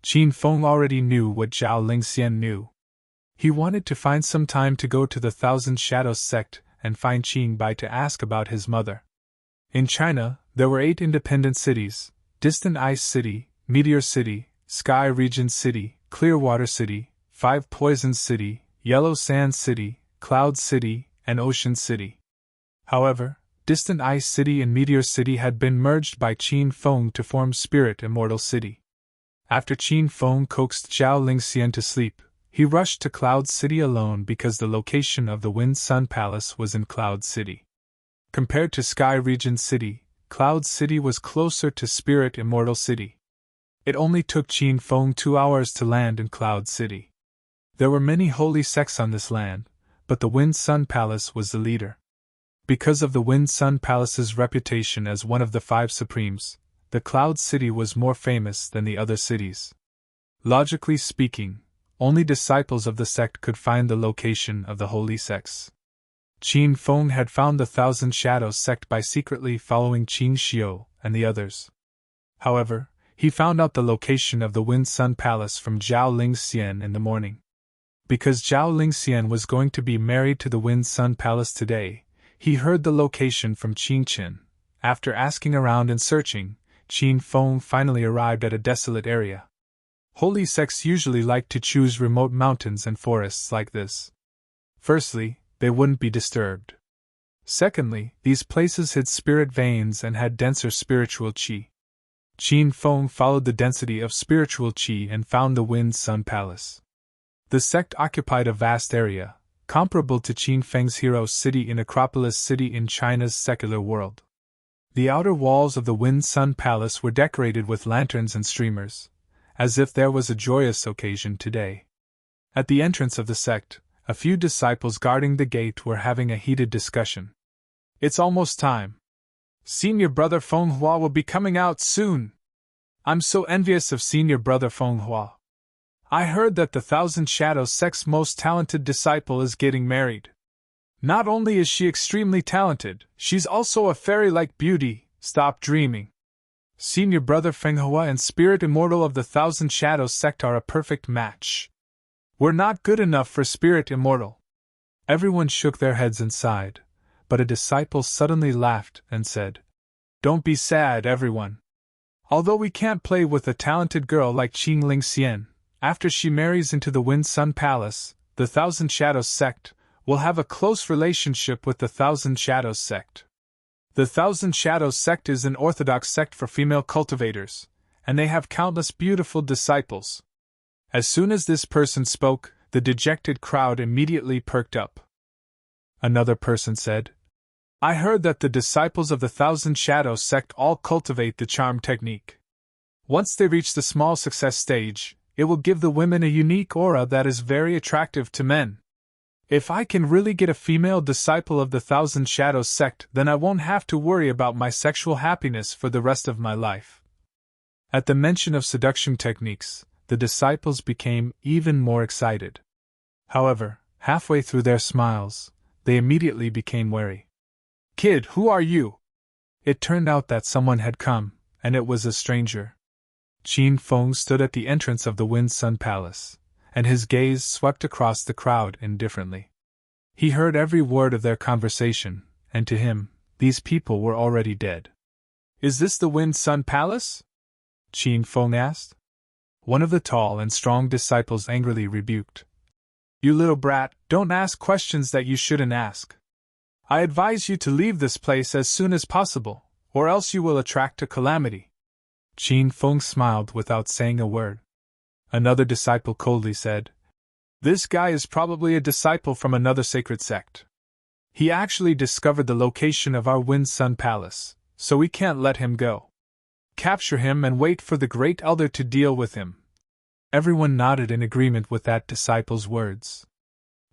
Qin Feng already knew what Zhao Lingxian knew. He wanted to find some time to go to the Thousand Shadows sect and find Qing Bai to ask about his mother. In China, there were 8 independent cities: Distant Ice City, Meteor City, Sky Region City, Clearwater City, 5 Poison City, Yellow Sand City, Cloud City, and Ocean City. However, Distant Ice City and Meteor City had been merged by Qin Feng to form Spirit Immortal City. After Qin Feng coaxed Zhao Lingxian to sleep, he rushed to Cloud City alone because the location of the Wind Sun Palace was in Cloud City. Compared to Sky Region City, Cloud City was closer to Spirit Immortal City. It only took Qin Feng 2 hours to land in Cloud City. There were many holy sects on this land, but the Wind Sun Palace was the leader. Because of the Wind Sun Palace's reputation as one of the 5 supremes, the Cloud City was more famous than the other cities. Logically speaking, only disciples of the sect could find the location of the holy sects. Qin Feng had found the Thousand Shadows sect by secretly following Qin Xiu and the others. However, he found out the location of the Wind Sun Palace from Zhao Lingxian in the morning. Because Zhao Lingxian was going to be married to the Wind Sun Palace today, he heard the location from Qin Qin. After asking around and searching, Qin Feng finally arrived at a desolate area. Holy sects usually like to choose remote mountains and forests like this. Firstly, they wouldn't be disturbed. Secondly, these places hid spirit veins and had denser spiritual qi. Qin Feng followed the density of spiritual qi and found the Wind Sun Palace. The sect occupied a vast area, comparable to Qin Feng's hero city in Acropolis City in China's secular world. The outer walls of the Wind Sun Palace were decorated with lanterns and streamers, as if there was a joyous occasion today. At the entrance of the sect, a few disciples guarding the gate were having a heated discussion. It's almost time. Senior Brother Feng Hua will be coming out soon. I'm so envious of Senior Brother Feng Hua. I heard that the Thousand Shadows sect's most talented disciple is getting married. Not only is she extremely talented, she's also a fairy-like beauty. Stop dreaming. Senior Brother Feng Hua and Spirit Immortal of the Thousand Shadows sect are a perfect match. We're not good enough for Spirit Immortal. Everyone shook their heads and sighed, but a disciple suddenly laughed and said, Don't be sad, everyone. Although we can't play with a talented girl like Qing Lingxian, after she marries into the Wind Sun Palace, the Thousand Shadows sect will have a close relationship with the Thousand Shadows sect. The Thousand Shadows sect is an orthodox sect for female cultivators, and they have countless beautiful disciples. As soon as this person spoke, the dejected crowd immediately perked up. Another person said, I heard that the disciples of the Thousand Shadows sect all cultivate the charm technique. Once they reach the small success stage, it will give the women a unique aura that is very attractive to men. If I can really get a female disciple of the Thousand Shadows sect, then I won't have to worry about my sexual happiness for the rest of my life. At the mention of seduction techniques, the disciples became even more excited. However, halfway through their smiles, they immediately became wary. Kid, who are you? It turned out that someone had come, and it was a stranger. Qin Feng stood at the entrance of the Wind Sun Palace, and his gaze swept across the crowd indifferently. He heard every word of their conversation, and to him, these people were already dead. Is this the Wind Sun Palace? Qin Feng asked. One of the tall and strong disciples angrily rebuked. You little brat, don't ask questions that you shouldn't ask. I advise you to leave this place as soon as possible, or else you will attract a calamity." Qin Feng smiled without saying a word. Another disciple coldly said, "This guy is probably a disciple from another sacred sect. He actually discovered the location of our Wind Sun Palace, so we can't let him go. Capture him and wait for the Great Elder to deal with him." Everyone nodded in agreement with that disciple's words.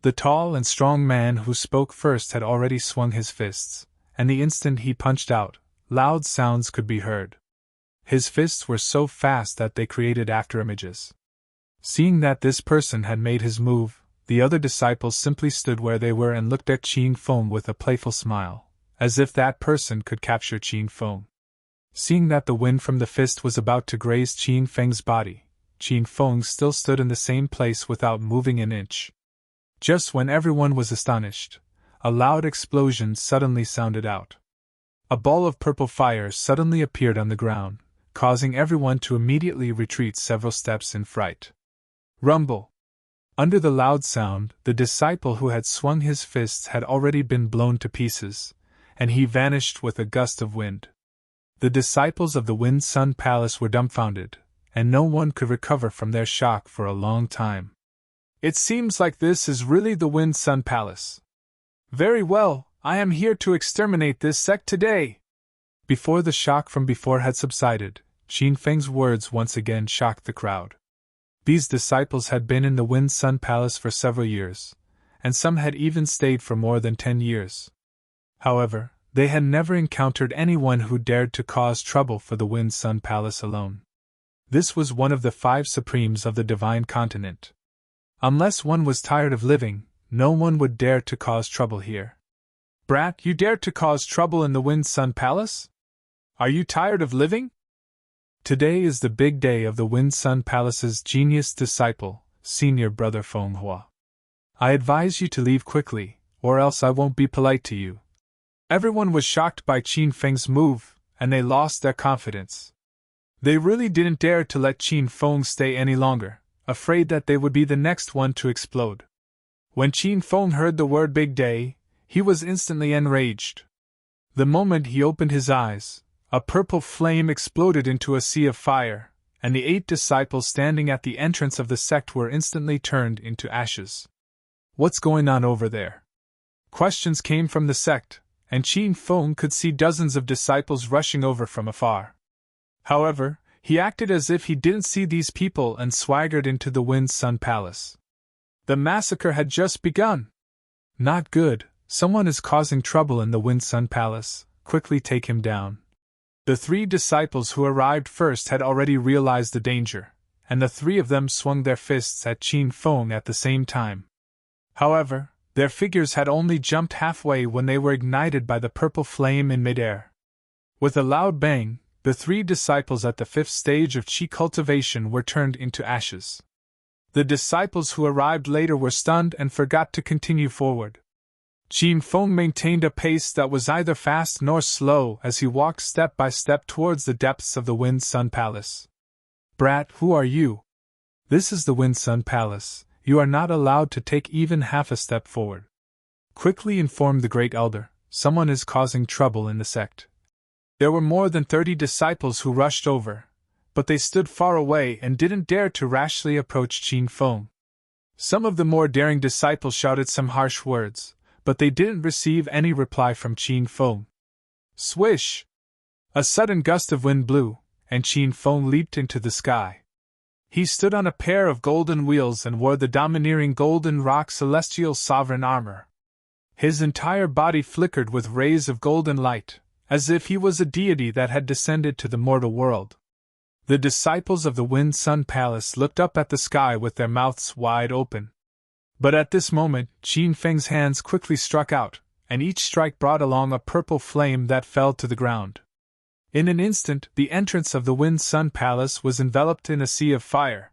The tall and strong man who spoke first had already swung his fists, and the instant he punched out, loud sounds could be heard. His fists were so fast that they created afterimages. Seeing that this person had made his move, the other disciples simply stood where they were and looked at Qin Feng with a playful smile, as if that person could capture Qin Feng. Seeing that the wind from the fist was about to graze Qin Feng's body, Qin Feng still stood in the same place without moving an inch. Just when everyone was astonished, a loud explosion suddenly sounded out. A ball of purple fire suddenly appeared on the ground, causing everyone to immediately retreat several steps in fright. Rumble! Under the loud sound, the disciple who had swung his fists had already been blown to pieces, and he vanished with a gust of wind. The disciples of the Wind Sun Palace were dumbfounded, and no one could recover from their shock for a long time. "It seems like this is really the Wind Sun Palace. Very well, I am here to exterminate this sect today." Before the shock from before had subsided, Qin Feng's words once again shocked the crowd. These disciples had been in the Wind Sun Palace for several years, and some had even stayed for more than 10 years. However, they had never encountered anyone who dared to cause trouble for the Wind Sun Palace alone. This was one of the 5 supremes of the Divine Continent. Unless one was tired of living, no one would dare to cause trouble here. "Brat, you dare to cause trouble in the Wind Sun Palace? Are you tired of living?" Today is the big day of the Wind Sun Palace's genius disciple, Senior Brother Feng Hua. I advise you to leave quickly, or else I won't be polite to you. Everyone was shocked by Qin Feng's move, and they lost their confidence. They really didn't dare to let Qin Feng stay any longer, afraid that they would be the next one to explode. When Qin Feng heard the word big day, he was instantly enraged. The moment he opened his eyes, a purple flame exploded into a sea of fire, and the 8 disciples standing at the entrance of the sect were instantly turned into ashes. "What's going on over there?" Questions came from the sect, and Qin Feng could see dozens of disciples rushing over from afar. However, he acted as if he didn't see these people and swaggered into the Wind Sun Palace. The massacre had just begun. "Not good, someone is causing trouble in the Wind Sun Palace, quickly take him down." The 3 disciples who arrived first had already realized the danger, and the 3 of them swung their fists at Qin Feng at the same time. However, their figures had only jumped halfway when they were ignited by the purple flame in midair. With a loud bang, the 3 disciples at the 5th stage of Qi cultivation were turned into ashes. The disciples who arrived later were stunned and forgot to continue forward. Qin Feng maintained a pace that was neither fast nor slow as he walked step by step towards the depths of the Wind Sun Palace. "Brat, who are you? This is the Wind Sun Palace, you are not allowed to take even half a step forward. Quickly inform the Great Elder, someone is causing trouble in the sect." There were more than 30 disciples who rushed over, but they stood far away and didn't dare to rashly approach Qin Feng. Some of the more daring disciples shouted some harsh words, but they didn't receive any reply from Qin Feng. Swish! A sudden gust of wind blew, and Qin Feng leaped into the sky. He stood on a pair of golden wheels and wore the domineering golden rock celestial sovereign armor. His entire body flickered with rays of golden light, as if he was a deity that had descended to the mortal world. The disciples of the Wind Sun Palace looked up at the sky with their mouths wide open. But at this moment, Qin Feng's hands quickly struck out, and each strike brought along a purple flame that fell to the ground. In an instant, the entrance of the Wind Sun Palace was enveloped in a sea of fire.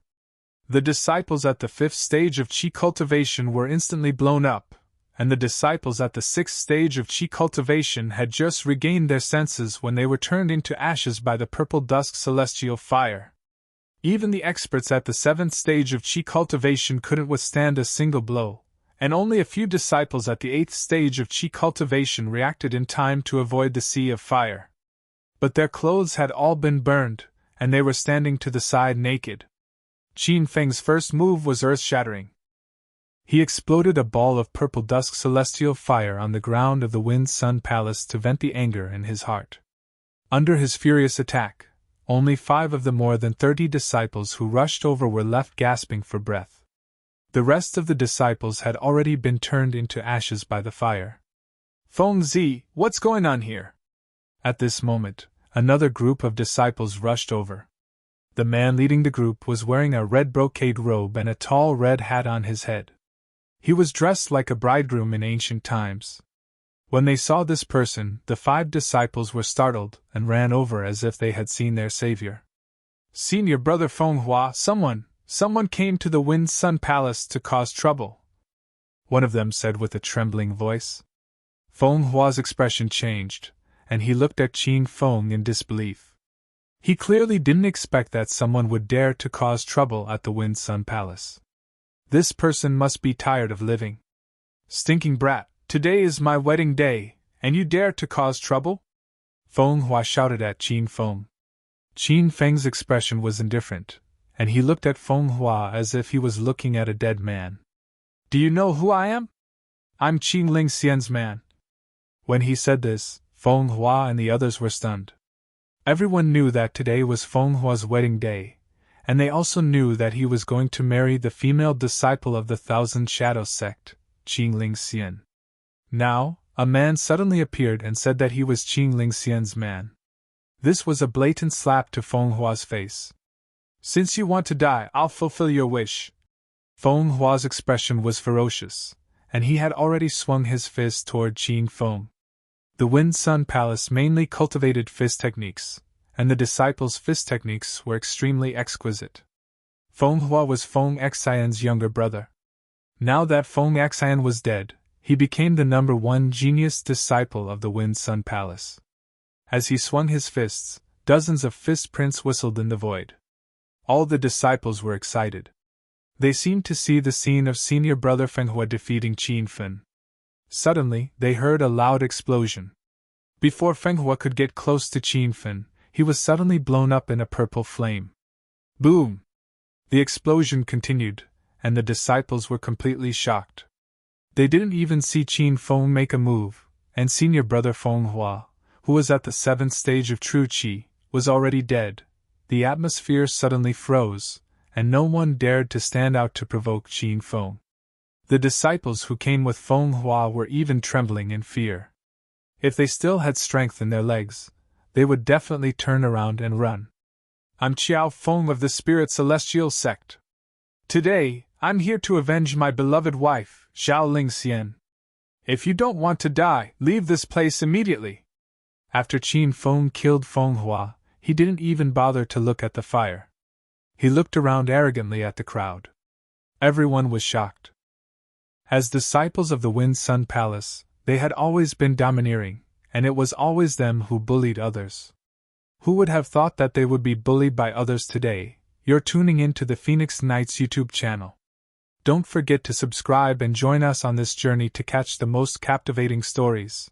The disciples at the 5th stage of Qi cultivation were instantly blown up, and the disciples at the 6th stage of Qi cultivation had just regained their senses when they were turned into ashes by the purple dusk celestial fire. Even the experts at the 7th stage of Qi cultivation couldn't withstand a single blow, and only a few disciples at the 8th stage of Qi cultivation reacted in time to avoid the sea of fire. But their clothes had all been burned, and they were standing to the side naked. Qin Feng's first move was earth-shattering. He exploded a ball of purple dusk celestial fire on the ground of the Wind-Sun Palace to vent the anger in his heart. Under his furious attack, only 5 of the more than 30 disciples who rushed over were left gasping for breath. The rest of the disciples had already been turned into ashes by the fire. Feng Zi, what's going on here? At this moment, another group of disciples rushed over. The man leading the group was wearing a red brocade robe and a tall red hat on his head. He was dressed like a bridegroom in ancient times. When they saw this person, the 5 disciples were startled and ran over as if they had seen their savior. Senior brother Feng Hua, someone came to the Wind-Sun Palace to cause trouble, one of them said with a trembling voice. Feng Hua's expression changed, and he looked at Qin Feng in disbelief. He clearly didn't expect that someone would dare to cause trouble at the Wind-Sun Palace. This person must be tired of living. Stinking brat, today is my wedding day, and you dare to cause trouble? Feng Hua shouted at Qin Feng. Qin Feng's expression was indifferent, and he looked at Feng Hua as if he was looking at a dead man. Do you know who I am? I'm Qin Ling Xian's man. When he said this, Feng Hua and the others were stunned. Everyone knew that today was Feng Hua's wedding day, and they also knew that he was going to marry the female disciple of the Thousand Shadows sect, Qin Ling Xian. Now, a man suddenly appeared and said that he was Qin Ling Xian's man. This was a blatant slap to Feng Hua's face. Since you want to die, I'll fulfill your wish. Feng Hua's expression was ferocious, and he had already swung his fist toward Qin Feng. The Wind-Sun Palace mainly cultivated fist techniques, and the disciples' fist techniques were extremely exquisite. Feng Hua was Feng Xian's younger brother. Now that Feng Xian was dead, he became the number 1 genius disciple of the Wind-Sun Palace. As he swung his fists, dozens of fist prints whistled in the void. All the disciples were excited. They seemed to see the scene of senior brother Feng Hua defeating Qin Feng. Suddenly, they heard a loud explosion. Before Feng Hua could get close to Qin Feng, he was suddenly blown up in a purple flame. Boom! The explosion continued, and the disciples were completely shocked. They didn't even see Qin Feng make a move, and senior brother Feng Hua, who was at the 7th stage of true qi, was already dead. The atmosphere suddenly froze, and no one dared to stand out to provoke Qin Feng. The disciples who came with Feng Hua were even trembling in fear. If they still had strength in their legs, they would definitely turn around and run. I'm Qiao Feng of the Spirit Celestial Sect. Today, I'm here to avenge my beloved wife, Xiao Ling Xian. If you don't want to die, leave this place immediately. After Qin Feng killed Feng Hua, he didn't even bother to look at the fire. He looked around arrogantly at the crowd. Everyone was shocked. As disciples of the Wind-Sun Palace, they had always been domineering, and it was always them who bullied others. Who would have thought that they would be bullied by others today? You're tuning in to the Phoenix Knights YouTube channel. Don't forget to subscribe and join us on this journey to catch the most captivating stories.